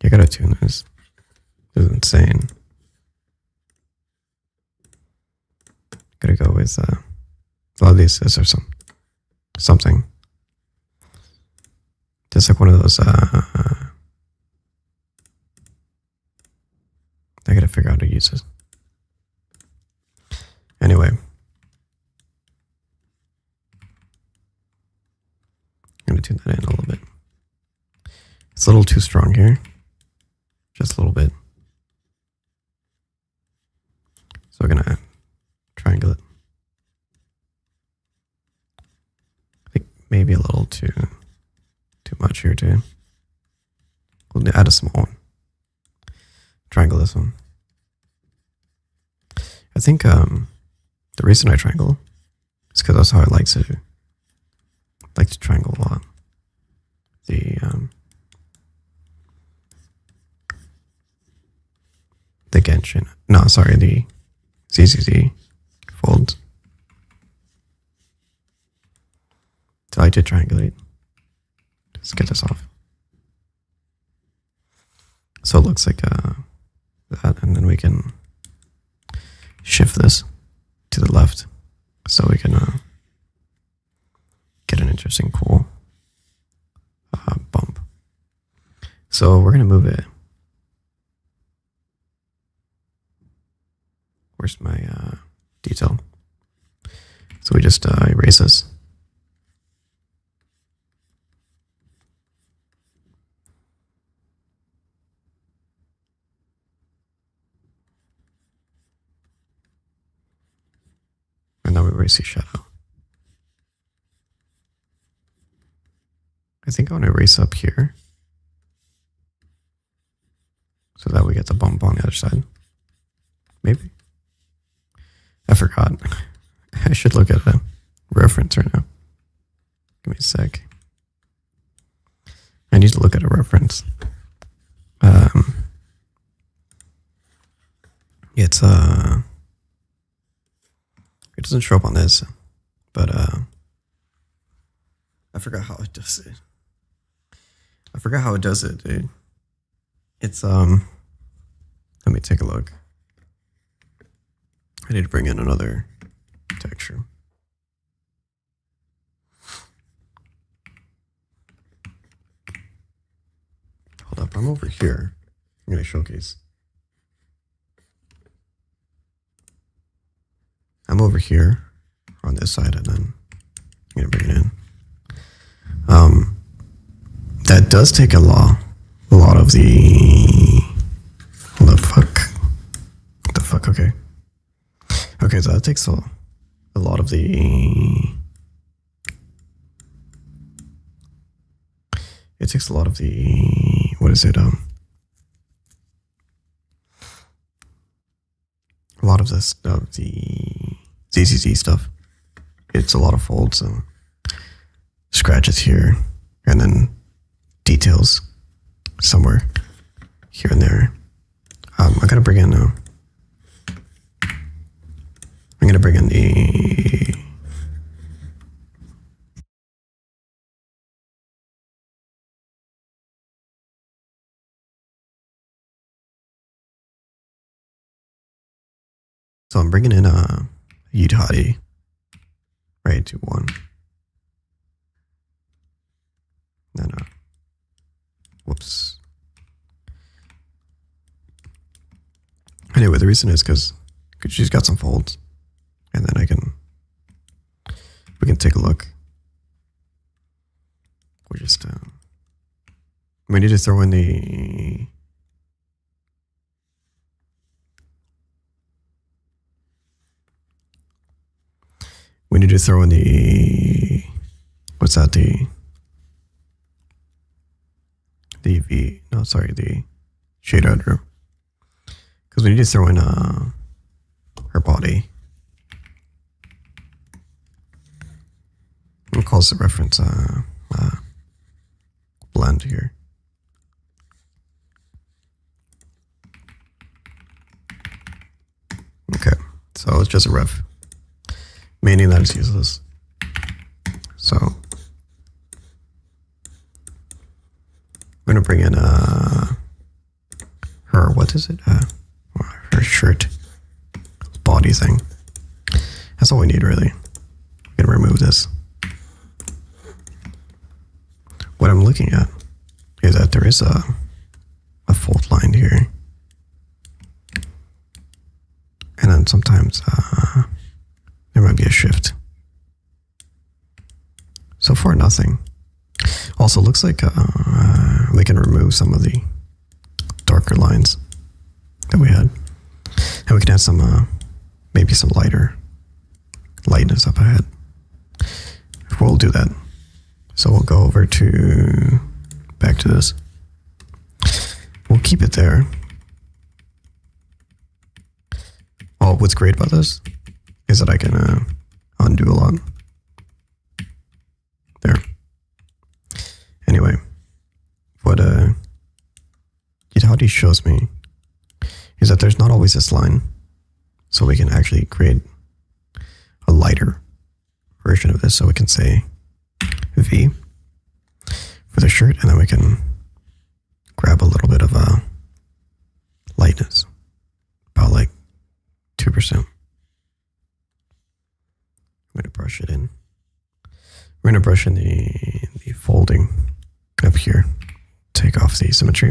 You gotta tune this. This is insane. Gotta go with a lot of these or something. Just like one of those I gotta figure out how to use this. Anyway. I'm gonna tune that in a little bit. It's a little too strong here. Just a little bit. So we're gonna triangle it. I think maybe a little too much here too. We'll add a small one. Triangle this one. I think the reason I triangle is because that's how I like to triangle a lot. The Genshin. No, sorry, the ZZZ folds. So I like to triangulate. Let's get this off. So it looks like that, and then we can shift this to the left so we can get an interesting cool bump. So we're gonna move it. Where's my detail? So we just erase this. And now we erase the shadow. I think I want to erase up here so that we get the bump on the other side. Maybe. I forgot. I should look at a reference right now. Give me a sec. I need to look at a reference. It's it doesn't show up on this, but I forgot how it does it. I forgot how it does it, dude. It's let me take a look. I need to bring in another texture. Hold up, I'm over here. I'm gonna showcase. I'm over here on this side, and then I'm gonna bring it in. That does take a lot of the. What the fuck? What the fuck? Okay. Okay, so that takes a lot of the. It takes a lot of the. What is it? A lot of this of the ZZZ stuff. It's a lot of folds and scratches here, and then details somewhere here and there. I gotta bring in. I'm gonna bring in the. So I'm bringing in Yidhadi Right, 2, 1. No. Whoops. Anyway, the reason is because she's got some folds, and then we can take a look. We just we need to throw in the what's that, the V, no, sorry, the shade editor, because we need to throw in her body. We'll call this a reference blend here. Okay, so it's just a ref, meaning that it's useless. So we're gonna bring in her, what is it? Her shirt body thing. That's all we need, really. We're gonna remove this. What I'm looking at is that there is a fault line here, and then sometimes there might be a shift. So far, nothing. Also, looks like we can remove some of the darker lines that we had, and we can add some maybe some lightness up ahead. We'll do that. So we'll go over to back to this. We'll keep it there. Oh, what's great about this is that I can undo a lot. There. Anyway, what Hadi shows me is that there's not always this line, so we can actually create a lighter version of this. So we can say V for the shirt, and then we can grab a little bit of lightness, about like 2%. I'm going to brush it in. We're going to brush in the folding up here. Take off the symmetry.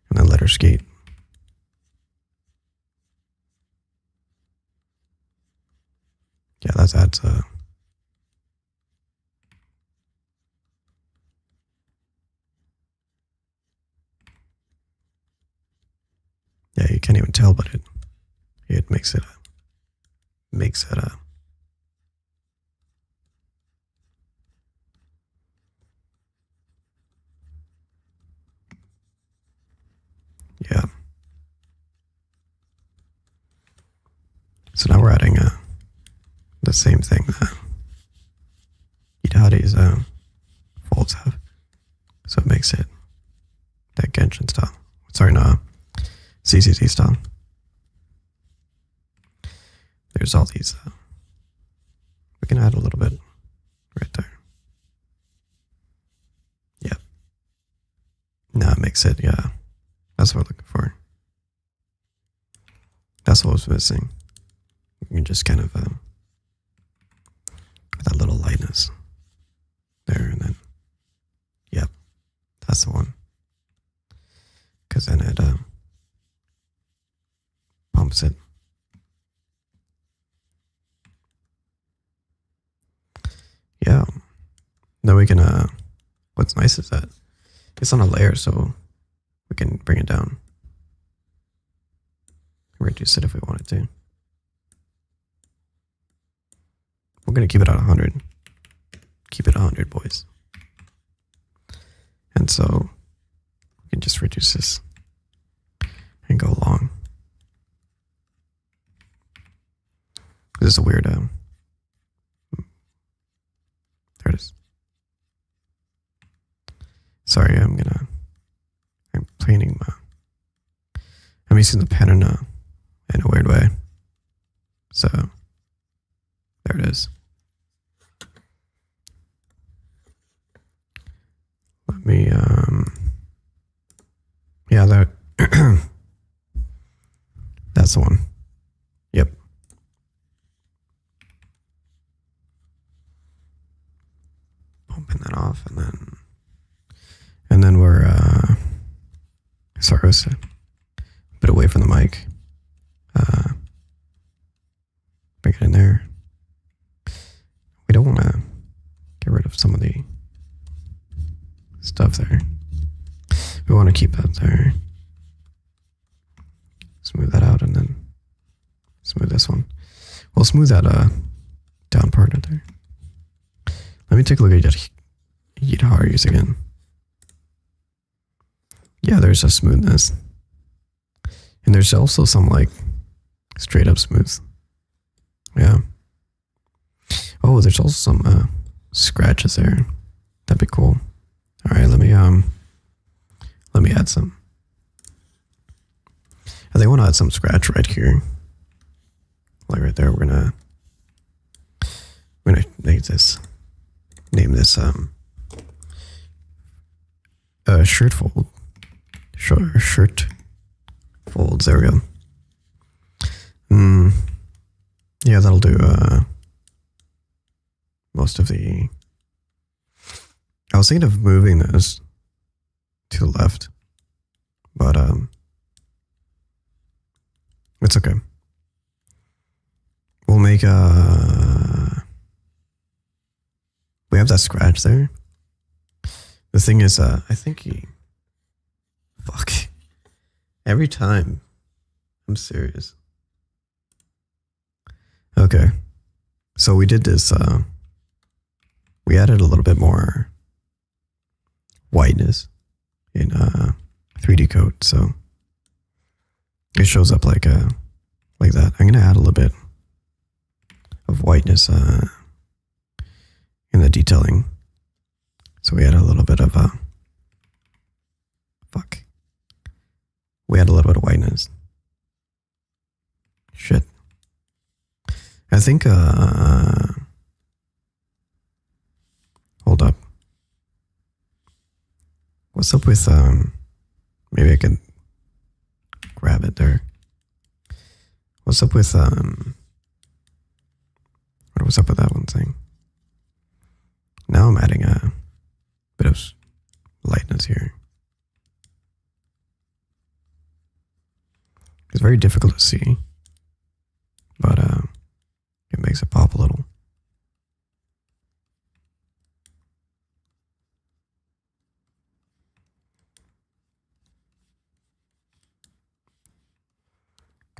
And then let her skate. Yeah, that adds yeah, you can't even tell, but it makes it yeah. So now we're adding the same thing that Hadi's folds have. So it makes it that Genshin style. Sorry, no, ZZZ style. There's all these. We can add a little bit right there. Yep. Now it makes it, yeah. That's what we're looking for. That's what was missing. You can just kind of that little lightness there, and then yep, that's the one. Because then it pumps it. Yeah. Then we can what's nice is that it's on a layer, so we can bring it down. Reduce it if we wanted to. We're going to keep it at 100. Keep it 100, boys. And so we can just reduce this and go along. This is a weird, there it is. Sorry, I'm painting I'm using the pen in a weird way. So there it is. Let me yeah, that that's the one. from the mic. Bring it in there. We don't want to get rid of some of the stuff there. We want to keep that there. Smooth that out and then smooth this one. We'll smooth that down part of there. Let me take a look at guitars again. Yeah, there's a smoothness. And there's also some like straight up smooth. Yeah. Oh, there's also some scratches there. That'd be cool. All right, let me add some. I think I want to add some scratch right here. Like right there, we're gonna name this shirt fold. Shirt folds, there we go. Yeah, that'll do most of the... I was thinking of moving this to the left, but it's okay. We'll make we have that scratch there. The thing is, I think fuck. Every time. I'm serious. Okay. So we did this, we added a little bit more whiteness in 3D code, so it shows up like that. I'm gonna add a little bit of whiteness in the detailing. So we add a little bit of fuck. We add a little bit of whiteness. Shit. I think hold up. What's up with maybe I can grab it there. What's up with what's up with that one thing? Now I'm adding a bit of lightness here. It's very difficult to see, but it makes it pop a little.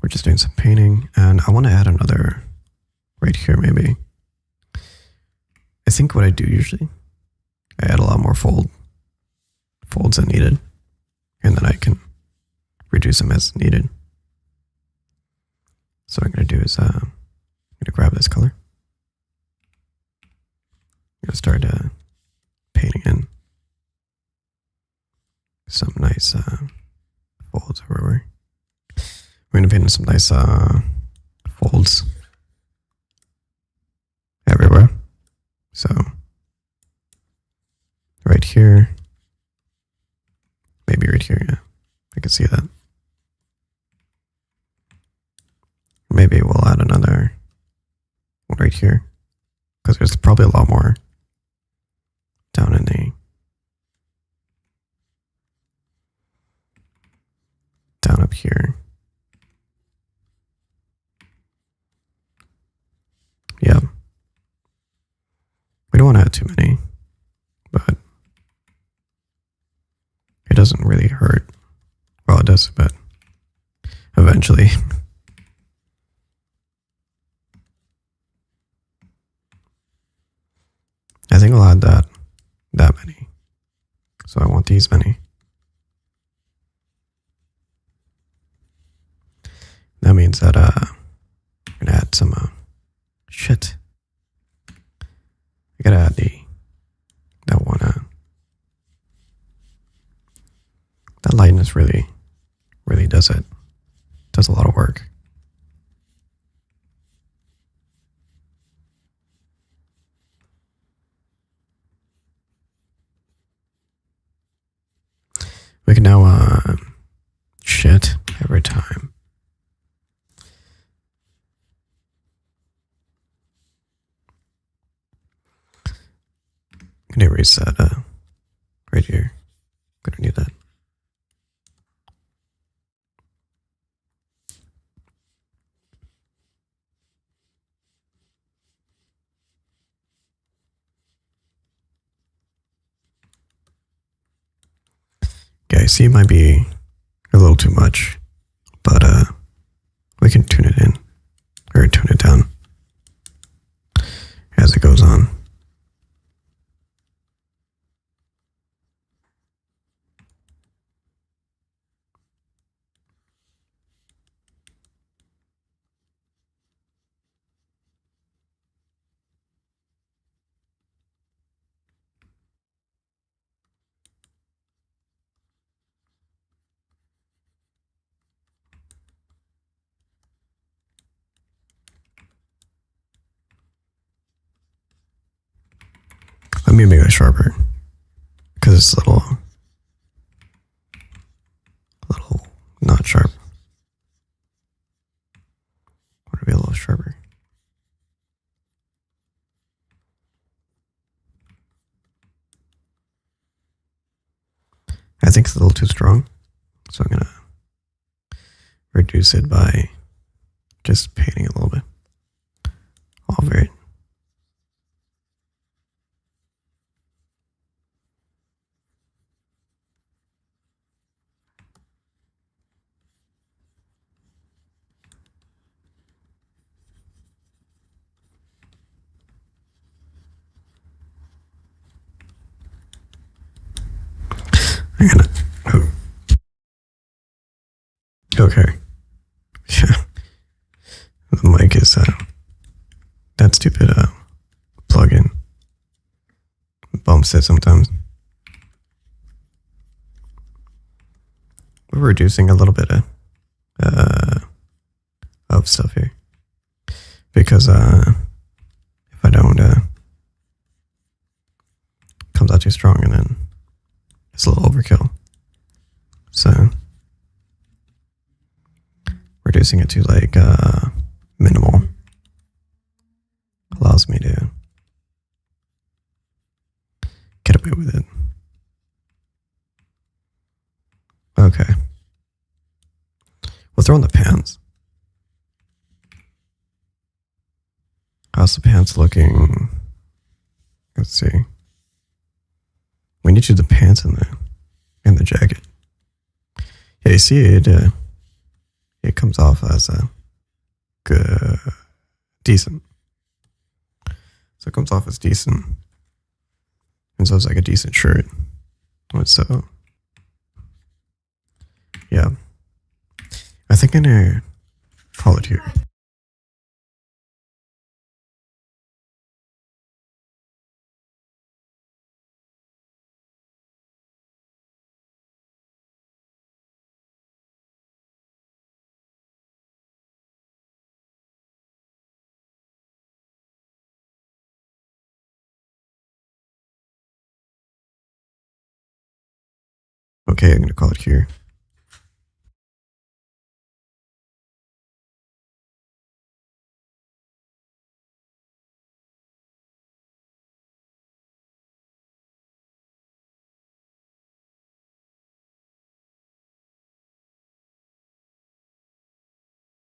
We're just doing some painting, and I want to add another right here maybe. I think what I do usually, I add a lot more folds than needed, and then I can reduce them as needed. So what I'm going to do is I'm going to grab this color. I'm going to start painting in some nice folds everywhere. We're going to paint in some nice folds everywhere. So right here, maybe right here, yeah, I can see that. Maybe we'll add another one right here, because there's probably a lot more down in the down up here. Yeah. We don't want to add too many, but it doesn't really hurt. Well, it does, but eventually. I think I'll add that many. So I want these many. That means that I'm gonna add some shit. I gotta add that one. That lightness really does it. Does a lot of work. We can now shit every time. I'm gonna erase that right here. I'm gonna need that. see it might be a little too much, but we can tune it in or tune it down as it goes on. Let me make it sharper because it's a little not sharp. Want to be a little sharper. I think it's a little too strong, so I'm gonna reduce it by just painting a little bit over it. I'm gonna. Oh. Okay. Yeah. The mic is that stupid plug-in bumps it sometimes. We're reducing a little bit of stuff here because if I don't, it comes out too strong and then it's a little overkill. So reducing it to like minimal allows me to get away with it. Okay. We'll throw in the pants. How's the pants looking? Let's see. We need to do the pants in the jacket. Yeah, you see it. It comes off as a good, decent. So it comes off as decent, and so it's like a decent shirt. So yeah, I think I'm gonna call it here. Okay, I'm gonna call it here.